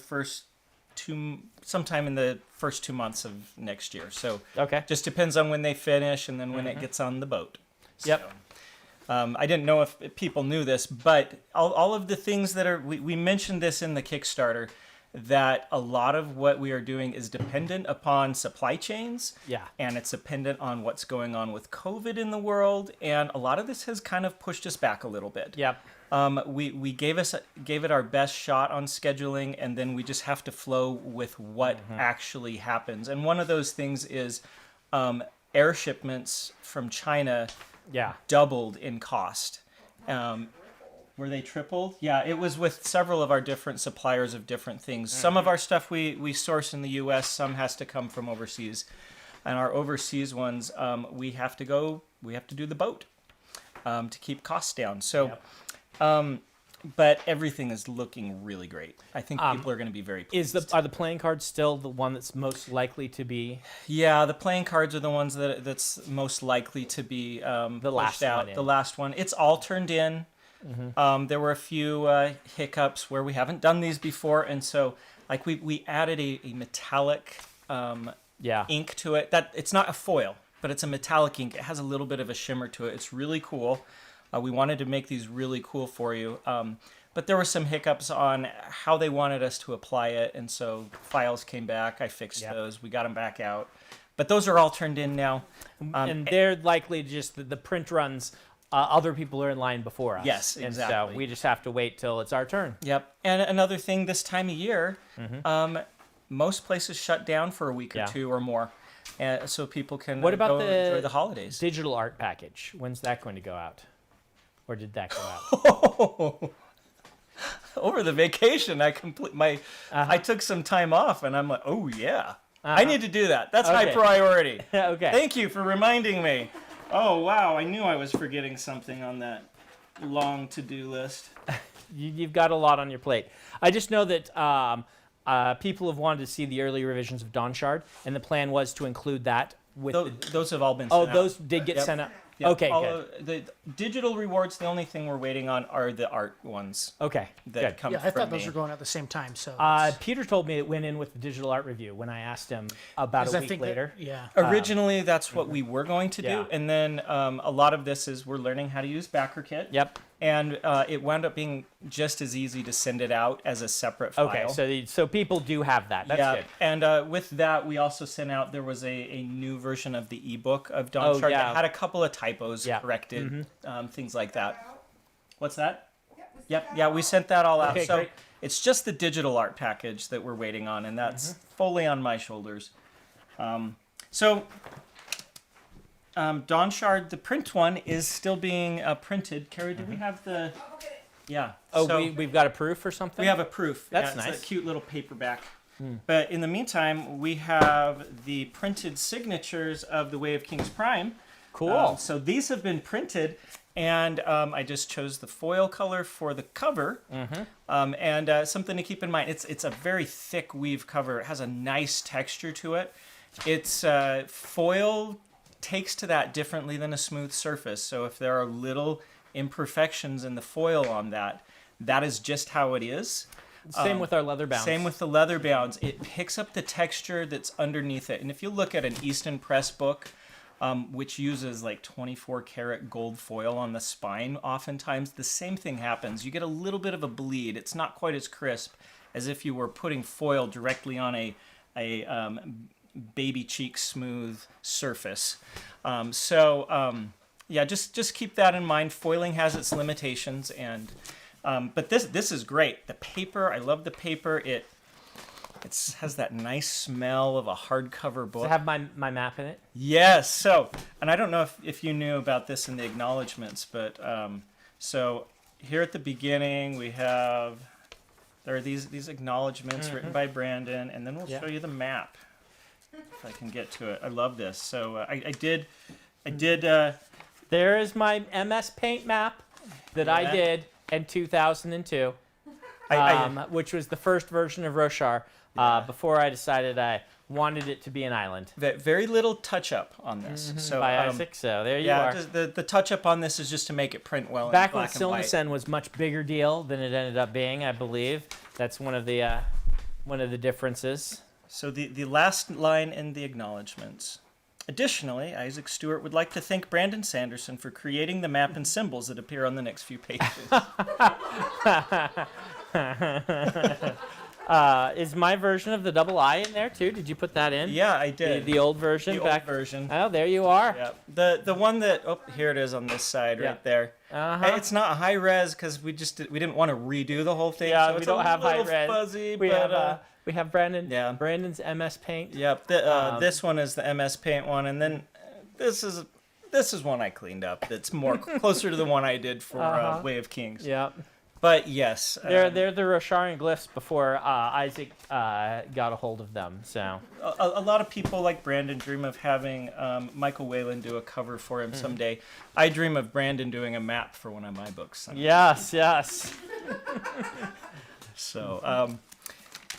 sometime in the first 2 months of next year. So just depends on when they finish and then when it gets on the boat. Yep. So, I didn't know if people knew this, but all of the things that are we mentioned this in the Kickstarter, that a lot of what we are doing is dependent upon supply chains. Yeah. And it's dependent on what's going on with COVID in the world, and a lot of this has kind of pushed us back a little bit. Yep. We gave it our best shot on scheduling, and then we just have to flow with what actually happens. And one of those things is air shipments from China doubled in cost. Were they tripled? Yeah, it was with several of our different suppliers of different things. Some of our stuff we source in the U.S., some has to come from overseas. And our overseas ones, we have to do the boat to keep costs down. So, but everything is looking really great. I think people are going to be very pleased. Are the playing cards still the one that's most likely to be? Yeah, the playing cards are the ones that's most likely to be The last pushed out. one in. The last one. It's all turned in. There were a few hiccups where we haven't done these before, and so like we added a metallic ink to it. That it's not a foil, but it's a metallic ink. It has a little bit of a shimmer to it. It's really cool. We wanted to make these really cool for you, but there were some hiccups on how they wanted us to apply it, and so files came back. I fixed those. We got them back out, but those are all turned in now. And they're likely just the print runs. Other people are in line before us. Yes, exactly. And so we just have to wait till it's our turn. Yep. And another thing this time of year, most places shut down for a week or two or more, so people can What about go enjoy the holidays. Digital art package? When's that going to go out? Or did that go out? Over the vacation, I took some time off, and I'm like, oh yeah, I need to do that. That's high priority. Okay. Thank you for reminding me. Oh wow, I knew I was forgetting something on that long to-do list. You've got a lot on your plate. I just know that people have wanted to see the early revisions of Dawn Shard, and the plan was to include that with. Those have all been sent out. Those did get sent out. Yep. Okay, good. The digital rewards, the only thing we're waiting on are the art ones. Okay, that good. come Yeah, I from thought those me. were going at the same time. So Peter told me it went in with the digital art review when I asked him about a week later. Originally, that's what we were going to do, Yeah. and then a lot of this is we're learning how to use BackerKit. Yep. And it wound up being just as easy to send it out as a separate file. Okay, so people do have that. That's good. And with that, we also sent out, there was a new version of the ebook of Dawn Shard that had a couple of typos corrected, things like that. What's that? Yep, yeah, we sent that all out. Okay, So great. it's just the digital art package that we're waiting on, and that's fully on my shoulders. Dawn Shard, the print one, is still being printed. Carrie, do we have the... Yeah. Oh, so we've got a proof or something? we have a proof. That's It's nice. a cute little paperback. But in the meantime, we have the printed signatures of the Way of Kings Prime. Cool. So these have been printed, and I just chose the foil color for the cover. And something to keep in mind, it's a very thick weave cover. It has a nice texture to it. It's foil takes to that differently than a smooth surface. So if there are little imperfections in the foil on that, that is just how it is. Same with our leather bounds. Same with the leather bounds. It picks up the texture that's underneath it. And if you look at an Easton Press book, which uses like 24 karat gold foil on the spine, oftentimes the same thing happens. You get a little bit of a bleed. It's not quite as crisp as if you were putting foil directly on a baby cheek smooth surface. Yeah, just keep that in mind. Foiling has its limitations, and but this is great. The paper, I love the paper. It has that nice smell of a hardcover book. Does it have my map in it? Yes. So, and I don't know if you knew about this in the acknowledgments, but so here at the beginning there are these acknowledgments written by Brandon, and then we'll show you the map if I can get to it. I love this. So I did. There is my MS Paint map that I did in 2002, which was the first version of Roshar. Before I decided I wanted it to be an island. Very little touch up on this. So by Isaac, so there you are. The touch up on this is just to make it print well. Back in when black and white. Silnesen was much bigger deal than it ended up being, I believe. That's one of the differences. So the last line in the acknowledgments. Additionally, Isaac Stewart would like to thank Brandon Sanderson for creating the map and symbols that appear on the next few pages. Is my version of the double I in there too? Did you put that in? Yeah, I did. The old version. The old version. Oh, there you are. Yeah. The one that here it is on this side right there. It's not high res because we didn't want to redo the whole thing. Yeah, so we it's don't have high res. Fuzzy, We have Brandon. Yeah. Brandon's MS Paint. Yep. This one is the MS Paint one, and then this is one I cleaned up. That's more closer to the one I did for Way of Kings. Yep. But yes, they're the Rosharian glyphs before Isaac got a hold of them. So a lot of people like Brandon dream of having Michael Whalen do a cover for him someday. I dream of Brandon doing a map for one of my books someday. Yes. So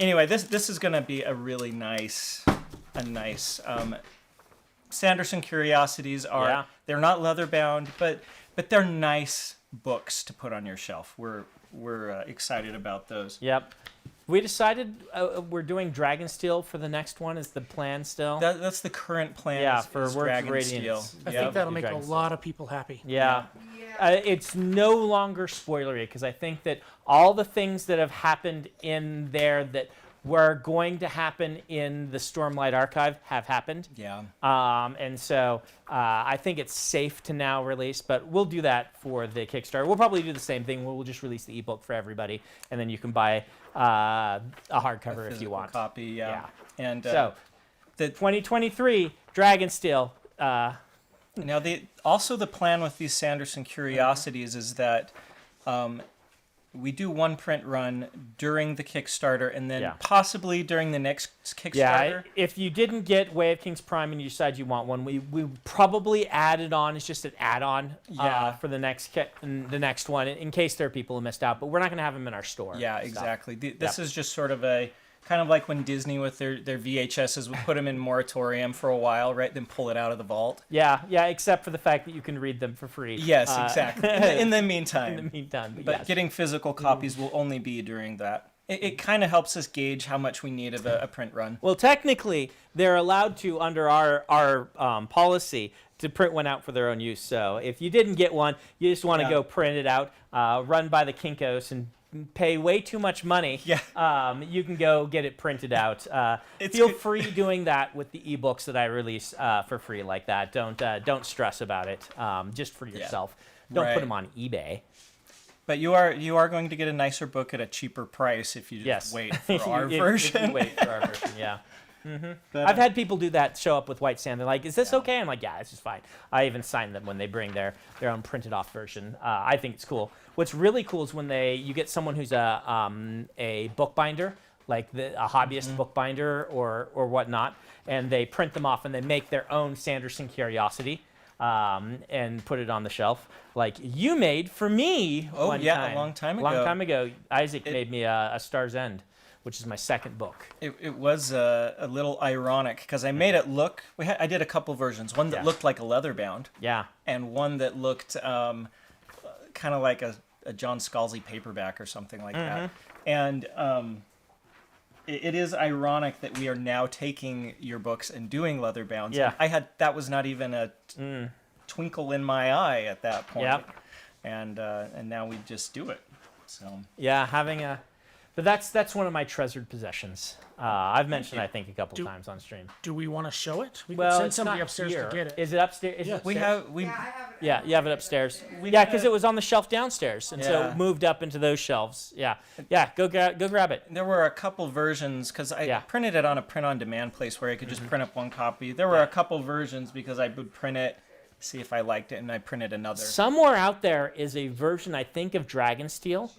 anyway, this is going to be a really nice Sanderson Curiosities are they're not leather bound, but they're nice books to put on your shelf. We're excited about those. Yep. We decided we're doing Dragonsteel for the next one. Is the plan still? That's the current plan. Yeah, is for Words of Dragonsteel. Radiance. I think that'll make a lot of people happy. Yeah. It's no longer spoilery because I think that all the things that have happened in there that were going to happen in the Stormlight Archive have happened. Yeah. And so I think it's safe to now release, but we'll do that for the Kickstarter. We'll probably do the same thing. We'll just release the ebook for everybody, and then you can buy a hardcover if you want. Copy, yeah. And so, the 2023 Dragonsteel. Now, the plan with these Sanderson Curiosities is that we do one print run during the Kickstarter, and then possibly during the next Kickstarter. Yeah, if you didn't get Way of Kings Prime and you decide you want one, we probably add it on. It's just an add-on for the next one, in case there are people who missed out. But we're not going to have them in our store. Yeah, exactly. This is just sort of a kind of like when Disney with their VHSs would put them in moratorium for a while, right? Then pull it out of the vault. Yeah, except for the fact that you can read them for free. Yes, exactly. In the meantime. But getting physical copies will only be during that. It kind of helps us gauge how much we need of a print run. Well, technically, they're allowed to, under our policy, to print one out for their own use. So if you didn't get one, you just want to go print it out, run by the Kinkos, and pay way too much money, you can go get it printed out. Feel free doing that with the ebooks that I release for free like that. Don't stress about it. Just for yourself. Don't put them on eBay. But you are going to get a nicer book at a cheaper price if you just wait for our version. If you wait for our version, yeah. But, I've had people do that, show up with white sand. They're like, is this okay? I'm like, yeah, this is fine. I even sign them when they bring their own printed off version. I think it's cool. What's really cool is when you get someone who's a bookbinder, like a hobbyist bookbinder or whatnot, and they print them off and they make their own Sanderson Curiosity and put it on the shelf. Like you made for me one time. A long time ago. Long time ago, Isaac made me a Star's End, which is my second book. It was a little ironic because I made it look. I did a couple versions. One that looked like a leatherbound. Yeah. And one that looked kind of like a John Scalzi paperback or something like that. And it is ironic that we are now taking your books and doing leatherbounds. Yeah. That was not even a twinkle in my eye at that point. Yep. And now we just do it. So Yeah, but that's one of my treasured possessions. I've mentioned I think a couple times on stream. Do we want to show it? We Well, can send it's somebody not upstairs here. to get it. Is it upstairs? Is Yeah. it we upstairs? have we Yeah, you have it upstairs. We Yeah, had because a- it was on the shelf downstairs, and so Yeah. it moved up into those shelves. Yeah, go grab it. there were a couple versions because I Yeah. printed it on a print-on-demand place where I could just print up one copy. There were a couple versions because I would print it, see if I liked it, and I printed another. Somewhere out there is a version, I think, of Dragonsteel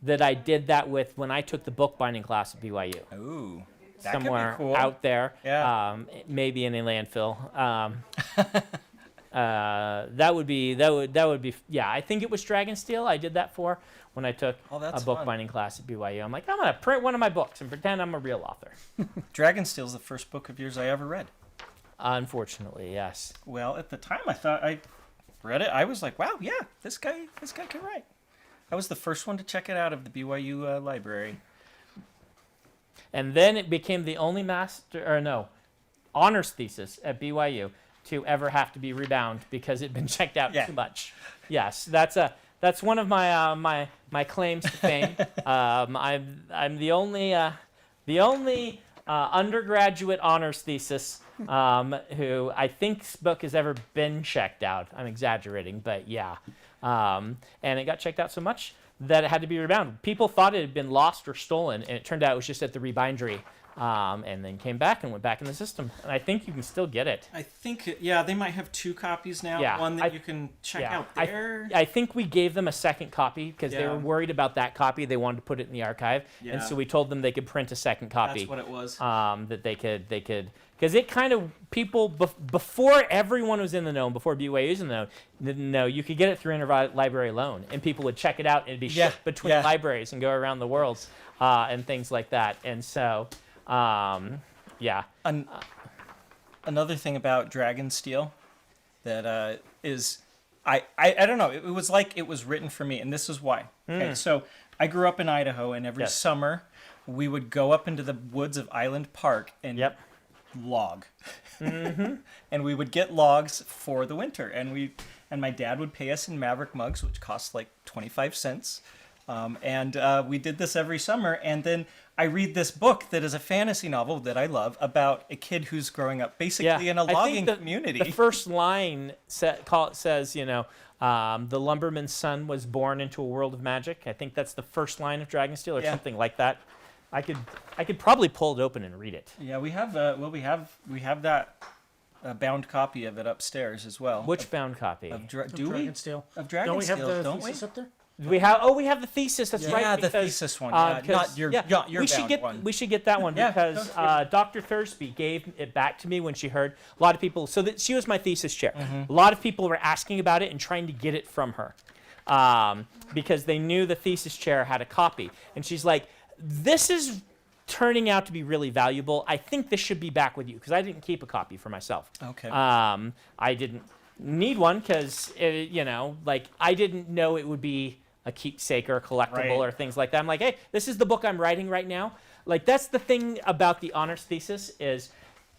that I did that with when I took the bookbinding class at BYU. Ooh, that Somewhere could be cool. out there, Yeah. maybe in a landfill. That would be. Yeah, I think it was Dragonsteel. I did that for when I took Oh, a that's fun. bookbinding class at BYU. I'm like, I'm gonna print one of my books and pretend I'm a real author. Dragonsteel's the first book of yours I ever read. Unfortunately, yes. Well, at the time I thought I read it. I was like, wow, yeah, this guy can write. I was the first one to check it out of the BYU library. And then it became the only honors thesis at BYU to ever have to be rebound because it'd been checked out Yeah. too much. Yes, that's one of my my claims to fame. I'm the only undergraduate honors thesis who I think's book has ever been checked out. I'm exaggerating, but yeah. And it got checked out so much that it had to be rebound. People thought it had been lost or stolen, and it turned out it was just at the rebindery. And then came back and went back in the system. And I think you can still get it. I think, yeah, they might have two copies now. Yeah, One that you can check yeah, out there. I think we gave them a second copy because they Yeah. were worried about that copy. They wanted to put it in the archive. Yeah. And so we told them they could print a second copy. That's what it was. That they could, because it kind of, people, before everyone was in the know, before BYU was in the know, you could get it through interlibrary loan. And people would check it out and it'd be Yeah, shipped between yeah. libraries and go around the world and things like that. And so, yeah. Another thing about Dragonsteel that is, I don't know, it was like it was written for me, and this is why. Okay, so I grew up in Idaho, and every Yes. summer we would go up into the woods of Island Park and Yep. log. And we would get logs for the winter, and my dad would pay us in Maverick mugs, which cost like 25 cents. We did this every summer, and then I read this book that is a fantasy novel that I love about a kid who's growing up basically in a I think logging community. The first line says, the lumberman's son was born into a world of magic. I think that's the first line of Dragonsteel or Yeah. something like that. I could probably pull it open and read it. Yeah, we have that bound copy of it upstairs as well. Which bound copy? Do we? Dragonsteel. Of Don't we have Dragonsteel, the don't we? thesis up there? We have the thesis. That's right. Yeah, the because, thesis one. Yeah, not your we should bound get one. we should get that one Yeah, because Dr. Thursby gave it back to me when she heard a lot of people. So that she was my thesis chair. A lot of people were asking about it and trying to get it from her because they knew the thesis chair had a copy, and she's like, "This is turning out to be really valuable. I think this should be back with you because I didn't keep a copy for myself. Okay. I didn't need one because I didn't know it would be a keepsake or a collectible Right. or things like that. I'm like, hey, this is the book I'm writing right now. Like, that's the thing about the honors thesis is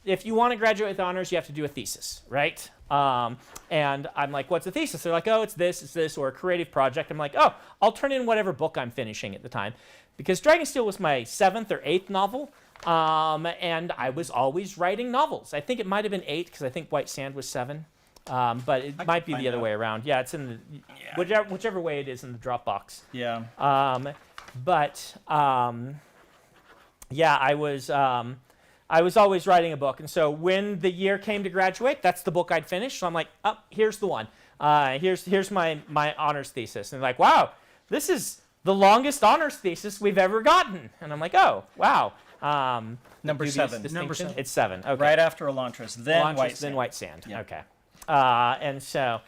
if you want to graduate with honors, you have to do a thesis, right? And I'm like, what's a thesis? They're like, oh, it's this, or a creative project. I'm like, oh, I'll turn in whatever book I'm finishing at the time. Because Dragonsteel was my 7th or 8th novel, and I was always writing novels. I think it might have been 8 because I think White Sand was 7. But it might be the other way around. Yeah, it's in the whichever way it is in the Dropbox. Yeah. Yeah, I was always writing a book, and so when the year came to graduate, that's the book I'd finish. So I'm like, oh, here's the one. Here's my honors thesis, and they're like, wow, this is the longest honors thesis we've ever gotten. And I'm like, oh, wow. Number dubious 7. distinction? Number 7. It's 7. Okay. Right after Elantris, then Elantris, White Sand. then White Sand. Yeah. Okay. And so,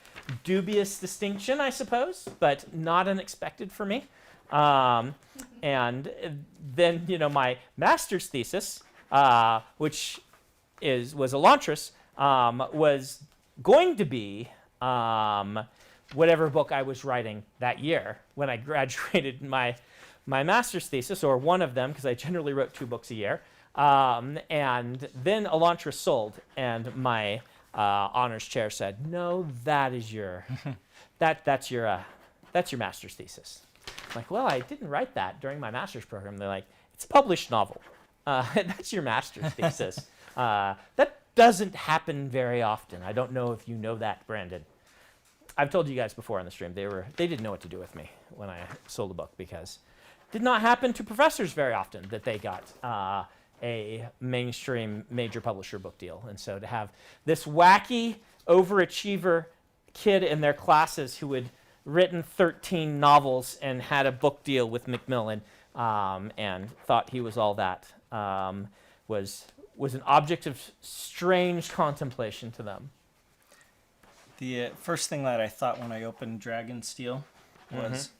dubious distinction, I suppose, but not unexpected for me. And then, my master's thesis, which was Elantris, was going to be whatever book I was writing that year when I graduated my master's thesis, or one of them, because I generally wrote 2 books a year. And then Elantris sold, and my honors chair said, "No, that is your that's your master's thesis." I'm like, "Well, I didn't write that during my master's program." They're like, "It's a published novel. That's your master's thesis." That doesn't happen very often. I don't know if you know that, Brandon. I've told you guys before on the stream, they didn't know what to do with me when I sold a book, because it did not happen to professors very often that they got a mainstream major publisher book deal. And so to have this wacky overachiever kid in their classes who had written 13 novels and had a book deal with Macmillan and thought he was all that was an object of strange contemplation to them. The first thing that I thought when I opened Dragonsteel was,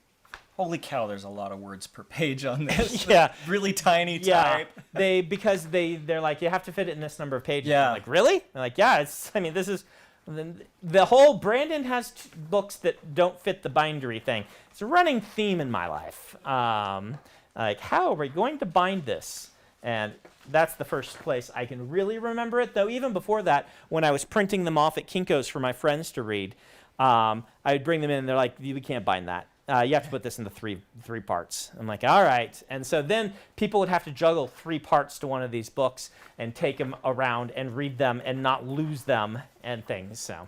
holy cow, there's a lot of words per page on this. Yeah. Really tiny Yeah, type. because they're like, you have to fit it in this number of pages. Yeah. I'm like, really? They're like, yeah. This is the whole. Brandon has books that don't fit the bindery thing. It's a running theme in my life. Like, how are we going to bind this? And that's the first place I can really remember it. Though even before that, when I was printing them off at Kinko's for my friends to read, I would bring them in and they're like, we can't bind that. You have to put this into three parts. I'm like, all right. And so then people would have to juggle 3 parts to one of these books and take them around and read them and not lose them and things. So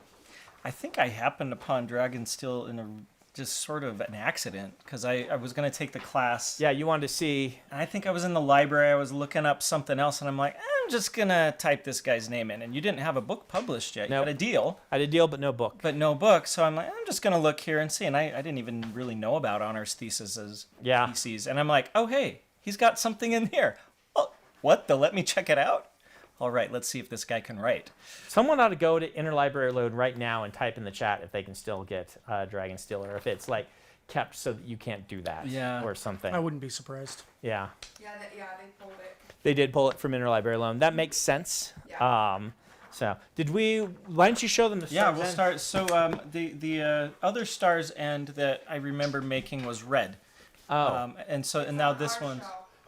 I think I happened upon Dragonsteel in just sort of an accident, because I was going to take the class. yeah, you wanted to see. And I think I was in the library. I was looking up something else, and I'm like, I'm just going to type this guy's name in. And you didn't have a book published yet. You Nope. had a deal. I had a deal, but no book. But no book. So I'm like, I'm just going to look here and see. And I didn't even really know about honors theses. Yeah. Theses. And I'm like, oh, hey, he's got something in here. Oh, what? They'll let me check it out? All right, let's see if this guy can write. Someone ought to go to Interlibrary Loan right now and type in the chat if they can still get Dragonsteel, or if it's like kept so that you can't do that, or something. I wouldn't be surprised. Yeah. Yeah, they pulled it. They did pull it from Interlibrary Loan. That makes sense. Yeah. So why don't you show them the Yeah, Stars we'll End? start. So the other Stars End that I remember making was red. Oh, And now this one.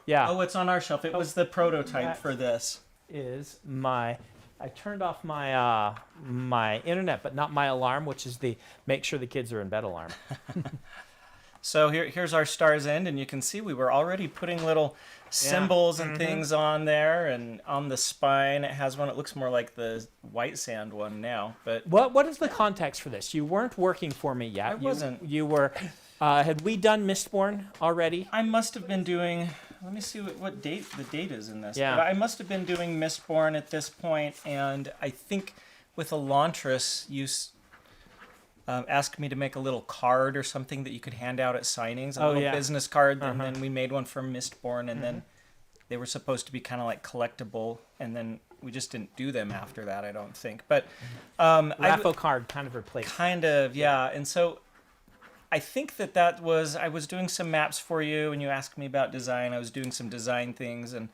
yeah. Oh, it's on our shelf. It was the prototype for this. Is I turned off my my internet, but not my alarm, which is the make sure the kids are in bed alarm. So here's our Stars End, and you can see we were already putting little symbols and things on there, and on the spine it has one. It looks more like the White Sand one now, but What is the context for this? You weren't working for me yet. I wasn't. You were. Had we done Mistborn already? I must have been doing. Let me see what date the date is in this. Yeah. But I must have been doing Mistborn at this point, and I think with Elantris, you asked me to make a little card or something that you could hand out at signings, a little business card, and then we made one for Mistborn, and then they were supposed to be kind of like collectible, and then we just didn't do them after that, I don't think. But Raffo card kind of replaced. kind of, yeah. And so I think that was, I was doing some maps for you, and you asked me about design. I was doing some design things, and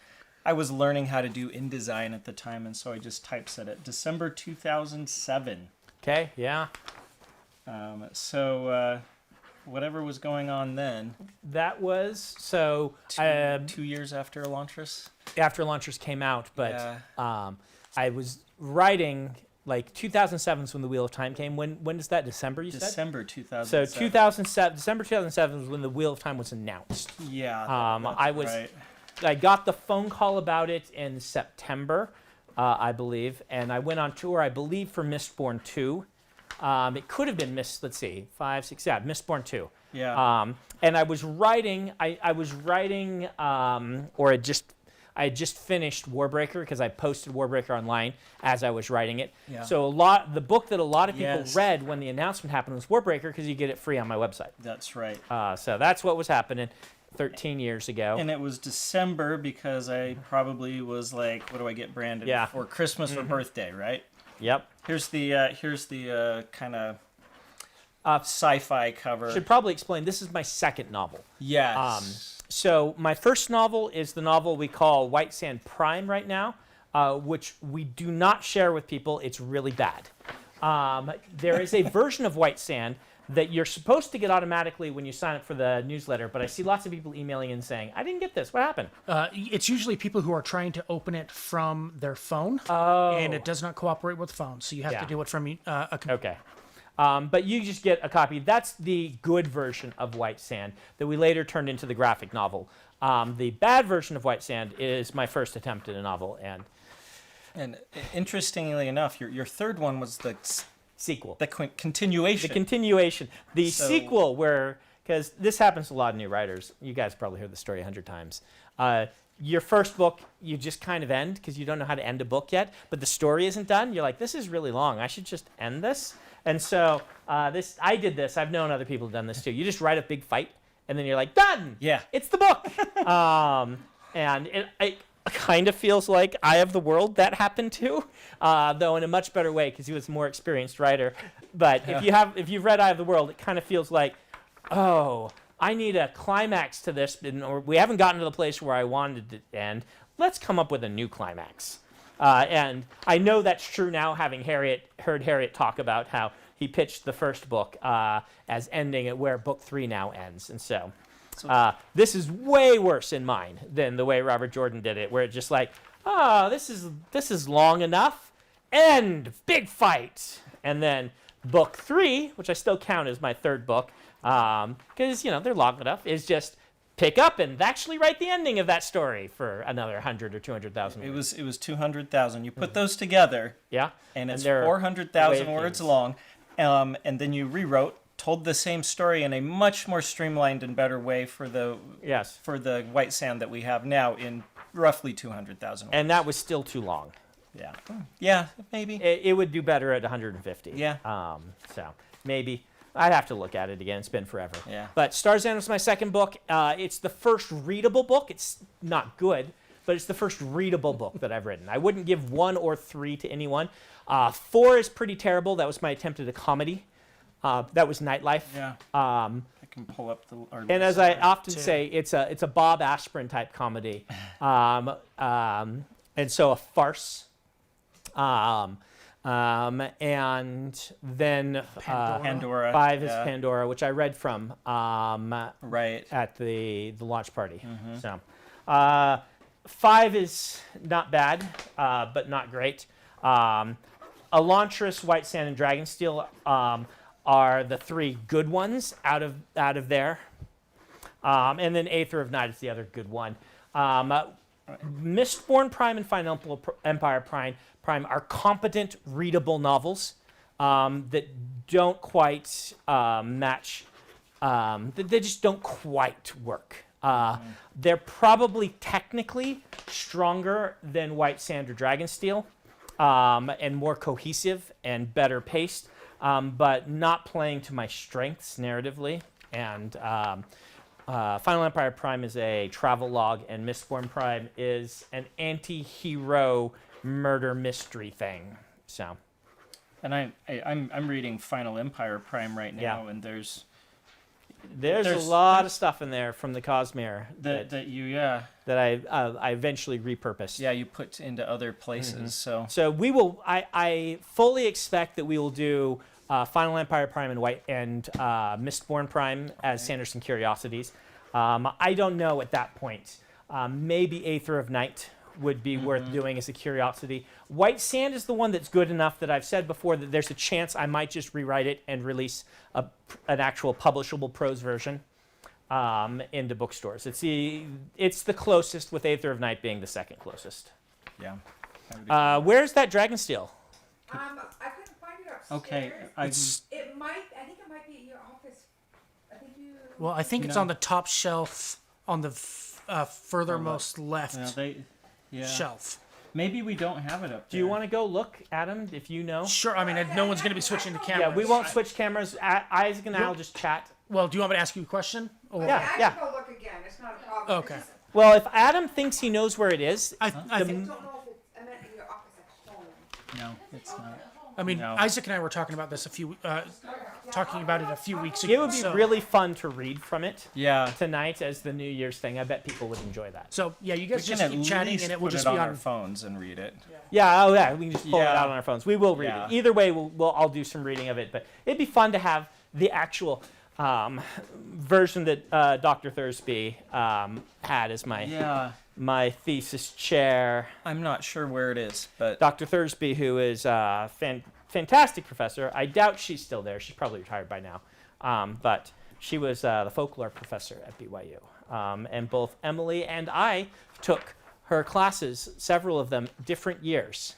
I was learning how to do InDesign at the time, and so I just typeset it. December 2007. Okay, yeah. Whatever was going on then. That was so 2 years after Elantris. after Launchers came out, but Yeah. I was writing like 2007 is when the Wheel of Time came. When is that? December, you said? December So 2007. 2007, December 2007 was when the Wheel of Time was announced. Yeah. I got the phone call about it in September, I believe, and I went on tour, I believe, for Mistborn 2. It could have been Mistborn 2. Yeah. And I was writing, I had just finished Warbreaker because I posted Warbreaker online as I was writing it. Yeah. So the book that a lot of people read when the announcement happened was Warbreaker because you get it free on my website. That's right. So that's what was happening 13 years ago. And it was December because I probably was like, what do I get Brandon Yeah. for Christmas or birthday, right? Yep. Here's the kind of sci-fi cover. Should probably explain, this is my second novel. Yes. So my first novel is the novel we call White Sand Prime right now, which we do not share with people. It's really bad. There is a version of White Sand that you're supposed to get automatically when you sign up for the newsletter, but I see lots of people emailing in saying, I didn't get this. What happened? It's usually people who are trying to open it from their phone, and it does not cooperate with phone, so you have to do it from a computer. Okay. But you just get a copy. That's the good version of White Sand that we later turned into the graphic novel. The bad version of White Sand is my first attempt at a novel, And interestingly enough, your third one was the sequel. the continuation. The continuation. The So- sequel where, because this happens to a lot of new writers. You guys probably heard the story 100 times. Your first book, you just kind of end because you don't know how to end a book yet, but the story isn't done. You're like, this is really long. I should just end this. And so I did this. I've known other people have done this too. You just write a big fight, and then you're like, done. Yeah. It's the book. And it kind of feels like Eye of the World that happened to, though in a much better way because he was a more experienced writer. But if you've read Eye of the World, it kind of feels like, oh, I need a climax to this, or we haven't gotten to the place where I wanted it to end. Let's come up with a new climax. And I know that's true now, having heard Harriet talk about how he pitched the first book as ending at where book 3 now ends. And so this is way worse in mine than the way Robert Jordan did it, where it's just like, oh, this is long enough. End. Big fight. And then book 3, which I still count as my third book, because, they're long enough, is just pick up and actually write the ending of that story for another 100 or 200,000 words. It was 200,000. You put those together. Yeah. And it's they're 400,000 way of words things. long. And then you rewrote, told the same story in a much more streamlined and better way for the White Sand that we have now in roughly 200,000 words. And that was still too long. Yeah. Yeah, maybe. It would do better at 150. Yeah. So maybe. I'd have to look at it again. It's been forever. Yeah. But Starzan was my second book. It's the first readable book. It's not good, but it's the first readable book that I've written. I wouldn't give 1 or 3 to anyone. 4 is pretty terrible. That was my attempt at a comedy. That was Nightlife. Yeah. I can pull up our And as I often say, it's a Bob Aspirin type comedy. And so a farce. And then Pandora. 5 is Pandora, which I read from Right. at the launch party. So 5 is not bad, but not great. Elantris, White Sand, and Dragonsteel are the 3 good ones out of there. And then Aether of Night is the other good one. Mistborn Prime and Final Empire Prime are competent, readable novels that don't quite match. They just don't quite work. They're probably technically stronger than White Sand or Dragonsteel, and more cohesive and better paced, but not playing to my strengths narratively. And Final Empire Prime is a travel log, and Mistborn Prime is an anti-hero murder mystery thing. So, And I'm reading Final Empire Prime right now, and there's a lot of stuff in there from the Cosmere that I eventually repurposed. Yeah, you put into other places. So we will. I fully expect that we will do Final Empire Prime and Mistborn Prime as Sanderson Curiosities. I don't know at that point. Maybe Aether of Night would be worth doing as a curiosity. White Sand is the one that's good enough that I've said before that there's a chance I might just rewrite it and release an actual publishable prose version into bookstores. It's the closest, with Aether of Night being the second closest. yeah. Where's that Dragonsteel? I couldn't find it upstairs. Okay. I think it might be at your office. I think you. Well, I think it's on the top shelf on the furthermost left shelf. Maybe we don't have it up there. Do you want to go look, Adam, if you know? Sure. I mean, no one's going to be switching the camera. Yeah, we won't switch cameras. Isaac and I will just chat. Well, do you want me to ask you a question? Or? Yeah. I can go look again. It's not a problem. Okay. It's just, Well, if Adam thinks he knows where it is, I I don't know if it's. I meant in your office at home. No, it's not. I mean, No. Isaac and I were talking about this a few weeks ago. it would be so, really fun to read from it Yeah. tonight as the New Year's thing. I bet people would enjoy that. So yeah, you We guys can just at keep chatting, least and it will put just it be on our on. phones and read it. Yeah, we can just pull it Yeah. out on our phones. We will read Yeah. it. Either way, I'll do some reading of it. But it'd be fun to have the actual version that Dr. Thursby had as my thesis chair. I'm not sure where it is, but Dr. Thursby, who is a fantastic professor. I doubt she's still there. She's probably retired by now. But she was the folklore professor at BYU. And both Emily and I took her classes, several of them, different years.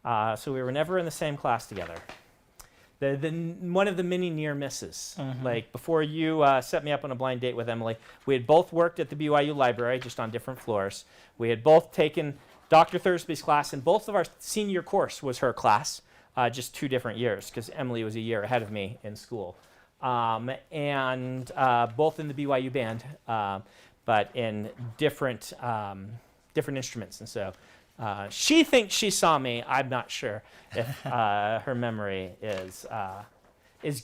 So we were never in the same class together. One of the many near misses. Like before you set me up on a blind date with Emily, we had both worked at the BYU library, just on different floors. We had both taken Dr. Thursby's class, and both of our senior course was her class, just 2 different years, because Emily was a year ahead of me in school. And both in the BYU band, but in different instruments. And so she thinks she saw me. I'm not sure if her memory is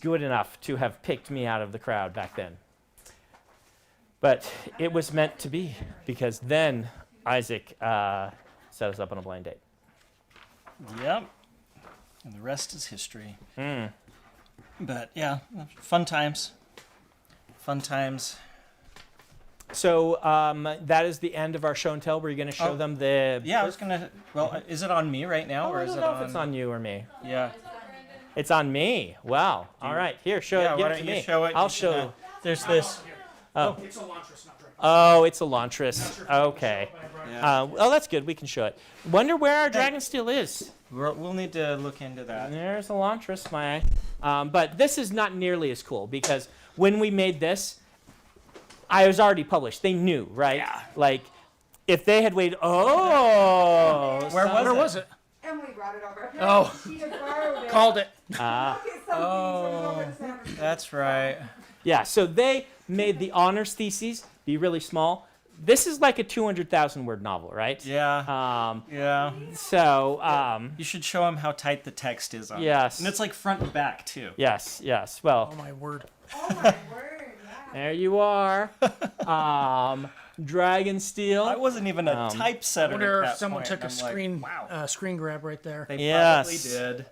good enough to have picked me out of the crowd back then. But it was meant to be, because then Isaac set us up on a blind date. Yep. And the rest is history. But yeah, fun times. Fun times. So that is the end of our show and tell. Were you going to show them the... Yeah, I was going to... Well, is it on me right now, or I is don't it know on... if it's on you or me. Yeah. It's on me. Wow. All right. Here, show Yeah, it. Give why it don't to you me. show it? I'll show. There's this. Oh. It's a Elantris, not Dragon. Oh, it's Elantris. Okay. Yeah. Well, that's good. We can show it. Wonder where our Dragonsteel is. We'll need to look into that. There's Elantris, my... but this is not nearly as cool, because when we made this, I was already published. They knew, right? Yeah. Like, if they had waited... Oh! Where was it? Emily brought it over. Oh. She had borrowed it. Called it. Look at some of these over to Sanderson. That's right. Yeah, so they made the honors theses be really small. This is like a 200,000-word novel, right? Yeah. Yeah. So, You should show them how tight the text is on it. Yes. And it's like front and back, too. yes. Well, Oh my word. Oh my word, yeah. there you are. Dragonsteel. I wasn't even a typesetter I wonder at if that someone point. took a I'm like, screen wow. screen grab right there. They Yes. probably did.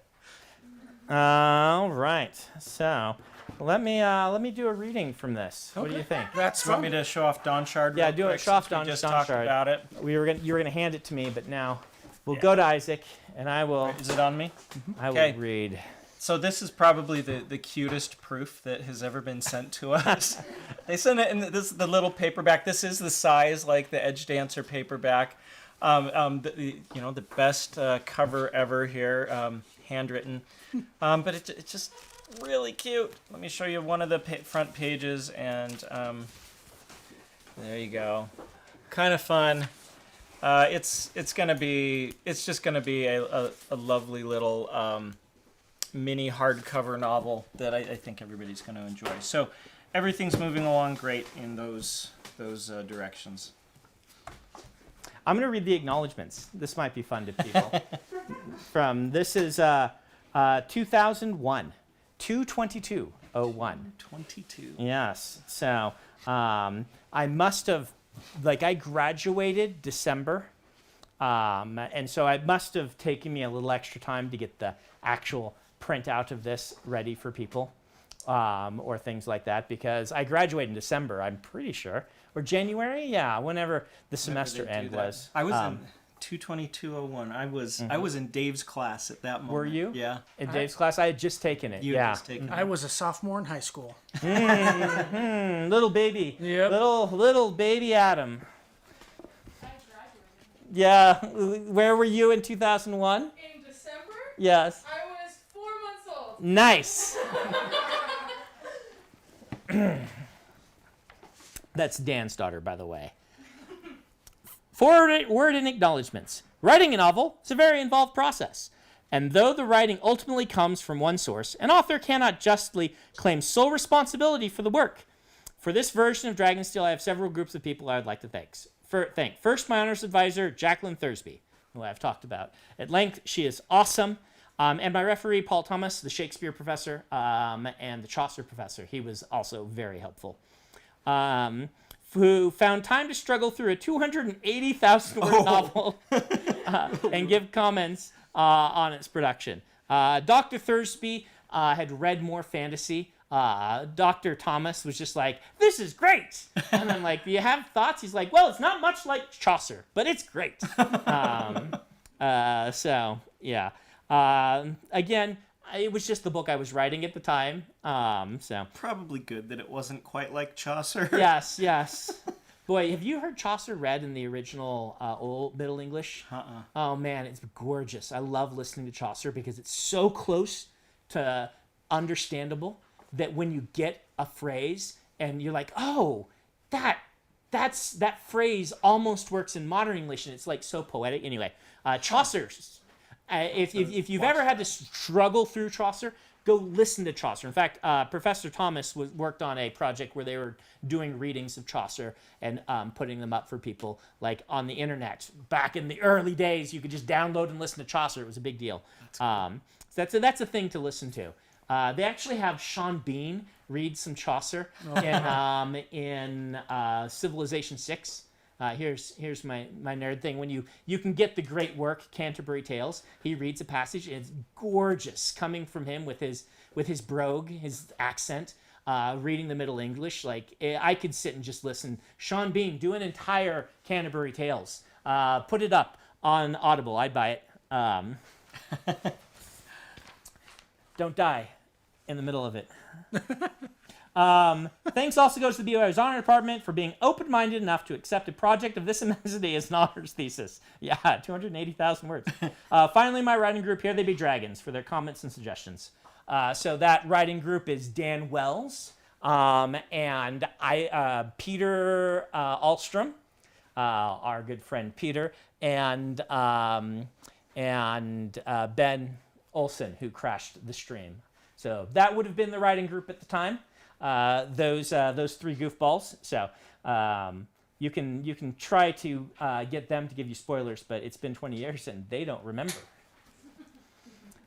All right. So, let me do a reading from this. What do you think? That's Do you want fun. me to show off Don Shard? Yeah, real do it. quick, Show off since we Don just Don talked Shard. about it. You were gonna hand it to me, but now we'll go to Isaac, and I will Is it on me? I will read. So this is probably the cutest proof that has ever been sent to us. They sent it in the little paperback. This is the size like the Edge Dancer paperback. The best cover ever here, handwritten. But it's just really cute. Let me show you one of the front pages, and there you go. Kind of fun. It's just gonna be a lovely little mini hardcover novel that I think everybody's going to enjoy. So everything's moving along great in those directions. I'm going to read the acknowledgments. This might be fun to people. This is 2001, 2/22/01. 22. Yes. So I must have, I graduated December. And so it must have taken me a little extra time to get the actual print out of this ready for people, or things like that, because I graduated in December, I'm pretty sure, or January, whenever the semester end was. I was in 2/22/01. I was in Dave's class at that moment. Were you? Yeah. In Dave's class, I had just taken it. You had just taken it. I was a sophomore in high school. Little baby. Yep. Little baby Adam. I graduated. Yeah. Where were you in 2001? In December, Yes. I was 4 months old. Nice. That's Dan's daughter, by the way. Forward and acknowledgments. Writing a novel is a very involved process. And though the writing ultimately comes from one source, an author cannot justly claim sole responsibility for the work. For this version of Dragonsteel, I have several groups of people I would like to thank. First, my honors advisor, Jacqueline Thursby, who I've talked about at length. She is awesome. And my referee, Paul Thomas, the Shakespeare professor, and the Chaucer professor. He was also very helpful. Who found time to struggle through a 280,000-word novel and give comments on its production. Dr. Thursby had read more fantasy Dr. Thomas was just like, this is great. And I'm like, do you have thoughts? He's like, well, it's not much like Chaucer, but it's great. So, yeah. Again, it was just the book I was writing at the time. So Probably good that it wasn't quite like Chaucer. yes, yes. Boy, have you heard Chaucer read in the original Old Middle English? Oh man, it's gorgeous. I love listening to Chaucer because it's so close to understandable that when you get a phrase and you're like, oh, that phrase almost works in modern English, and it's like so poetic. Anyway, Chaucer. If you've ever had to struggle through Chaucer, go listen to Chaucer. In fact, Professor Thomas worked on a project where they were doing readings of Chaucer and putting them up for people, like on the internet. Back in the early days, you could just download and listen to Chaucer. It was a big deal. That's a thing to listen to. They actually have Sean Bean read some Chaucer in Civilization 6. Here's my nerd thing. When you can get the great work Canterbury Tales, he reads a passage and it's gorgeous coming from him with his brogue, his accent, reading the Middle English. Like I could sit and just listen. Sean Bean, do an entire Canterbury Tales. Put it up on Audible. I'd buy it. Don't die in the middle of it. Thanks also goes to the BYU's honor department for being open-minded enough to accept a project of this immensity as an honors thesis. Yeah, 280,000 words. Finally, my writing group, Here They Be Dragons, for their comments and suggestions. So that writing group is Dan Wells and Peter Ahlstrom, our good friend Peter, and Ben Olson, who crashed the stream. So that would have been the writing group at the time. Those three goofballs. So you can try to get them to give you spoilers, but it's been 20 years and they don't remember.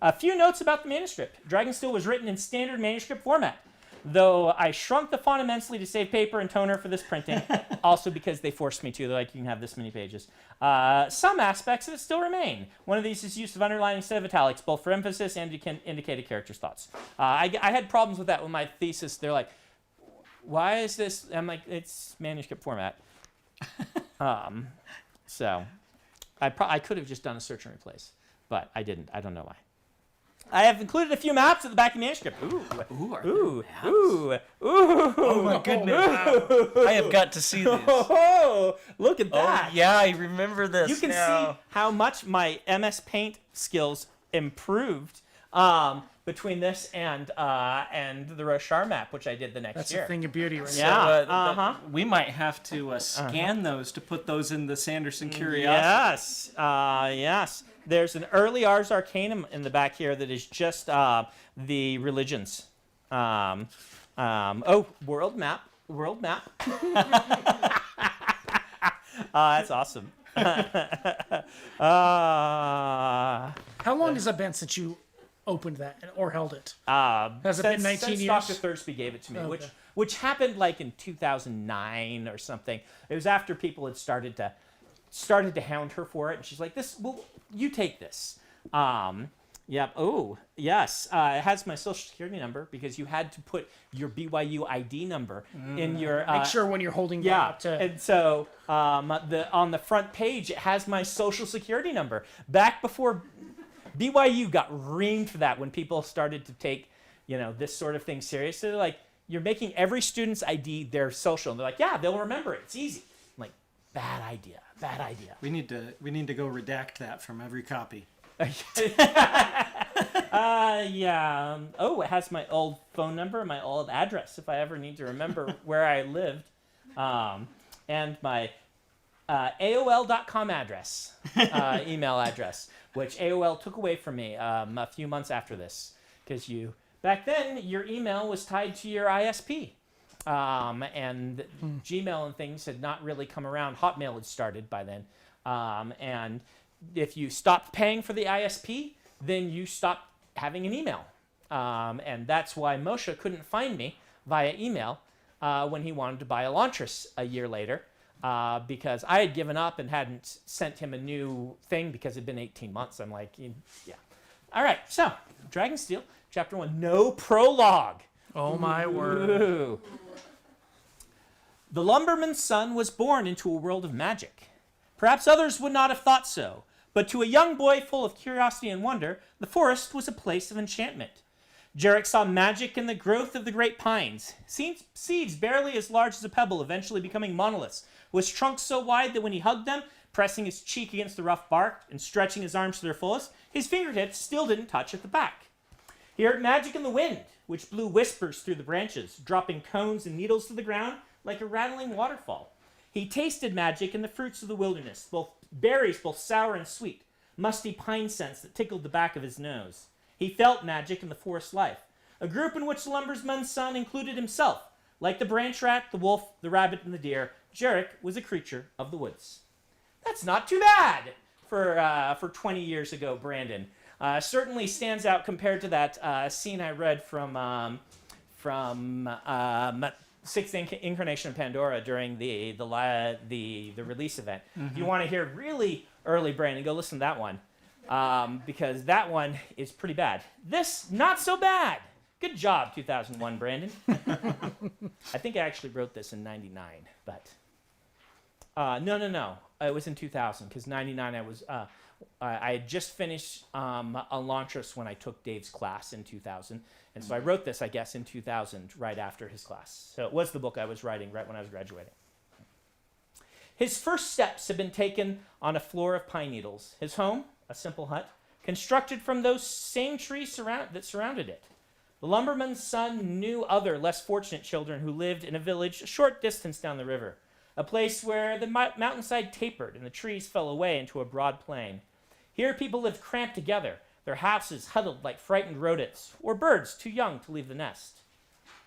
A few notes about the manuscript. Dragonsteel was written in standard manuscript format, though I shrunk the font immensely to save paper and toner for this printing, also because they forced me to. They're like, you can have this many pages. Some aspects of it still remain. One of these is use of underlining instead of italics, both for emphasis and to indicate a character's thoughts. I had problems with that with my thesis. They're like, why is this? I'm like, it's manuscript format. So I could have just done a search and replace, but I didn't. I don't know why. I have included a few maps at the back of the manuscript. Ooh, Oh my goodness! I have got to see this. Oh, look at that! Oh yeah, I remember this. You can now. see how much my MS Paint skills improved between this and the Rochar map, which I did the next That's year. a thing of beauty, right? Yeah. We might have to scan those to put those in the Sanderson Curiosity. Yes. Yes. There's an early Ars Arcanum in the back here that is just the religions. World map. That's awesome. How long has it been since you opened that or held it? Has it been 19 since years? Dr. Thursby gave it to me, Okay. which happened like in 2009 or something. It was after people had started to hound her for it, and she's like, you take this. Yep. Oh, yes. It has my social security number because you had to put your BYU ID number in your. Make sure when you're holding that Yeah. up to. And so on the front page, it has my social security number. Back before BYU got reamed for that, when people started to take this sort of thing seriously, they're like, you're making every student's ID their social, and they're like, yeah, they'll remember it. It's easy. I'm like, bad idea. We need to go redact that from every copy. Yeah. Oh, it has my old phone number, my old address, if I ever need to remember where I lived, and my AOL.com address, email address, which AOL took away from me a few months after this, because back then your email was tied to your ISP. And Gmail and things had not really come around. Hotmail had started by then. And if you stopped paying for the ISP, then you stopped having an email. And that's why Moshe couldn't find me via email when he wanted to buy Elantris a year later, because I had given up and hadn't sent him a new thing because it had been 18 months. I'm like, yeah. All right, so Dragonsteel, Chapter 1, no prologue. Oh, my word. Ooh. The lumberman's son was born into a world of magic. Perhaps others would not have thought so, but to a young boy full of curiosity and wonder, the forest was a place of enchantment. Jarek saw magic in the growth of the great pines, seeds barely as large as a pebble eventually becoming monoliths, with trunks so wide that when he hugged them, pressing his cheek against the rough bark and stretching his arms to their fullest, his fingertips still didn't touch at the back. He heard magic in the wind, which blew whispers through the branches, dropping cones and needles to the ground like a rattling waterfall. He tasted magic in the fruits of the wilderness, both berries both sour and sweet, musty pine scents that tickled the back of his nose. He felt magic in the forest life, a group in which the lumberman's son included himself. Like the branch rat, the wolf, the rabbit, and the deer, Jarek was a creature of the woods. That's not too bad for 20 years ago, Brandon. Certainly stands out compared to that scene I read from Sixth Incarnation of Pandora during the release event. If you want to hear really early Brandon, go listen to that one because that one is pretty bad. This, not so bad. Good job, 2001, Brandon. I think I actually wrote this in 99, but no. It was in 2000 because 99 I had just finished Elantris when I took Dave's class in 2000. And so I wrote this, I guess, in 2000, right after his class. So it was the book I was writing right when I was graduating. His first steps had been taken on a floor of pine needles. His home, a simple hut, constructed from those same trees that surrounded it. The lumberman's son knew other, less fortunate children who lived in a village a short distance down the river, a place where the mountainside tapered and the trees fell away into a broad plain. Here people lived cramped together, their houses huddled like frightened rodents, or birds too young to leave the nest.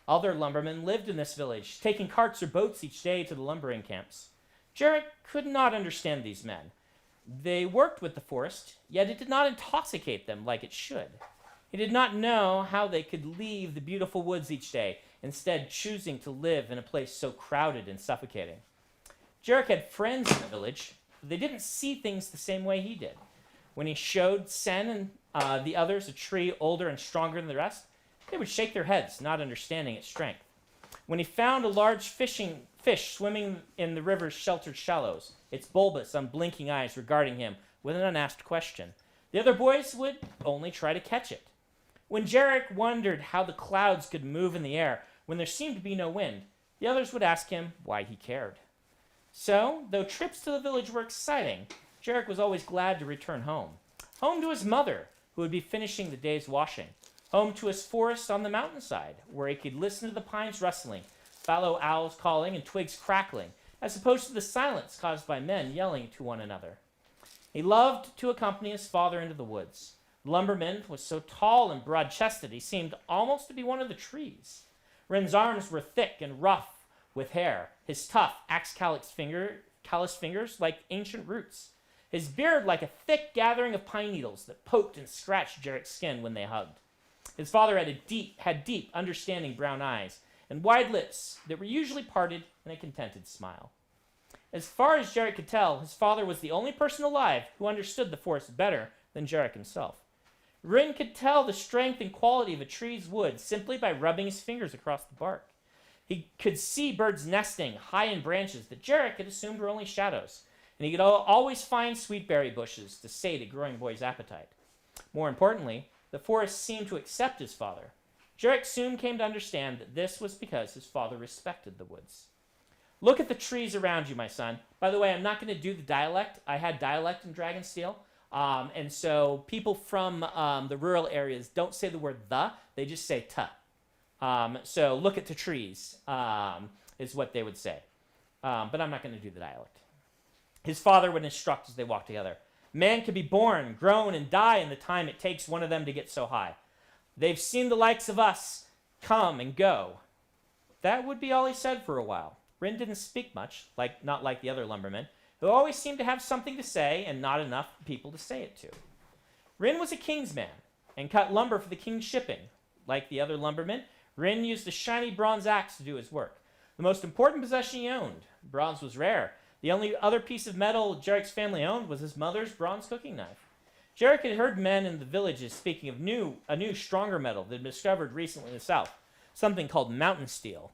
Other lumbermen lived in this village, taking carts or boats each day to the lumbering camps. Jarek could not understand these men. They worked with the forest, yet it did not intoxicate them like it should. He did not know how they could leave the beautiful woods each day, instead choosing to live in a place so crowded and suffocating. Jarek had friends in the village, but they didn't see things the same way he did. When he showed Sen and the others a tree older and stronger than the rest, they would shake their heads, not understanding its strength. When he found a large fish swimming in the river's sheltered shallows, its bulbous, unblinking eyes regarding him with an unasked question, the other boys would only try to catch it. When Jarek wondered how the clouds could move in the air when there seemed to be no wind, the others would ask him why he cared. So, though trips to the village were exciting, Jarek was always glad to return home. Home to his mother, who would be finishing the day's washing. Home to his forest on the mountainside, where he could listen to the pines rustling, fallow owls calling, and twigs crackling, as opposed to the silence caused by men yelling to one another. He loved to accompany his father into the woods. The lumberman was so tall and broad-chested he seemed almost to be one of the trees. Ren's arms were thick and rough with hair, his tough, axe-calloused fingers like ancient roots, his beard like a thick gathering of pine needles that poked and scratched Jarek's skin when they hugged. His father had deep, understanding brown eyes and wide lips that were usually parted in a contented smile. As far as Jarek could tell, his father was the only person alive who understood the forest better than Jarek himself. Rin could tell the strength and quality of a tree's wood simply by rubbing his fingers across the bark. He could see birds nesting high in branches that Jarek had assumed were only shadows, and he could always find sweetberry bushes to sate a growing boy's appetite. More importantly, the forest seemed to accept his father. Jarek soon came to understand that this was because his father respected the woods. Look at the trees around you, my son. By the way, I'm not going to do the dialect. I had dialect in Dragonsteel. And so people from the rural areas don't say the word the, they just say ta. So look at the trees is what they would say. But I'm not going to do the dialect. His father would instruct as they walked together. Man can be born, grown, and die in the time it takes one of them to get so high. They've seen the likes of us come and go. That would be all he said for a while. Rin didn't speak much, not like the other lumbermen, who always seemed to have something to say and not enough people to say it to. Rin was a king's man and cut lumber for the king's shipping. Like the other lumbermen, Rin used a shiny bronze axe to do his work, the most important possession he owned. Bronze was rare. The only other piece of metal Jarek's family owned was his mother's bronze cooking knife. Jarek had heard men in the villages speaking of a new, stronger metal that had been discovered recently in the south, something called mountain steel.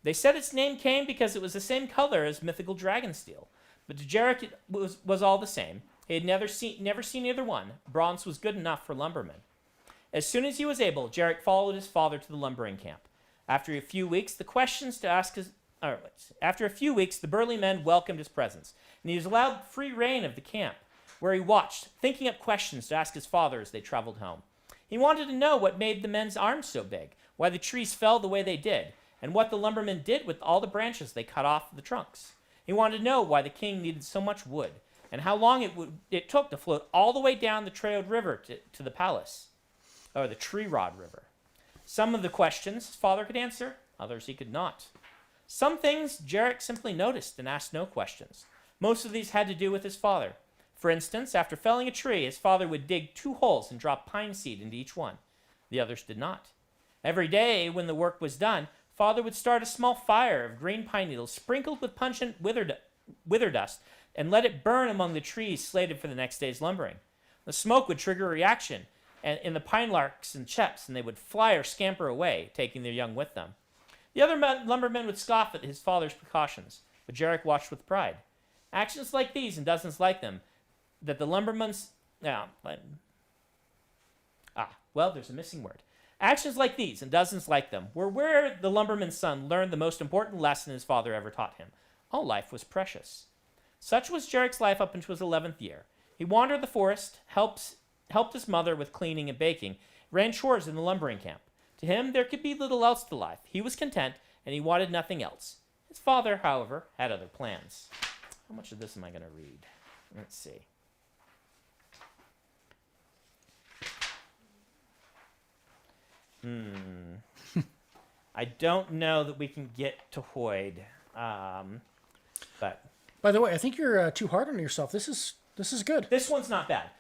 They said its name came because it was the same color as mythical dragon steel. But to Jarek, it was all the same. He had never seen either one. Bronze was good enough for lumbermen. As soon as he was able, Jarek followed his father to the lumbering camp. After a few weeks, the burly men welcomed his presence, and he was allowed free rein of the camp, where he watched, thinking up questions to ask his father as they traveled home. He wanted to know what made the men's arms so big, why the trees fell the way they did, and what the lumbermen did with all the branches they cut off the trunks. He wanted to know why the king needed so much wood, and how long it took to float all the way down the Trailed River to the palace, or the Tree Rod River. Some of the questions his father could answer, others he could not. Some things Jarek simply noticed and asked no questions. Most of these had to do with his father. For instance, after felling a tree, his father would dig 2 holes and drop pine seed into each one. The others did not. Every day when the work was done, father would start a small fire of green pine needles sprinkled with pungent wither dust and let it burn among the trees slated for the next day's lumbering. The smoke would trigger a reaction in the pine larks and cheps, and they would fly or scamper away, taking their young with them. The other lumbermen would scoff at his father's precautions, but Jarek watched with pride. Actions like these and dozens like them, that the lumbermen's... there's a missing word. Actions like these and dozens like them were where the lumberman's son learned the most important lesson his father ever taught him. All life was precious. Such was Jarek's life up until his 11th year. He wandered the forest, helped his mother with cleaning and baking, ran chores in the lumbering camp. To him, there could be little else to life. He was content, and he wanted nothing else. His father, however, had other plans. How much of this am I going to read? Let's see. I don't know that we can get to Hoyd, but... By the way, I think you're too hard on yourself. This is good. This one's not bad.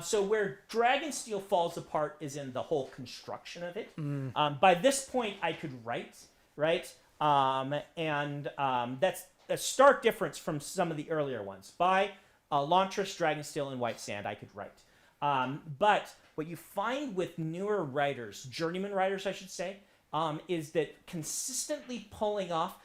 So where Dragonsteel falls apart is in the whole construction of it. By this point, I could write, right? That's a stark difference from some of the earlier ones. By Elantris, Dragonsteel, and White Sand, I could write. But what you find with newer writers, journeyman writers, I should say, is that consistently pulling off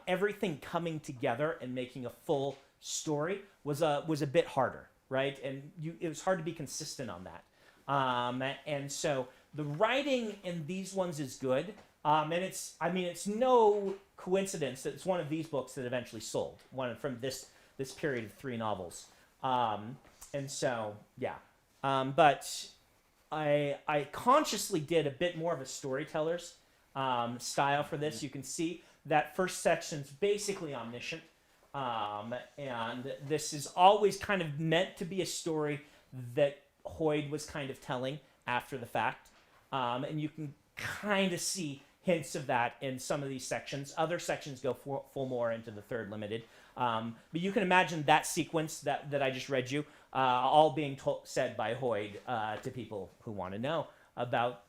everything coming together and making a full story was a bit harder. Right, and it was hard to be consistent on that, and so the writing in these ones is good, and it's no coincidence that it's one of these books that eventually sold, one from this period of 3 novels, and so yeah, but I consciously did a bit more of a storyteller's style for this. You can see that first section's basically omniscient. And this is always kind of meant to be a story that Hoyd was kind of telling after the fact. And you can kind of see hints of that in some of these sections. Other sections go full more into the 3rd limited. But you can imagine that sequence that I just read you, all being said by Hoyd to people who want to know about,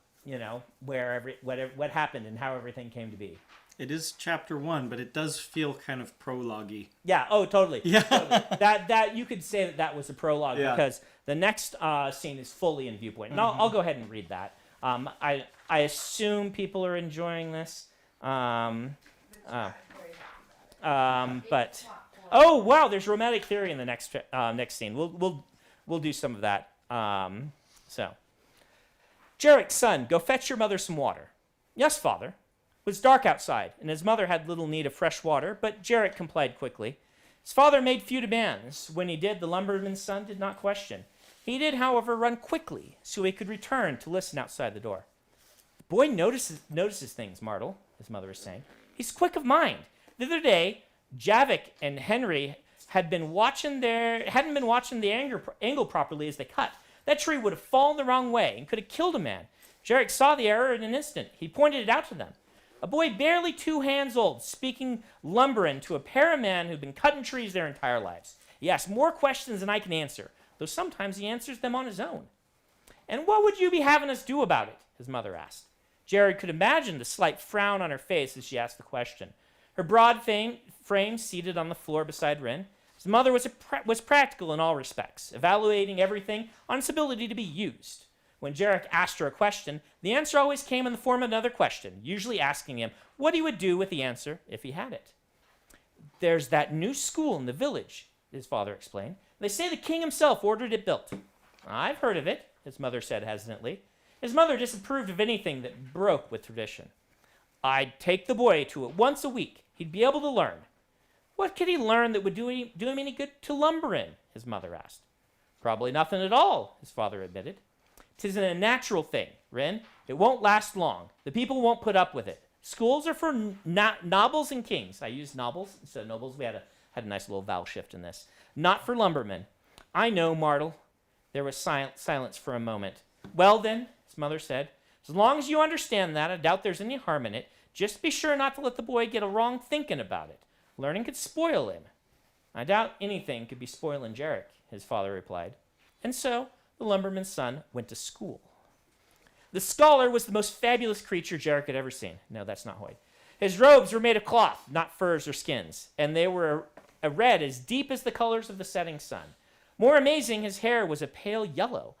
what happened and how everything came to be. It is chapter 1, but it does feel kind of prologue-y. Yeah. Oh, totally. Yeah. Totally. That you could say that was a prologue because the next scene is fully in viewpoint, and I'll go ahead and read that. I assume people are enjoying this. But oh wow, there's romantic theory in the next scene. We'll do some of that. So, Jarek, son, go fetch your mother some water. Yes, father. It was dark outside, and his mother had little need of fresh water, but Jarek complied quickly. His father made few demands. When he did, the lumberman's son did not question. He did, however, run quickly, so he could return to listen outside the door. The boy notices things, Martel, his mother was saying. He's quick of mind. The other day, Javik and Henry hadn't been watching the angle properly as they cut. That tree would have fallen the wrong way and could have killed a man. Jarek saw the error in an instant. He pointed it out to them. A boy barely 2 hands old, speaking lumberin' to a pair of men who've been cutting trees their entire lives. He asks more questions than I can answer, though sometimes he answers them on his own. And what would you be having us do about it? His mother asked. Jared could imagine the slight frown on her face as she asked the question. Her broad frame seated on the floor beside Rin. His mother was practical in all respects, evaluating everything on its ability to be used. When Jarek asked her a question, the answer always came in the form of another question, usually asking him what he would do with the answer if he had it. There's that new school in the village, his father explained. They say the king himself ordered it built. I've heard of it, his mother said hesitantly. His mother disapproved of anything that broke with tradition. I'd take the boy to it once a week. He'd be able to learn. What could he learn that would do him any good to lumber in? His mother asked. Probably nothing at all, his father admitted. 'Tisn't a natural thing, Rin. It won't last long. The people won't put up with it. Schools are for nobles and kings. I used nobles instead of nobles. We had a nice little vowel shift in this. Not for lumbermen. I know, Martel. There was silence for a moment. Well then, his mother said, as long as you understand that, I doubt there's any harm in it. Just be sure not to let the boy get a wrong thinking about it. Learning could spoil him. I doubt anything could be spoiling Jarek, his father replied. And so the lumberman's son went to school. The scholar was the most fabulous creature Jarek had ever seen. No, that's not Hoyd. His robes were made of cloth, not furs or skins, and they were a red as deep as the colors of the setting sun. More amazing, his hair was a pale yellow,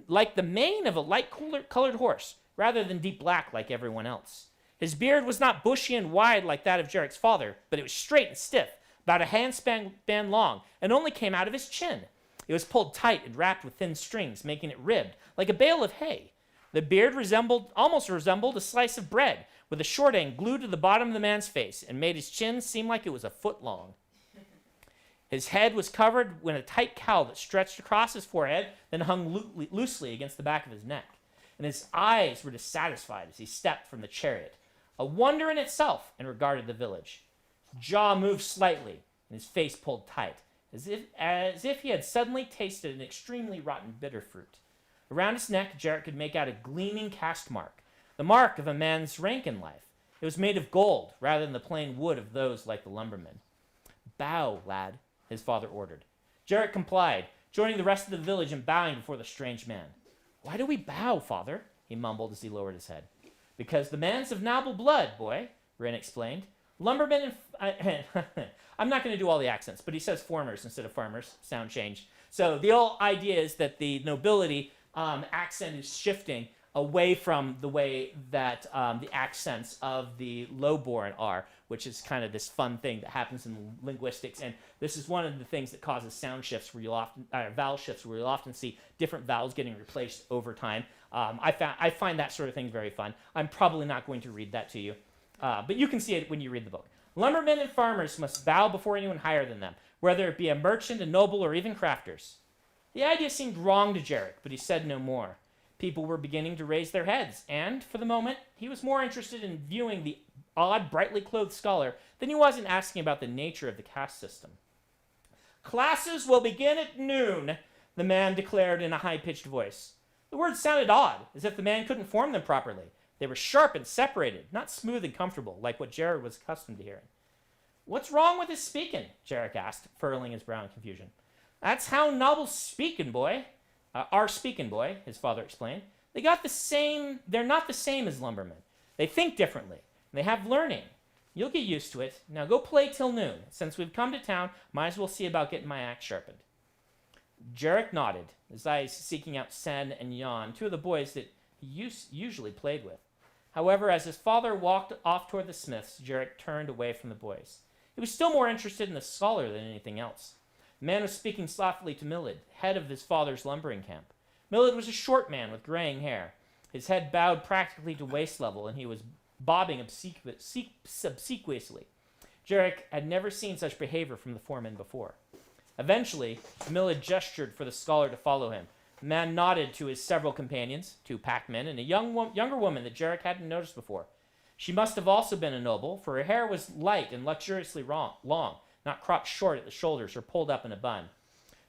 like the mane of a light-colored horse, rather than deep black like everyone else. His beard was not bushy and wide like that of Jarek's father, but it was straight and stiff, about a handspan long, and only came out of his chin. It was pulled tight and wrapped with thin strings, making it ribbed, like a bale of hay. The beard almost resembled a slice of bread, with a short end glued to the bottom of the man's face, and made his chin seem like it was a foot long. His head was covered with a tight cowl that stretched across his forehead, then hung loosely against the back of his neck. And his eyes were dissatisfied as he stepped from the chariot, a wonder in itself, and regarded the village. His jaw moved slightly, and his face pulled tight, as if he had suddenly tasted an extremely rotten bitter fruit. Around his neck, Jarek could make out a gleaming caste mark, the mark of a man's rank in life. It was made of gold, rather than the plain wood of those like the lumbermen. Bow, lad, his father ordered. Jarek complied, joining the rest of the village in bowing before the strange man. Why do we bow, father? He mumbled as he lowered his head. Because the man's of noble blood, boy, Rin explained. Lumbermen and... I'm not going to do all the accents, but he says formers instead of farmers. Sound change. So the whole idea is that the nobility accent is shifting away from the way that the accents of the lowborn are, which is kind of this fun thing that happens in linguistics. And this is one of the things that causes sound shifts, where you'll often, vowel shifts, where you'll often see different vowels getting replaced over time. I find that sort of thing very fun. I'm probably not going to read that to you, but you can see it when you read the book. Lumbermen and farmers must bow before anyone higher than them, whether it be a merchant, a noble, or even crafters. The idea seemed wrong to Jarek, but he said no more. People were beginning to raise their heads, and, for the moment, he was more interested in viewing the odd, brightly clothed scholar than he was in asking about the nature of the caste system. Classes will begin at noon, the man declared in a high-pitched voice. The words sounded odd, as if the man couldn't form them properly. They were sharp and separated, not smooth and comfortable, like what Jarek was accustomed to hearing. What's wrong with his speaking? Jarek asked, furrowing his brow in confusion. That's how nobles speaking, boy. Are speaking, boy, his father explained. They're not the same as lumbermen. They think differently. They have learning. You'll get used to it. Now go play till noon. Since we've come to town, might as well see about getting my axe sharpened. Jarek nodded, his eyes seeking out Sen and Jan, two of the boys that he usually played with. However, as his father walked off toward the smiths, Jarek turned away from the boys. He was still more interested in the scholar than anything else. The man was speaking softly to Millard, head of his father's lumbering camp. Millard was a short man with graying hair. His head bowed practically to waist level, and he was bobbing obsequiously. Jarek had never seen such behavior from the foreman before. Eventually, Millard gestured for the scholar to follow him. The man nodded to his several companions, two packmen, and a younger woman that Jarek hadn't noticed before. She must have also been a noble, for her hair was light and luxuriously long, not cropped short at the shoulders or pulled up in a bun.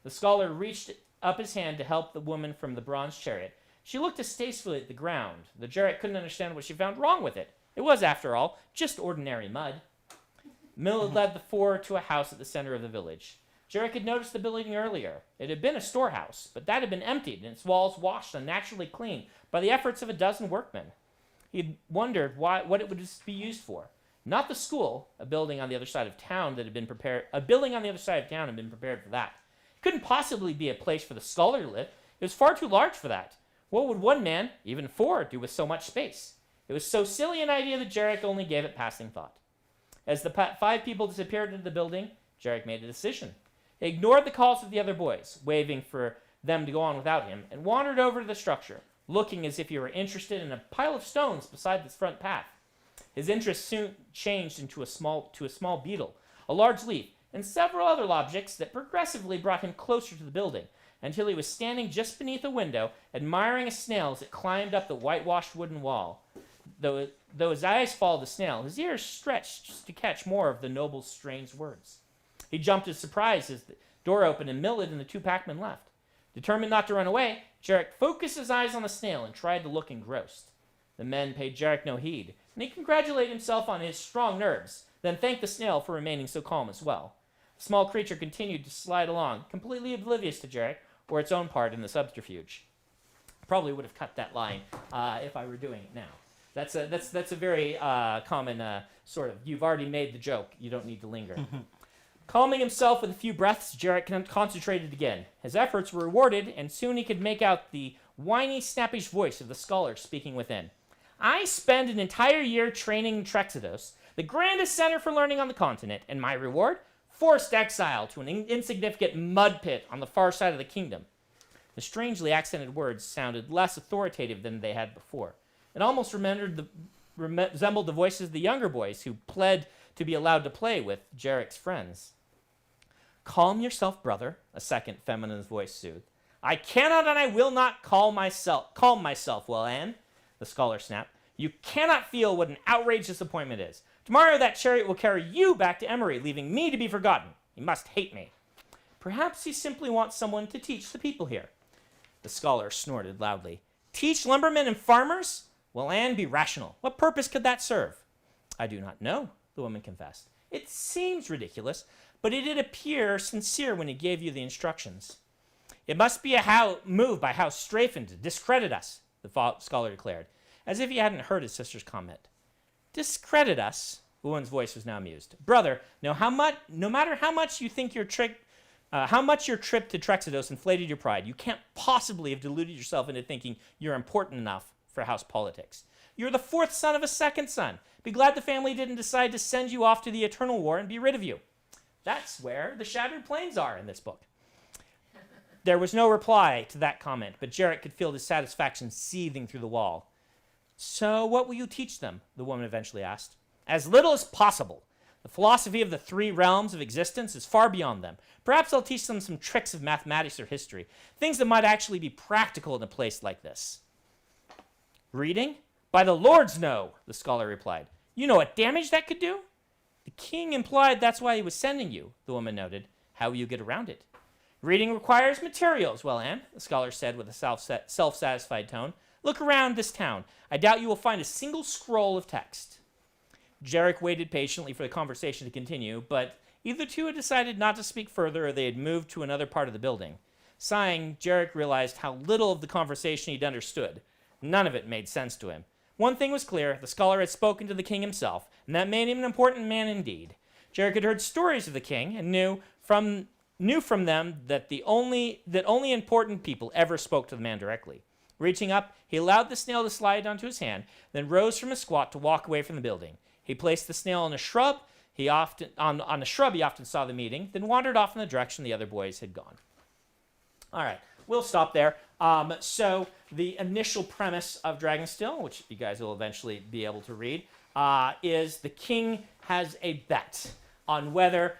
The scholar reached up his hand to help the woman from the bronze chariot. She looked distastefully at the ground. The Jarek couldn't understand what she found wrong with it. It was, after all, just ordinary mud. Millard led the four to a house at the center of the village. Jarek had noticed the building earlier. It had been a storehouse, but that had been emptied and its walls washed unnaturally clean by the efforts of a dozen workmen. He had wondered what it would be used for. Not the school, a building on the other side of town had been prepared for that. It couldn't possibly be a place for the scholar to live. It was far too large for that. What would one man, even four, do with so much space? It was so silly an idea that Jarek only gave it passing thought. As the 5 people disappeared into the building, Jarek made a decision. He ignored the calls of the other boys, waving for them to go on without him, and wandered over to the structure, looking as if he were interested in a pile of stones beside the front path. His interest soon changed into a small beetle, a large leaf, and several other objects that progressively brought him closer to the building, until he was standing just beneath a window, admiring a snail as it climbed up the whitewashed wooden wall. Though his eyes followed the snail, his ears stretched to catch more of the noble's strange words. He jumped in surprise as the door opened and Millet and the 2 packmen left. Determined not to run away, Jarek focused his eyes on the snail and tried to look engrossed. The men paid Jarek no heed, and he congratulated himself on his strong nerves, then thanked the snail for remaining so calm as well. The small creature continued to slide along, completely oblivious to Jarek or its own part in the subterfuge. Probably would have cut that line if I were doing it now. That's a very common sort of, you've already made the joke, you don't need to linger. Calming himself with a few breaths, Jarek concentrated again. His efforts were rewarded, and soon he could make out the whiny, snappish voice of the scholar speaking within. I spend an entire year training in Trexados, the grandest center for learning on the continent, and my reward? Forced exile to an insignificant mud pit on the far side of the kingdom. The strangely accented words sounded less authoritative than they had before. It almost resembled the voices of the younger boys who pled to be allowed to play with Jarek's friends. Calm yourself, brother, a second feminine voice soothed. I cannot and I will not calm myself, well, Anne, the scholar snapped. You cannot feel what an outraged disappointment is. Tomorrow that chariot will carry you back to Emery, leaving me to be forgotten. He must hate me. Perhaps he simply wants someone to teach the people here. The scholar snorted loudly. Teach lumbermen and farmers? Well, Anne, be rational. What purpose could that serve? I do not know, the woman confessed. It seems ridiculous, but it did appear sincere when he gave you the instructions. It must be a move by House Strafen to discredit us, the scholar declared, as if he hadn't heard his sister's comment. Discredit us? The woman's voice was now amused. Brother, no matter how much you think your trip to Trexados inflated your pride, you can't possibly have deluded yourself into thinking you're important enough for house politics. You're the 4th son of a 2nd son. Be glad the family didn't decide to send you off to the eternal war and be rid of you. That's where the Shattered Plains are in this book. There was no reply to that comment, but Jarek could feel dissatisfaction seething through the wall. So what will you teach them? The woman eventually asked. As little as possible. The philosophy of the 3 realms of existence is far beyond them. Perhaps I'll teach them some tricks of mathematics or history, things that might actually be practical in a place like this. Reading? By the Lords, no, the scholar replied. You know what damage that could do? The king implied that's why he was sending you, the woman noted. How will you get around it? Reading requires materials, well, Anne, the scholar said with a self-satisfied tone. Look around this town. I doubt you will find a single scroll of text. Jarek waited patiently for the conversation to continue, but either the two had decided not to speak further or they had moved to another part of the building. Sighing, Jarek realized how little of the conversation he'd understood. None of it made sense to him. One thing was clear, the scholar had spoken to the king himself, and that made him an important man indeed. Jarek had heard stories of the king and knew from them that only important people ever spoke to the man directly. Reaching up, he allowed the snail to slide onto his hand, then rose from his squat to walk away from the building. He placed the snail on a shrub. On a shrub he often saw the meeting, then wandered off in the direction the other boys had gone. All right, we'll stop there. So the initial premise of Dragonsteel, which you guys will eventually be able to read, is the king has a bet on whether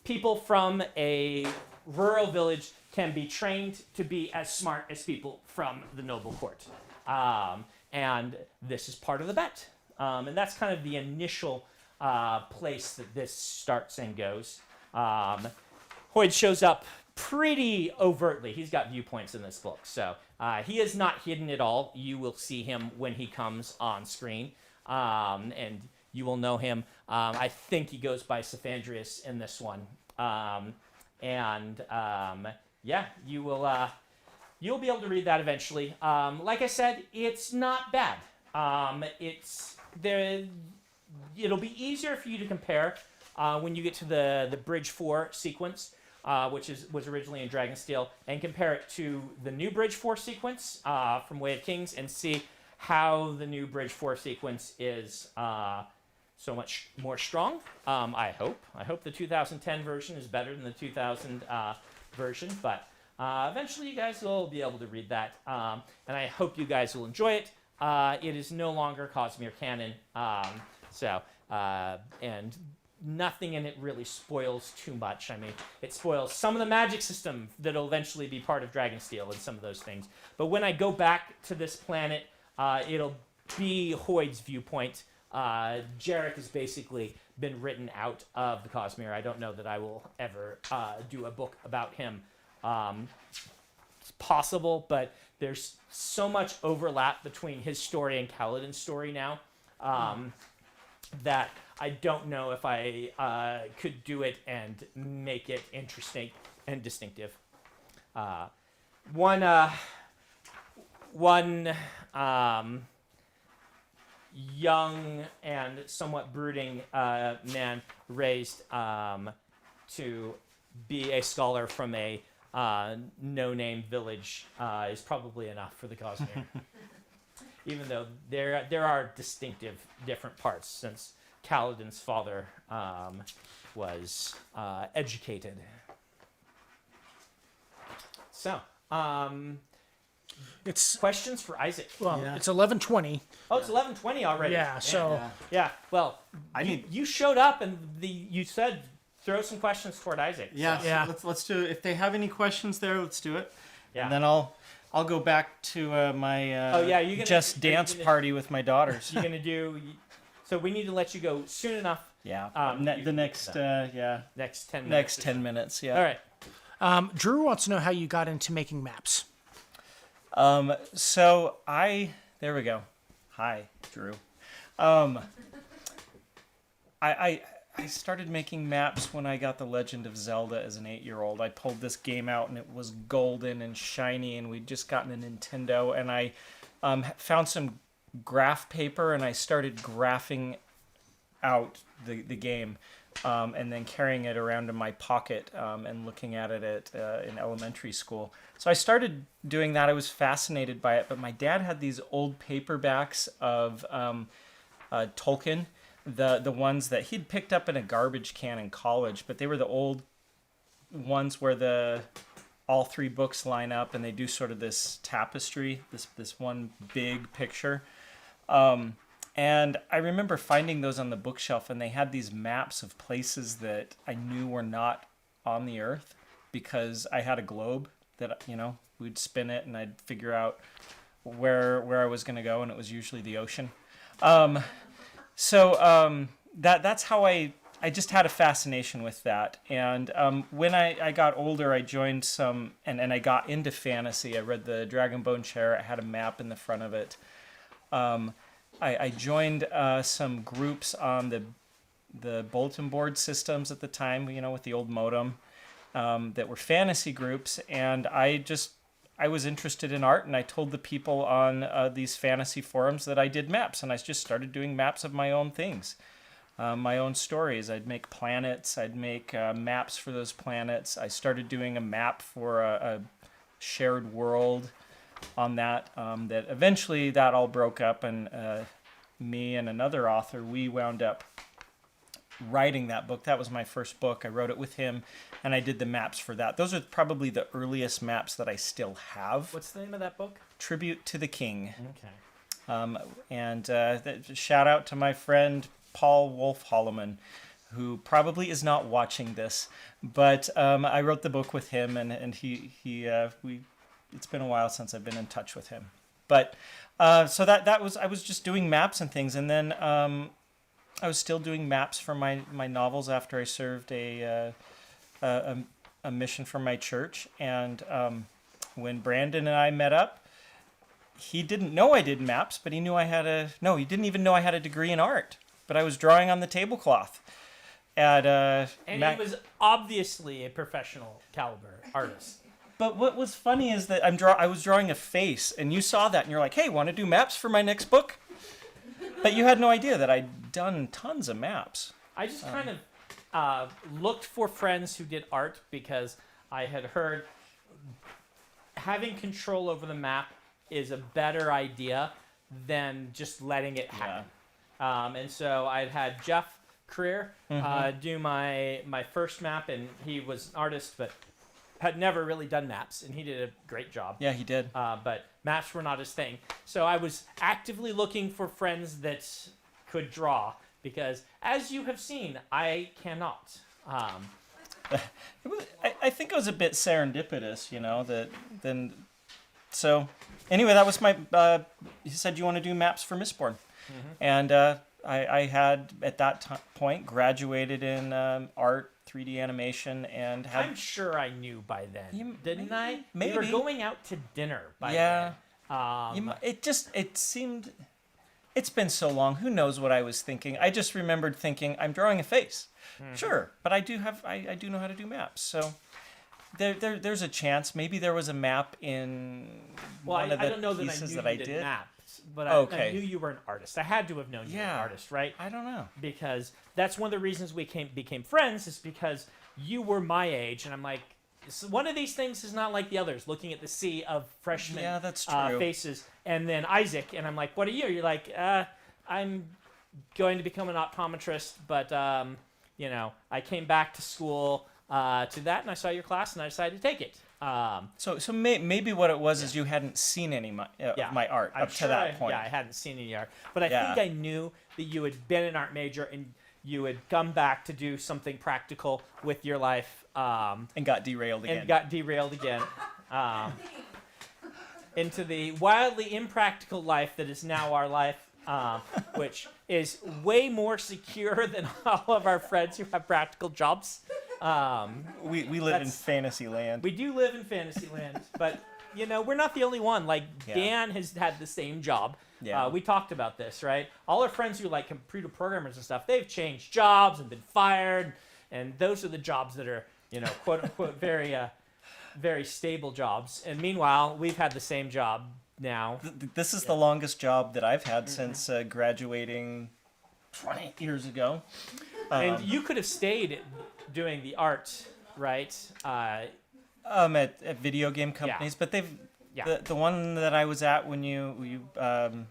people from a rural village can be trained to be as smart as people from the noble court. And this is part of the bet. And that's kind of the initial place that this starts and goes. Hoyd shows up pretty overtly. He's got viewpoints in this book. So he is not hidden at all. You will see him when he comes on screen. And you will know him. I think he goes by Cephandrius in this one. Yeah, you'll be able to read that eventually. Like I said, it's not bad. It'll be easier for you to compare when you get to the Bridge 4 sequence. was originally in Dragonsteel, and compare it to the new Bridge 4 sequence from Way of Kings, and see how the new Bridge 4 sequence is so much more strong. I hope the 2010 version is better than the 2000 version, but eventually you guys will be able to read that, and I hope you guys will enjoy it. It is no longer Cosmere canon, and nothing in it really spoils too much. I mean, it spoils some of the magic system that'll eventually be part of Dragonsteel and some of those things. But when I go back to this planet, it'll be Hoyd's viewpoint. Jarek has basically been written out of the Cosmere. I don't know that I will ever do a book about him. It's possible, but there's so much overlap between his story and Kaladin's story now that I don't know if I could do it and make it interesting and distinctive. One young and somewhat brooding man raised to be a scholar from a no-name village is probably enough for the Cosmere. Even though there are distinctive different parts, since Kaladin's father was educated. So, It's questions for Isaac? it's 11:20. Oh, it's 11:20 already. Yeah, so Yeah. Well, you showed up and you said throw some questions toward Isaac. Yeah, Yeah. so let's do it. If they have any questions there, let's do it. Yeah. And then I'll go back to my you're gonna- Just are you Dance gonna- party with my daughters. You're gonna do. So we need to let you go soon enough. Yeah. You- The next Next 10 minutes. next 10 minutes. Yeah. All right. Drew wants to know how you got into making maps. So there we go. Hi, Drew. I started making maps when I got The Legend of Zelda as an 8-year-old. I pulled this game out and it was golden and shiny, and we'd just gotten a Nintendo, and I found some graph paper and I started graphing out the game, and then carrying it around in my pocket and looking at it in elementary school. So I started doing that. I was fascinated by it, but my dad had these old paperbacks of Tolkien, the ones that he'd picked up in a garbage can in college, but they were the old ones where all three books line up and they do sort of this tapestry, this one big picture. And I remember finding those on the bookshelf, and they had these maps of places that I knew were not on the Earth, because I had a globe that, we'd spin it and I'd figure out where I was going to go, and it was usually the ocean. So that's how I just had a fascination with that. And when I got older, I joined some, and I got into fantasy. I read the Dragonbone Chair. It had a map in the front of it. I joined some groups on the bulletin board systems at the time, with the old modem, that were fantasy groups. And I was interested in art, and I told the people on these fantasy forums that I did maps, and I just started doing maps of my own things, my own stories. I'd make planets. I'd make maps for those planets. I started doing a map for a shared world on that, that eventually that all broke up, and me and another author, we wound up writing that book. That was my first book. I wrote it with him, and I did the maps for that. Those are probably the earliest maps that I still have. What's the name of that book? Tribute to the King. Okay. And shout out to my friend Paul Wolf Holloman, who probably is not watching this, but I wrote the book with him, and it's been a while since I've been in touch with him. But so that was, I was just doing maps and things, and then I was still doing maps for my novels after I served a mission for my church. And when Brandon and I met up, he didn't know I did maps, but he didn't even know I had a degree in art. But I was drawing on the tablecloth. And he was obviously a professional caliber artist. But what was funny is that I was drawing a face, and you saw that, and you're like, "Hey, want to do maps for my next book?" But you had no idea that I'd done tons of maps. I just kind of looked for friends who did art because I had heard having control over the map is a better idea than just letting it happen. And so I'd had Jeff Creer do my first map, and he was an artist, but had never really done maps, and he did a great job. Yeah, he did. But maps were not his thing. So I was actively looking for friends that could draw, because as you have seen, I cannot. I think it was a bit serendipitous, you know, that then. So, anyway, that was my. You said you want to do maps for Mistborn, and I had at that point graduated in art, 3D animation, and had. I'm sure I knew by then, didn't I? Maybe. We were going out to dinner by Yeah. then. It seemed. It's been so long. Who knows what I was thinking? I just remembered thinking, I'm drawing a face. Sure, but I do know how to do maps. So there's a chance. Maybe there was a map in one of the I don't know that I pieces knew that I you did did. maps, but Okay. I knew you were an artist. I had to have known you were an artist, right? I don't know. Because that's one of the reasons we became friends, is because you were my age, and I'm like, one of these things is not like the others. Looking at the sea of freshmen that's true. faces, and then Isaac, and I'm like, what are you? You're like, I'm going to become an optometrist, but I came back to school to that, and I saw your class, and I decided to take it. So maybe what it was is you hadn't seen any of my art I'm up sure to that point. I hadn't seen any art, but I Yeah. think I knew that you had been an art major and you had come back to do something practical with your life, And got derailed again. and got derailed again into the wildly impractical life that is now our life, which is way more secure than all of our friends who have practical jobs. We live in fantasy land. We do live in fantasy land, but we're not the only one. Like Dan has had the same job. Yeah. We talked about this, right? All our friends who like computer programmers and stuff, they've changed jobs and been fired, and those are the jobs that are, quote unquote, very, very stable jobs. And meanwhile, we've had the same job now. This is the longest job that I've had since graduating 20 years ago. And you could have stayed doing the art, right? At video game companies, but they've the one that I was at when you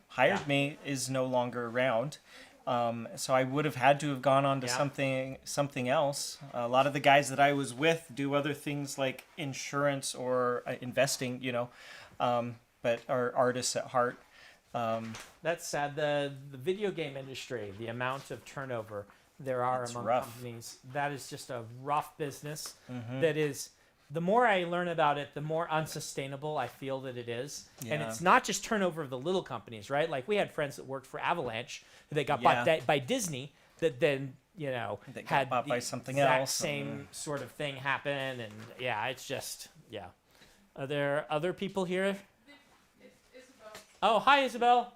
hired me is no longer around. So I would have had to have gone on to something else. A lot of the guys that I was with do other things like insurance or investing, but are artists at heart. That's sad. The video game industry, the amount of turnover there are among companies, that is just a rough business. That is, the more I learn about it, the more unsustainable I feel that it is. Yeah. And it's not just turnover of the little companies, right? Like we had friends that worked for Avalanche that got bought by Disney, that then That got had bought the by something exact else. same sort of thing happen. And it's just Are there other people here? Isabel. Oh, hi, Isabel.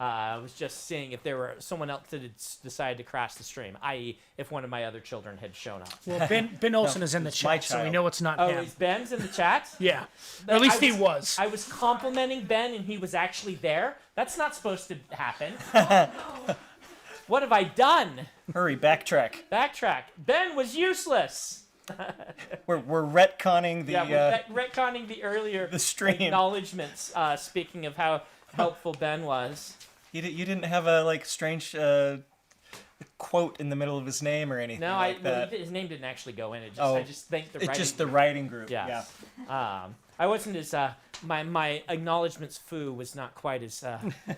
I was just seeing if there were someone else that had decided to crash the stream, i.e., if one of my other children had shown up. Well, Ben Olson is in the it's my chat, so we child. know it's not Oh, him. is Ben's in the chat? Yeah, or at least I he was. I was complimenting Ben, and he was actually there. That's not supposed to happen. What have I done? Hurry, backtrack. Backtrack. Ben was useless. We're retconning the We're retconning the earlier the stream. acknowledgments. Speaking of how helpful Ben was. You didn't have a strange quote in the middle of his name or anything No, like that. his name didn't actually go in. I just thanked the It's writing just the group. writing group. Yeah. Yeah. I wasn't as my acknowledgments foo was not quite as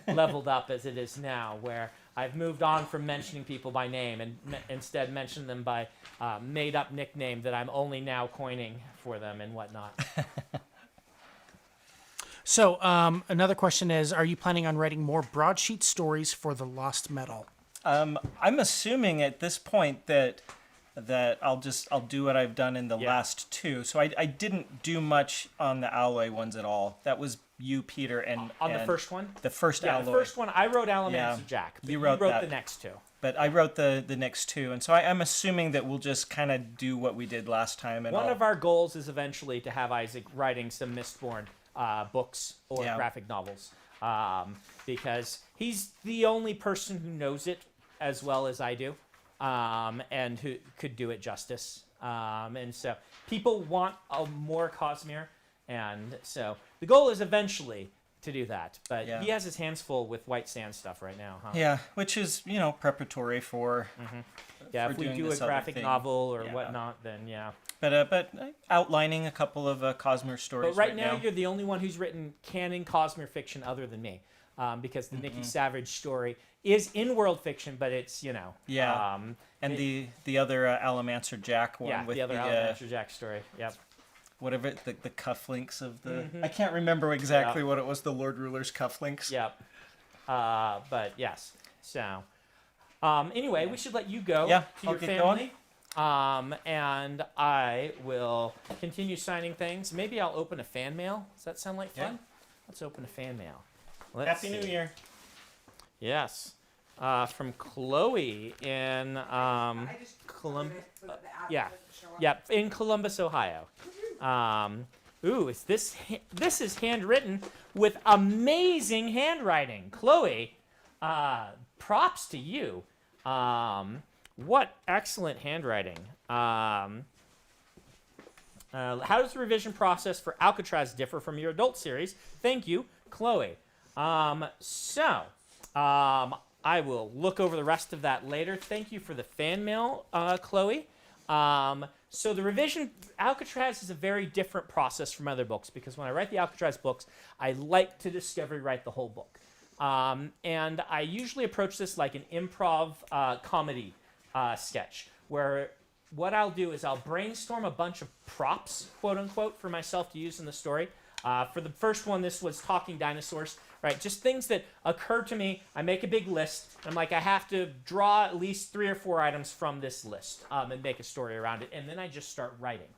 leveled up as it is now, where I've moved on from mentioning people by name and instead mention them by made up nickname that I'm only now coining for them and whatnot. So another question is, are you planning on writing more broadsheet stories for the Lost Metal? I'm assuming at this point that I'll do what I've done in the last two. So I didn't do much on the Alloy ones at all. That was you, Peter, and On the first one? The first Yeah, Alloy. the first one I wrote Alamance Yeah. of Jack, but You wrote that. the next two. But I wrote the next two, and so I'm assuming that we'll just kind of do what we did last time. And One of our goals is eventually to have Isaac writing some Mistborn books or graphic novels, because he's the only person who knows it as well as I do. and who could do it justice. And so people want a more Cosmere, and so the goal is eventually to do that. But Yeah. he has his hands full with White Sand stuff right now, huh? Yeah, which is preparatory for. Yeah, for if we doing do a this other graphic thing. novel or Yeah. whatnot, then yeah. But outlining a couple of Cosmere stories. But right now, you're the only one who's written canon Cosmere fiction other than me, because the Nikki Savage story is in-world fiction, but it's Yeah. And the other Alamancer Jack one yeah, with the other Alamancer Jack story. Yep. whatever the cufflinks of the. I can't remember exactly what it was. The Lord Ruler's cufflinks. Yep. But yes. So anyway, we should let you go Yeah, to I'll your get family. And I will continue signing things. Maybe I'll open a fan mail. Does that sound like fun? Yeah. Let's open a fan mail. Let's Happy New see. Year. Yes. From Chloe in I just Colum- so that the app yeah. doesn't show up. Yep, in Columbus, Ohio. Ooh, is this is handwritten with amazing handwriting. Chloe, props to you. What excellent handwriting. How does the revision process for Alcatraz differ from your adult series? Thank you, Chloe. I will look over the rest of that later. Thank you for the fan mail, Chloe. So the revision, Alcatraz is a very different process from other books because when I write the Alcatraz books, I like to discovery write the whole book. And I usually approach this like an improv comedy sketch where what I'll do is I'll brainstorm a bunch of props, quote unquote, for myself to use in the story. For the first one, this was talking dinosaurs, right? Just things that occur to me. I make a big list. I'm like, I have to draw at least 3 or 4 items from this list and make a story around it. And then I just start writing.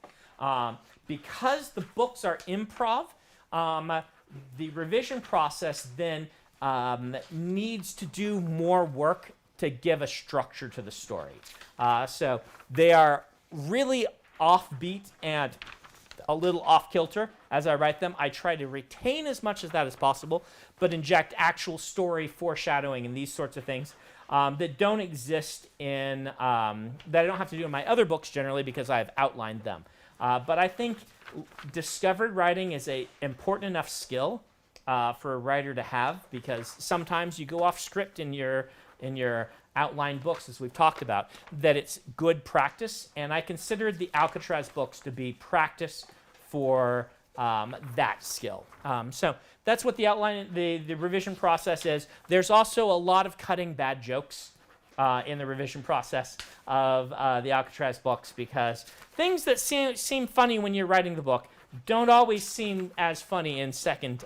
Because the books are improv, the revision process then needs to do more work to give a structure to the story. So they are really offbeat and a little off kilter as I write them. I try to retain as much of that as possible, but inject actual story foreshadowing and these sorts of things that don't exist in, that I don't have to do in my other books generally because I've outlined them. But I think discovered writing is a important enough skill for a writer to have because sometimes you go off script in your outlined books, as we've talked about, that it's good practice, and I considered the Alcatraz books to be practice for that skill. So that's what the revision process is. There's also a lot of cutting bad jokes in the revision process of the Alcatraz books because things that seem funny when you're writing the book don't always seem as funny in second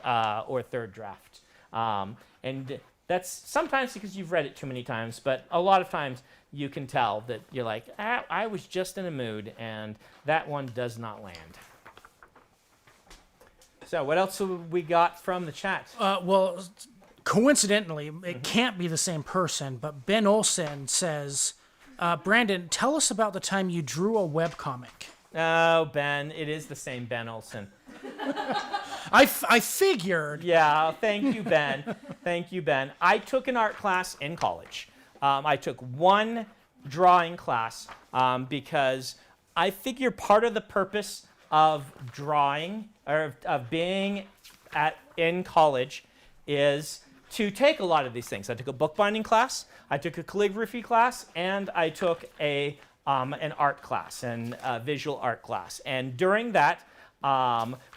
or third draft. And that's sometimes because you've read it too many times, but a lot of times you can tell that you're like, I was just in a mood, and that one does not land. So what else have we got from the chat? Well, coincidentally, it can't be the same person, but Ben Olsen says, Brandon, tell us about the time you drew a webcomic. Oh, Ben, it is the same Ben Olsen. I figured. Yeah, thank you, Ben. Thank you, Ben. I took an art class in college. I took one drawing class because I figure part of the purpose of drawing or of being in college is to take a lot of these things. I took a bookbinding class, I took a calligraphy class, and I took an art class, and a visual art class. And during that,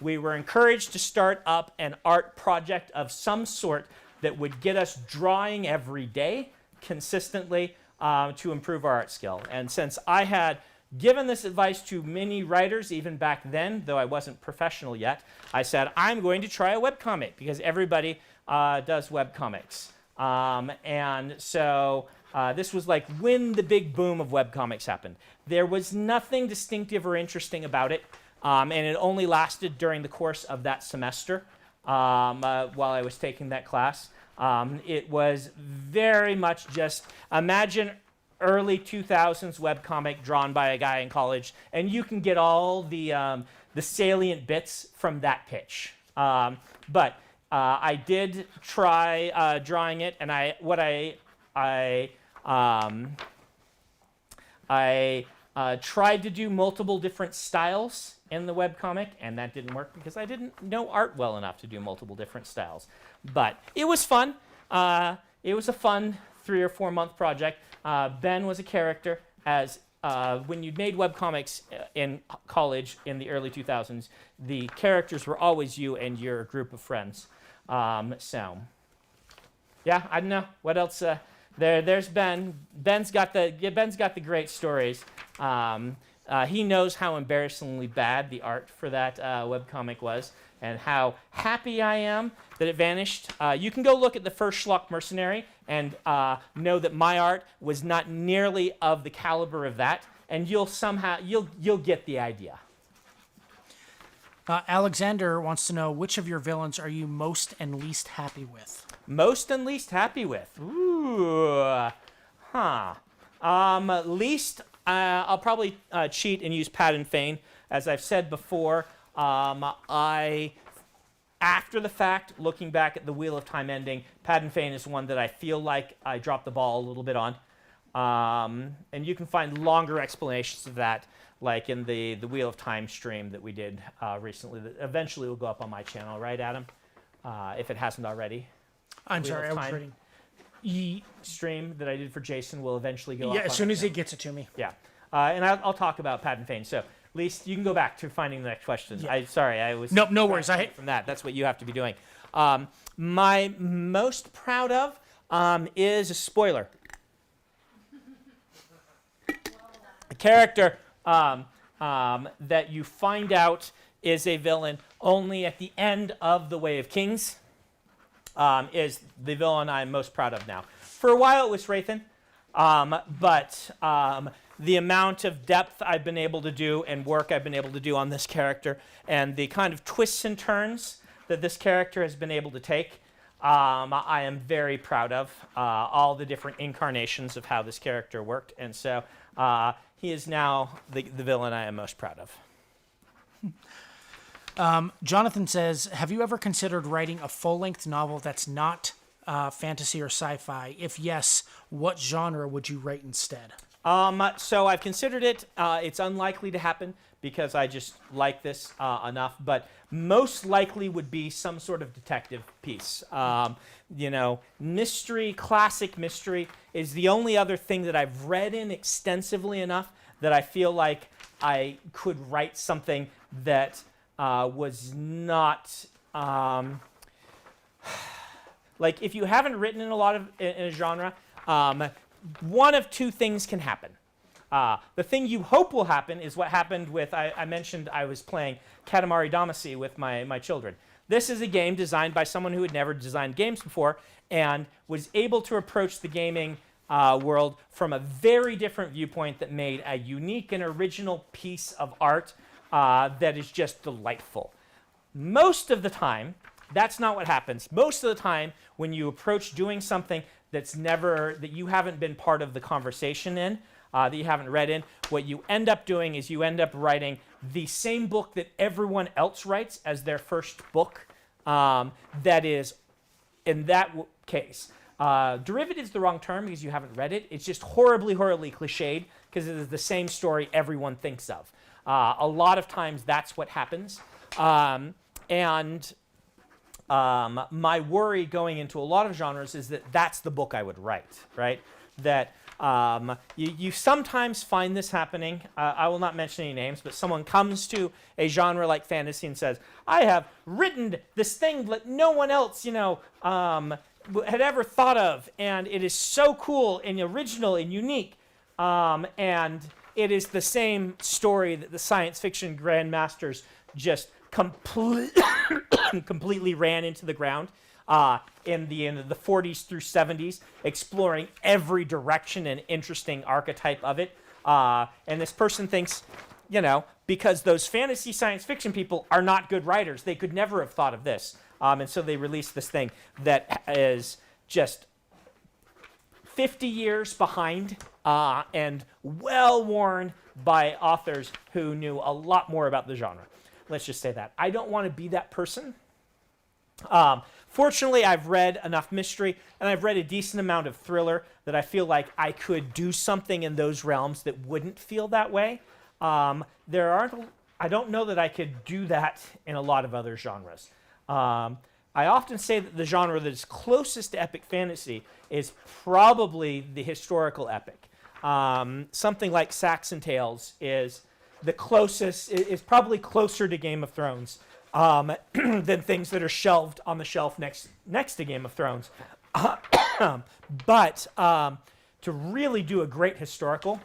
we were encouraged to start up an art project of some sort that would get us drawing every day consistently to improve our art skill. And since I had given this advice to many writers even back then, though I wasn't professional yet, I said, I'm going to try a webcomic because everybody does webcomics. And so this was like when the big boom of webcomics happened. There was nothing distinctive or interesting about it. And it only lasted during the course of that semester while I was taking that class. It was very much just imagine early 2000s webcomic drawn by a guy in college, and you can get all the salient bits from that pitch. But I did try drawing it, and I tried to do multiple different styles in the webcomic, and that didn't work because I didn't know art well enough to do multiple different styles. But it was fun. It was a fun 3 or 4 month project. Ben was a character, as when you made webcomics in college in the early 2000s, the characters were always you and your group of friends. So, yeah, I don't know what else. There's Ben. Ben's got the great stories. He knows how embarrassingly bad the art for that webcomic was, and how happy I am that it vanished. You can go look at the first Schlock Mercenary and know that my art was not nearly of the caliber of that, and you'll get the idea. Alexander wants to know, which of your villains are you most and least happy with? Most and least happy with? Ooh. Huh. Least, I'll probably cheat and use Pat and Fane. As I've said before, after the fact, looking back at the Wheel of Time ending, Pat and Fane is one that I feel like I dropped the ball a little bit on. And you can find longer explanations of that, like in the Wheel of Time stream that we did recently, that eventually will go up on my channel, right, Adam? If it hasn't already. I'm Wheel sorry, of I was Time reading. Stream that I did for Jason will eventually go up. Yeah, as on soon my as he channel. gets it to me. Yeah. And I'll talk about Pat and Fane. So at least you can go back to finding the next question. Yeah. I was No worries. from that. That's what you have to be doing. My most proud of is a spoiler. A character that you find out is a villain only at the end of The Way of Kings is the villain I'm most proud of now. For a while it was Wraithen, but the amount of depth I've been able to do and work I've been able to do on this character, and the kind of twists and turns that this character has been able to take, I am very proud of all the different incarnations of how this character worked, and so he is now the villain I am most proud of. Jonathan says, have you ever considered writing a full-length novel that's not fantasy or sci-fi? If yes, what genre would you write instead? So I've considered it. It's unlikely to happen because I just like this enough, but most likely would be some sort of detective piece. Mystery, classic mystery is the only other thing that I've read in extensively enough that I feel like I could write something that was not like, if you haven't written in a genre, one of two things can happen. The thing you hope will happen is what happened with, I mentioned I was playing Katamari Damacy with my children. This is a game designed by someone who had never designed games before and was able to approach the gaming world from a very different viewpoint that made a unique and original piece of art that is just delightful. Most of the time, that's not what happens. Most of the time, when you approach doing something that you haven't been part of the conversation in, that you haven't read in, what you end up doing is you end up writing the same book that everyone else writes as their first book. That is, in that case, derivative is the wrong term because you haven't read it. It's just horribly, horribly cliched because it is the same story everyone thinks of. A lot of times that's what happens. My worry going into a lot of genres is that that's the book I would write, right? That you sometimes find this happening. I will not mention any names, but someone comes to a genre like fantasy and says, I have written this thing that no one else, had ever thought of, and it is so cool and original and unique, and it is the same story that the science fiction grandmasters just completely ran into the ground in the 40s through 70s, exploring every direction and interesting archetype of it. And this person thinks, because those fantasy science fiction people are not good writers, they could never have thought of this. And so they released this thing that is just 50 years behind and well worn by authors who knew a lot more about the genre. Let's just say that. I don't want to be that person. Fortunately, I've read enough mystery, and I've read a decent amount of thriller that I feel like I could do something in those realms that wouldn't feel that way. I don't know that I could do that in a lot of other genres. I often say that the genre that is closest to epic fantasy is probably the historical epic. Something like Saxon Tales is the closest, is probably closer to Game of Thrones than things that are shelved on the shelf next to Game of Thrones. But to really do a great historical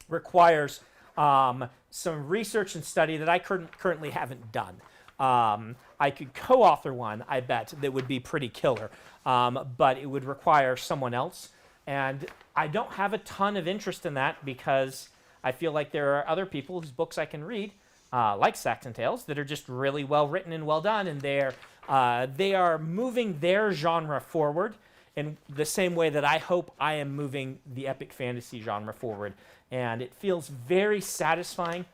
requires some research and study that I currently haven't done. I could co-author one, I bet, that would be pretty killer, but it would require someone else. And I don't have a ton of interest in that because I feel like there are other people whose books I can read, like Saxon Tales, that are just really well written and well done, and they are moving their genre forward in the same way that I hope I am moving the epic fantasy genre forward. And it feels very satisfying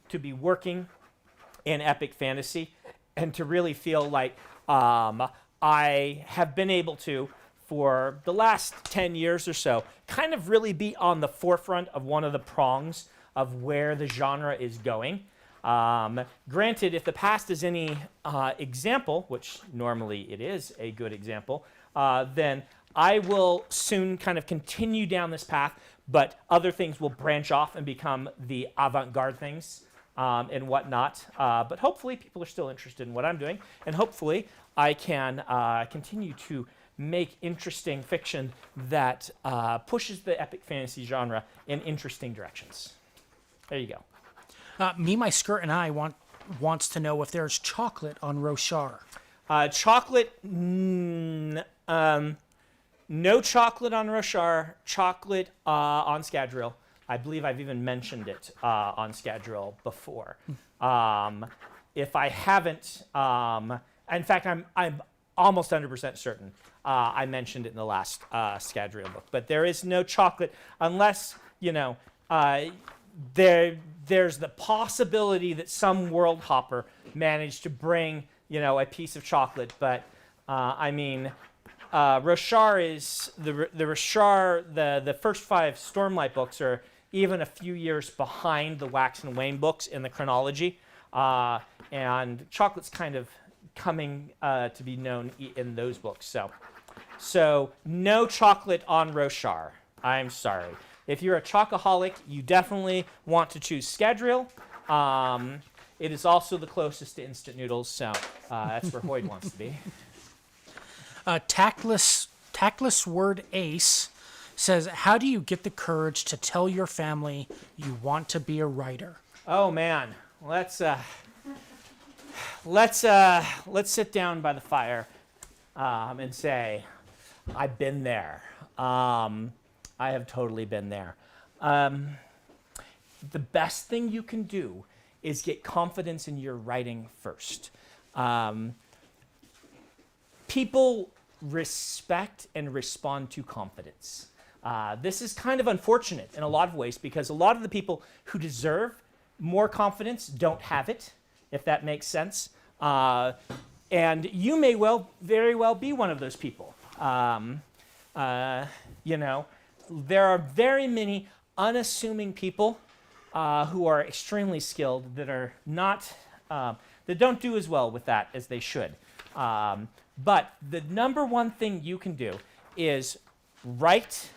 to be working in epic fantasy and to really feel like I have been able to, for the last 10 years or so, kind of really be on the forefront of one of the prongs of where the genre is going. Granted, if the past is any example, which normally it is a good example, then I will soon kind of continue down this path, but other things will branch off and become the avant-garde things and whatnot. But hopefully people are still interested in what I'm doing, and hopefully I can continue to make interesting fiction that pushes the epic fantasy genre in interesting directions. There you go. Me, My Skirt, and I wants to know if there's chocolate on Roshar. Chocolate, no chocolate on Roshar, chocolate on Scadrial. I believe I've even mentioned it on Scadrial before. If I haven't, in fact, I'm almost 100% certain I mentioned it in the last Scadrial book. But there is no chocolate unless, there's the possibility that some world hopper managed to bring, a piece of chocolate. But, Roshar is, the Roshar, the first 5 Stormlight books are even a few years behind the Wax and Wane books in the chronology. And chocolate's kind of coming to be known in those books. So no chocolate on Roshar. I'm sorry. If you're a chocoholic, you definitely want to choose Scadrial. It is also the closest to instant noodles, so that's where Hoyd wants to be. Tactless Word Ace says, how do you get the courage to tell your family you want to be a writer? Oh man, let's sit down by the fire and say, I've been there. I have totally been there. The best thing you can do is get confidence in your writing first. People respect and respond to confidence. This is kind of unfortunate in a lot of ways because a lot of the people who deserve more confidence don't have it, if that makes sense. And you may very well be one of those people. There are very many unassuming people who are extremely skilled that are not, that don't do as well with that as they should. But the number one thing you can do is write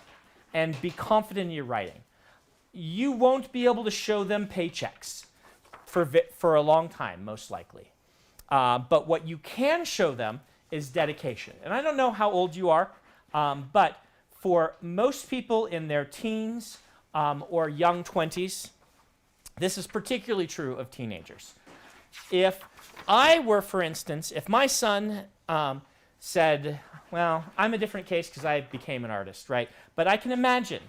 and be confident in your writing. You won't be able to show them paychecks for a long time, most likely. But what you can show them is dedication. And I don't know how old you are, but for most people in their teens or young 20s, this is particularly true of teenagers. If I were, for instance, if my son said, well, I'm a different case because I became an artist, right? But I can imagine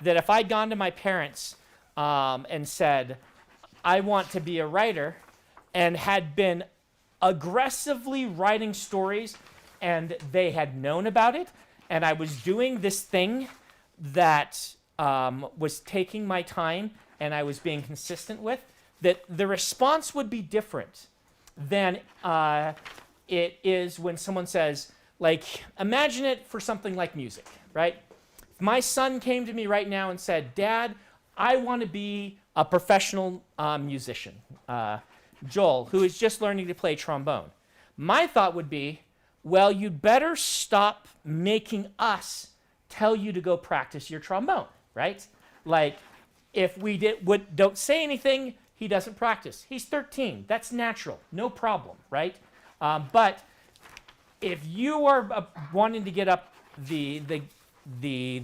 that if I'd gone to my parents and said, I want to be a writer, and had been aggressively writing stories and they had known about it, and I was doing this thing that was taking my time and I was being consistent with, that the response would be different than it is when someone says, like, imagine it for something like music, right? If my son came to me right now and said, Dad, I want to be a professional musician, Joel, who is just learning to play trombone. My thought would be, well, you'd better stop making us tell you to go practice your trombone, right? Like, if we don't say anything, he doesn't practice. He's 13. That's natural. No problem, right? But if you are wanting to get up the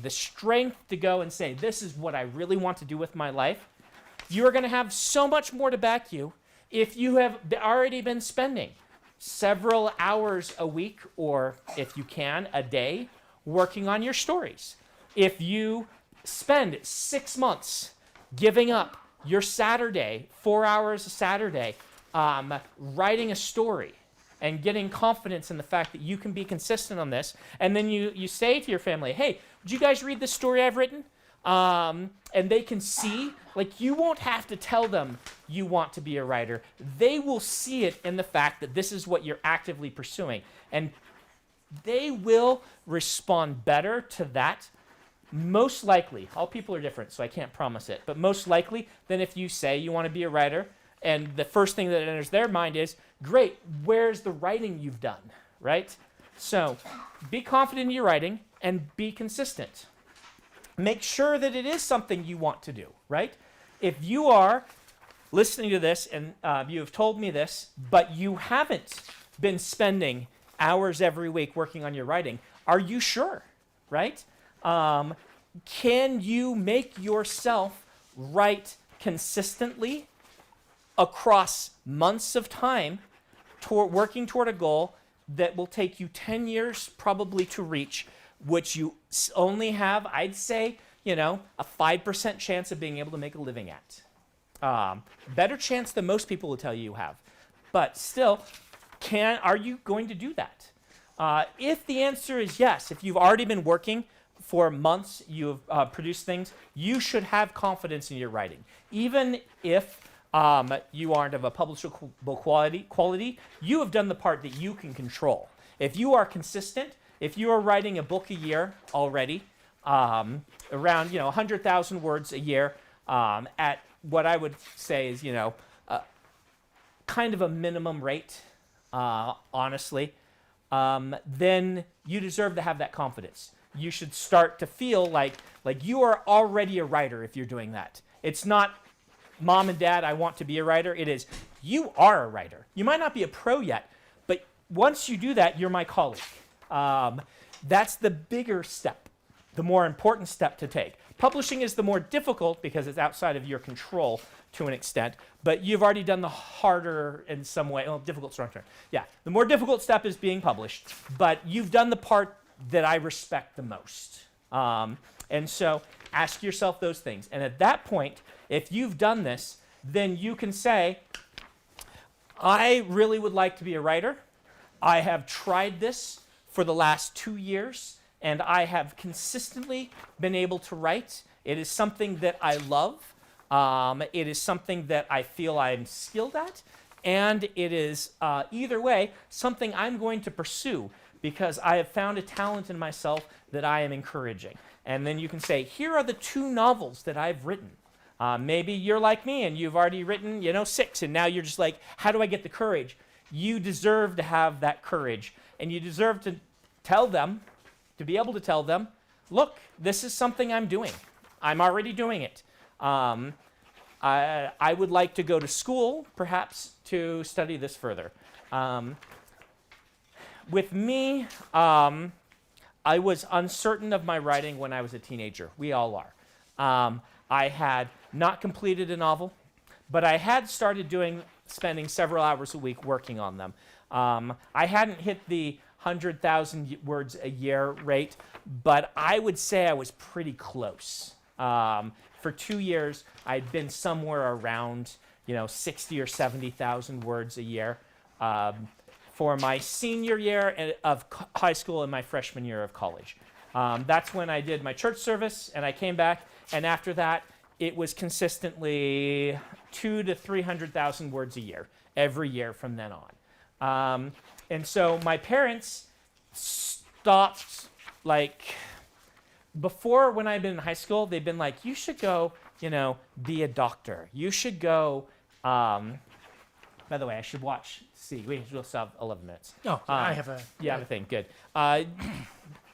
strength to go and say, this is what I really want to do with my life, you're going to have so much more to back you if you have already been spending several hours a week, or if you can, a day, working on your stories. If you spend 6 months giving up your Saturday, 4 hours a Saturday, writing a story and getting confidence in the fact that you can be consistent on this, and then you say to your family, hey, would you guys read the story I've written? And they can see, like, you won't have to tell them you want to be a writer. They will see it in the fact that this is what you're actively pursuing. And they will respond better to that, most likely. All people are different, so I can't promise it, but most likely than if you say you want to be a writer, and the first thing that enters their mind is, great, where's the writing you've done, right? So be confident in your writing and be consistent. Make sure that it is something you want to do, right? If you are listening to this and you have told me this, but you haven't been spending hours every week working on your writing, are you sure, right? Can you make yourself write consistently across months of time working toward a goal that will take you 10 years probably to reach, which you only have, I'd say, a 5% chance of being able to make a living at. Better chance than most people will tell you have. But still, are you going to do that? If the answer is yes, if you've already been working for months, you've produced things, you should have confidence in your writing. Even if you aren't of a publishable quality, you have done the part that you can control. If you are consistent, if you are writing a book a year already, around 100,000 words a year, at what I would say is kind of a minimum rate, honestly, then you deserve to have that confidence. You should start to feel like you are already a writer if you're doing that. It's not, Mom and Dad, I want to be a writer. It is, you are a writer. You might not be a pro yet, but once you do that, you're my colleague. That's the bigger step, the more important step to take. Publishing is the more difficult because it's outside of your control to an extent, but you've already done the harder in some way. Oh, difficult structure. Yeah, the more difficult step is being published, but you've done the part that I respect the most. And so ask yourself those things. And at that point, if you've done this, then you can say, I really would like to be a writer. I have tried this for the last 2 years, and I have consistently been able to write. It is something that I love. It is something that I feel I'm skilled at, and it is, either way, something I'm going to pursue because I have found a talent in myself that I am encouraging. And then you can say, here are the 2 novels that I've written. Maybe you're like me and you've already written, 6, and now you're just like, how do I get the courage? You deserve to have that courage, and you deserve to be able to tell them, look, this is something I'm doing. I'm already doing it. I would like to go to school, perhaps, to study this further. With me, I was uncertain of my writing when I was a teenager. We all are. I had not completed a novel, but I had started spending several hours a week working on them. I hadn't hit the 100,000 words a year rate, but I would say I was pretty close. For 2 years, I'd been somewhere around 60 or 70,000 words a year for my senior year of high school and my freshman year of college. That's when I did my church service, and I came back, and after that, it was consistently 200,000 to 300,000 words a year, every year from then on. And so my parents stopped, like, before when I'd been in high school, they'd been like, you should go, be a doctor. You should go, by the way, I should see, we still have 11 minutes. Oh, I have a... You have a thing, good.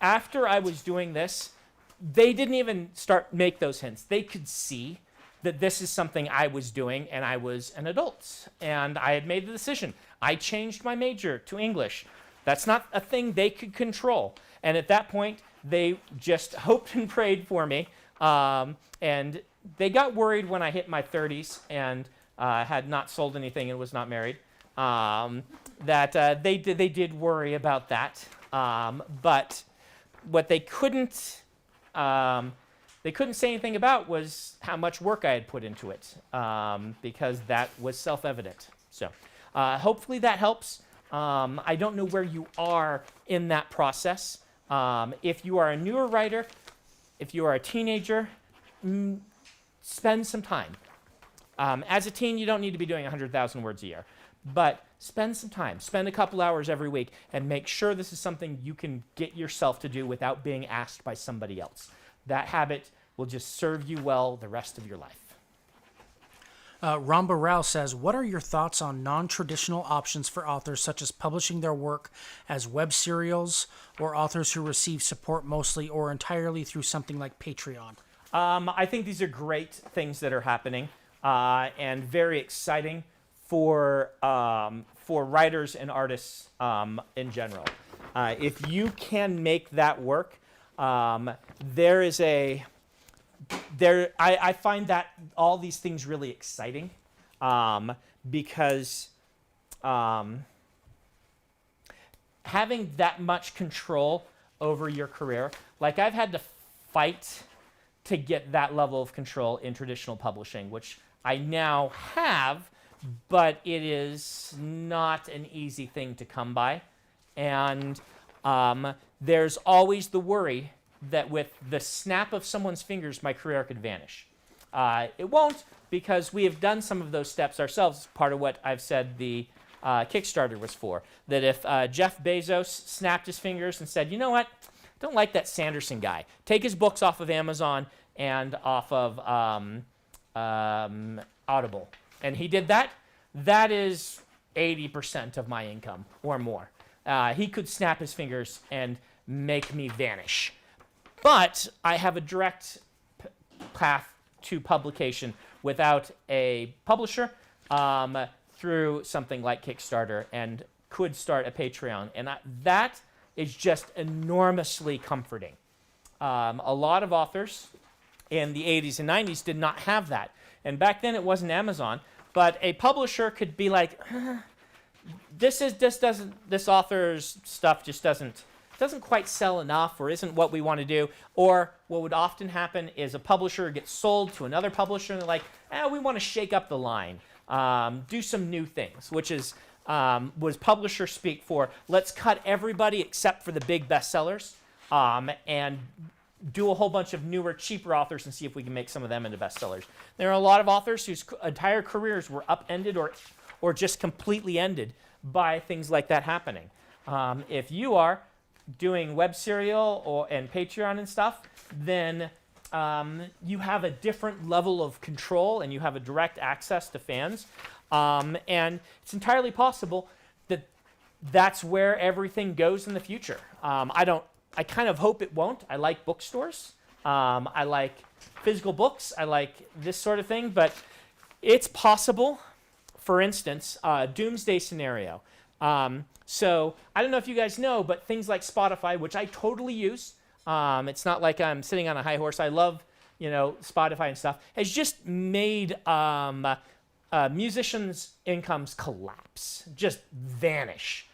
After I was doing this, they didn't even make those hints. They could see that this is something I was doing, and I was an adult, and I had made the decision. I changed my major to English. That's not a thing they could control. And at that point, they just hoped and prayed for me, and they got worried when I hit my 30s and had not sold anything and was not married. That they did worry about that, but what they couldn't say anything about was how much work I had put into it, because that was self-evident. So hopefully that helps. I don't know where you are in that process. If you are a newer writer, if you are a teenager, spend some time. As a teen, you don't need to be doing 100,000 words a year, but spend some time. Spend a couple hours every week and make sure this is something you can get yourself to do without being asked by somebody else. That habit will just serve you well the rest of your life. Ramba Rao says, what are your thoughts on non-traditional options for authors, such as publishing their work as web serials, or authors who receive support mostly or entirely through something like Patreon? I think these are great things that are happening, and very exciting for writers and artists in general. If you can make that work, I find that all these things really exciting, because having that much control over your career, like I've had to fight to get that level of control in traditional publishing, which I now have, but it is not an easy thing to come by. And there's always the worry that with the snap of someone's fingers, my career could vanish. It won't, because we have done some of those steps ourselves, part of what I've said the Kickstarter was for. That if Jeff Bezos snapped his fingers and said, you know what, I don't like that Sanderson guy. Take his books off of Amazon and off of Audible. And he did that. That is 80% of my income or more. He could snap his fingers and make me vanish. But I have a direct path to publication without a publisher, through something like Kickstarter, and could start a Patreon. And that is just enormously comforting. A lot of authors in the 80s and 90s did not have that. And back then it wasn't Amazon, but a publisher could be like, this author's stuff just doesn't quite sell enough, or isn't what we want to do. Or what would often happen is a publisher gets sold to another publisher, and they're like, we want to shake up the line, do some new things, which is was publisher speak for, let's cut everybody except for the big bestsellers, and do a whole bunch of newer, cheaper authors and see if we can make some of them into bestsellers. There are a lot of authors whose entire careers were upended or just completely ended by things like that happening. If you are doing web serial and Patreon and stuff, then you have a different level of control and you have a direct access to fans. And it's entirely possible that that's where everything goes in the future. I kind of hope it won't. I like bookstores. I like physical books. I like this sort of thing, but it's possible. For instance, doomsday scenario. So I don't know if you guys know, but things like Spotify, which I totally use, it's not like I'm sitting on a high horse. I love, Spotify and stuff, has just made musicians' incomes collapse, just vanish.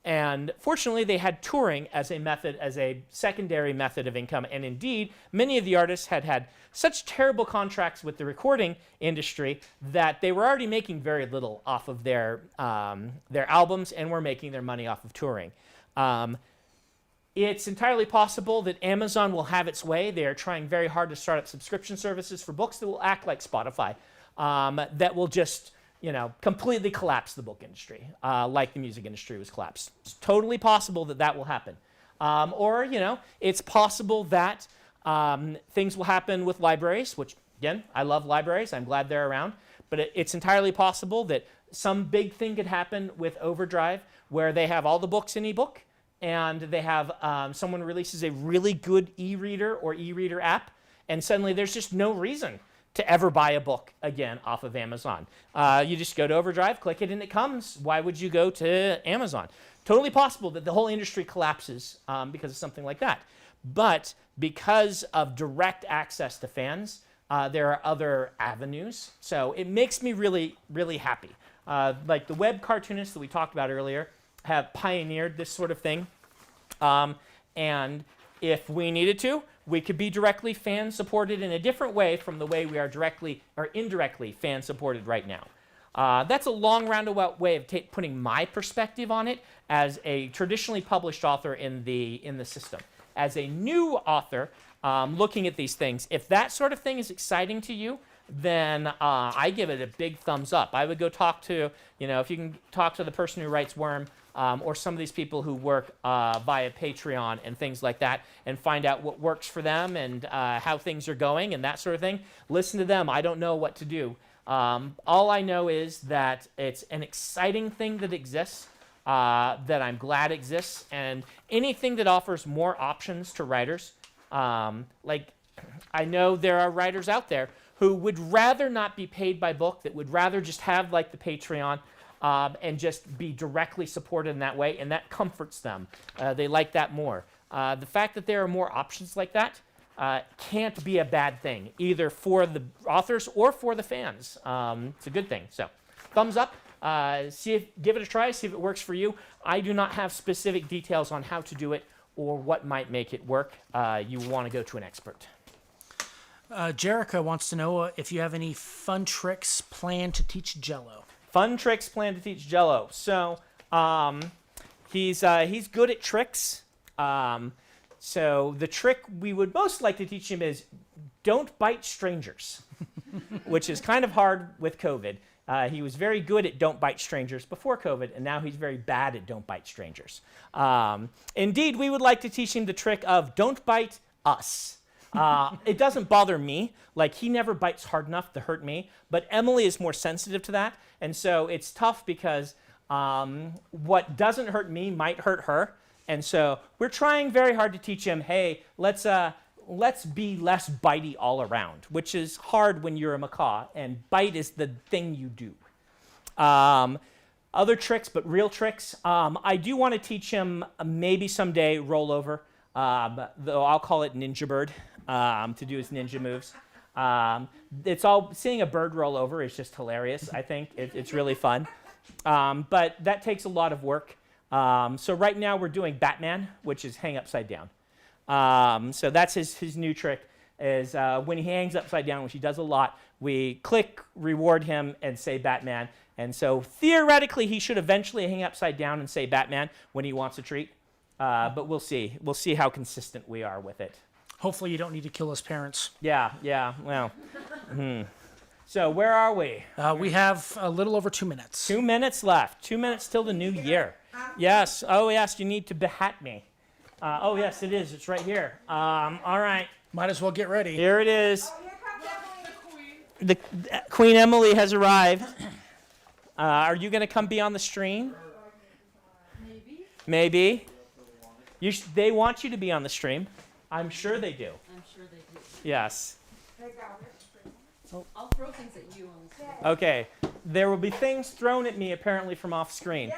And fortunately, they had touring as a secondary method of income. And indeed, many of the artists had such terrible contracts with the recording industry that they were already making very little off of their albums, and were making their money off of touring. It's entirely possible that Amazon will have its way. They are trying very hard to start up subscription services for books that will act like Spotify, that will just completely collapse the book industry, like the music industry was collapsed. It's totally possible that that will happen. Or, it's possible that things will happen with libraries, which, again, I love libraries. I'm glad they're around. But it's entirely possible that some big thing could happen with Overdrive where they have all the books in ebook and they have someone releases a really good e-reader or e-reader app, and suddenly there's just no reason to ever buy a book again off of Amazon. You just go to Overdrive, click it, and it comes. Why would you go to Amazon? Totally possible that the whole industry collapses because of something like that. But because of direct access to fans, there are other avenues. So it makes me really, really happy. Like the web cartoonists that we talked about earlier have pioneered this sort of thing. And if we needed to, we could be directly fan supported in a different way from the way we are directly or indirectly fan supported right now. That's a long roundabout way of putting my perspective on it as a traditionally published author in the system. As a new author looking at these things, if that sort of thing is exciting to you, then I give it a big thumbs up. I would go talk to, if you can talk to the person who writes Worm, or some of these people who work via Patreon and things like that, and find out what works for them and how things are going and that sort of thing. Listen to them. I don't know what to do. All I know is that it's an exciting thing that exists, that I'm glad exists, and anything that offers more options to writers. Like, I know there are writers out there who would rather not be paid by book, that would rather just have like the Patreon, and just be directly supported in that way, and that comforts them. They like that more. The fact that there are more options like that can't be a bad thing, either for the authors or for the fans. It's a good thing. So, thumbs up. Give it a try. See if it works for you. I do not have specific details on how to do it or what might make it work. You want to go to an expert. Jerica wants to know if you have any fun tricks planned to teach Jello. Fun tricks planned to teach Jello. So he's good at tricks. So the trick we would most like to teach him is don't bite strangers, which is kind of hard with COVID. He was very good at don't bite strangers before COVID, and now he's very bad at don't bite strangers. Indeed, we would like to teach him the trick of don't bite us. It doesn't bother me. Like, he never bites hard enough to hurt me, but Emily is more sensitive to that, and so it's tough because what doesn't hurt me might hurt her, and so we're trying very hard to teach him, hey, let's be less bitey all around, which is hard when you're a macaw, and bite is the thing you do. Other tricks, but real tricks, I do want to teach him maybe someday rollover, though I'll call it ninja bird, to do his ninja moves. Seeing a bird roll over is just hilarious. I think it's really fun, but that takes a lot of work. So right now we're doing Batman, which is hang upside down. So that's his new trick is when he hangs upside down, which he does a lot, we click, reward him, and say Batman. And so theoretically, he should eventually hang upside down and say Batman when he wants a treat. But we'll see. We'll see how consistent we are with it. Hopefully you don't need to kill his parents. Yeah, well. So where are we? We have a little over 2 minutes. 2 minutes left. 2 minutes till the new year. Yes. Oh, yes, you need to behat me. Oh, yes, it is. It's right here. All right. Might as well get ready. Here it is. Oh, here comes Emily. The Queen Emily has arrived. Are you going to come be on the stream? Maybe. They want you to be on the stream. I'm sure they do. I'm sure they do. Yes. They got it. I'll throw things at you on the screen. Okay. There will be things thrown at me apparently from off screen,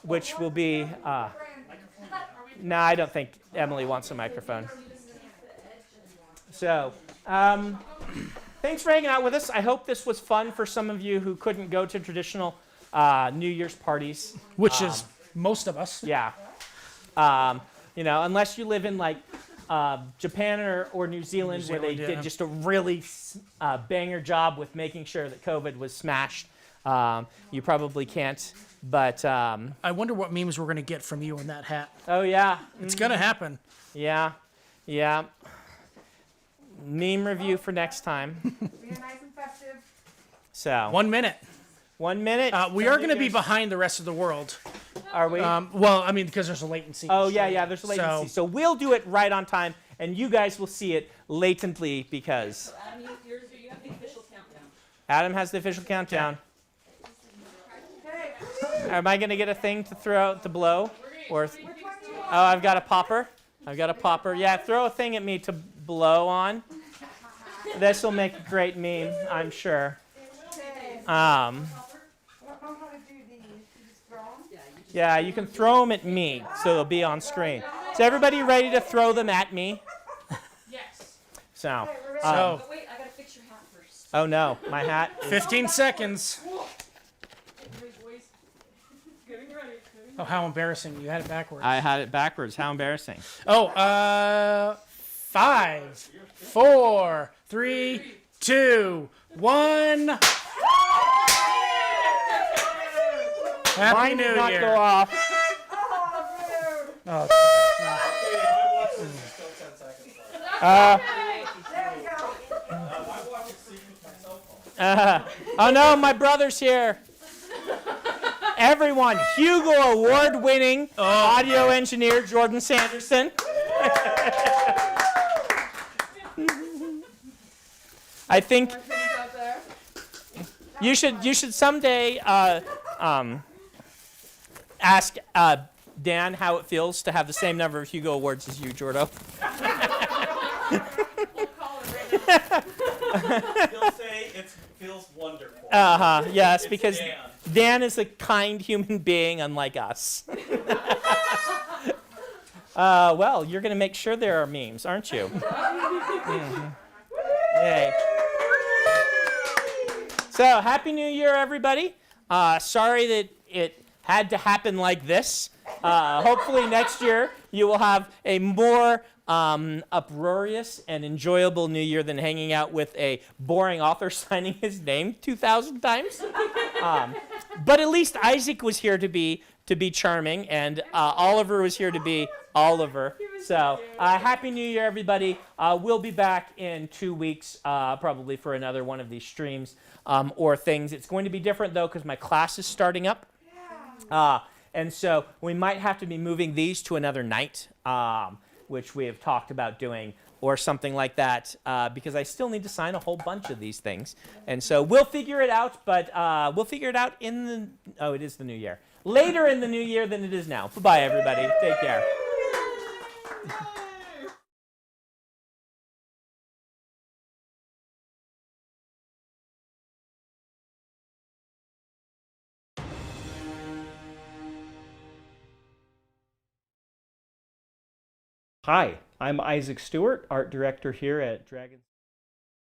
which will be. No, I don't think Emily wants a microphone. So, thanks for hanging out with us. I hope this was fun for some of you who couldn't go to traditional New Year's parties. Which is most of us. Yeah. Unless you live in like Japan or New Zealand, where they did just a really banger job with making sure that COVID was smashed. You probably can't. But I wonder what memes we're going to get from you in that hat. Oh, yeah. It's going to happen. Yeah. Meme review for next time. Being nice and festive. So 1 minute. 1 minute. We are going to be behind the rest of the world. Are we? Well, I mean, because there's a latency. Oh, yeah, there's a latency. So we'll do it right on time, and you guys will see it latently because So Adam, you have the official countdown. Adam has the official countdown. Am I going to get a thing to throw out to blow? Or oh, I've got a popper. Yeah, throw a thing at me to blow on. This will make a great meme, I'm sure. Yeah, you can throw them at me, so they'll be on screen. Is everybody ready to throw them at me? Yes. So, But wait, I gotta fix your hat first. oh no, my hat. 15 seconds. Getting ready. Oh, how embarrassing. You had it backwards. I had it backwards. How embarrassing. Oh, 5, 4, 3, 2, 1. Happy Mine New did not Year. go off. Oh, Oh no, my brother's here. Everyone, Hugo Award-winning audio engineer Jordan Sanderson. I think you should someday ask Dan how it feels to have the same number of Hugo Awards as you, Jordo. He'll say it feels wonderful. Yes, because Dan. Dan is a kind human being, unlike us. Well, you're going to make sure there are memes, aren't you? Mhm. Yay. So, Happy New Year, everybody. Sorry that it had to happen like this. Hopefully next year you will have a more uproarious and enjoyable New Year than hanging out with a boring author signing his name 2,000 times. But at least Isaac was here to be charming, and Oliver was here to be Oliver. So Happy New Year, everybody. We'll be back in 2 weeks, probably for another one of these streams or things. It's going to be different, though, because my class is starting up. And so we might have to be moving these to another night, which we have talked about doing, or something like that, because I still need to sign a whole bunch of these things. And so we'll figure it out, but we'll figure it out in the, oh, it is the new year. Later in the new year than it is now. Bye-bye, everybody. Take care. Hi, I'm Isaac Stewart, art director here at Dragon.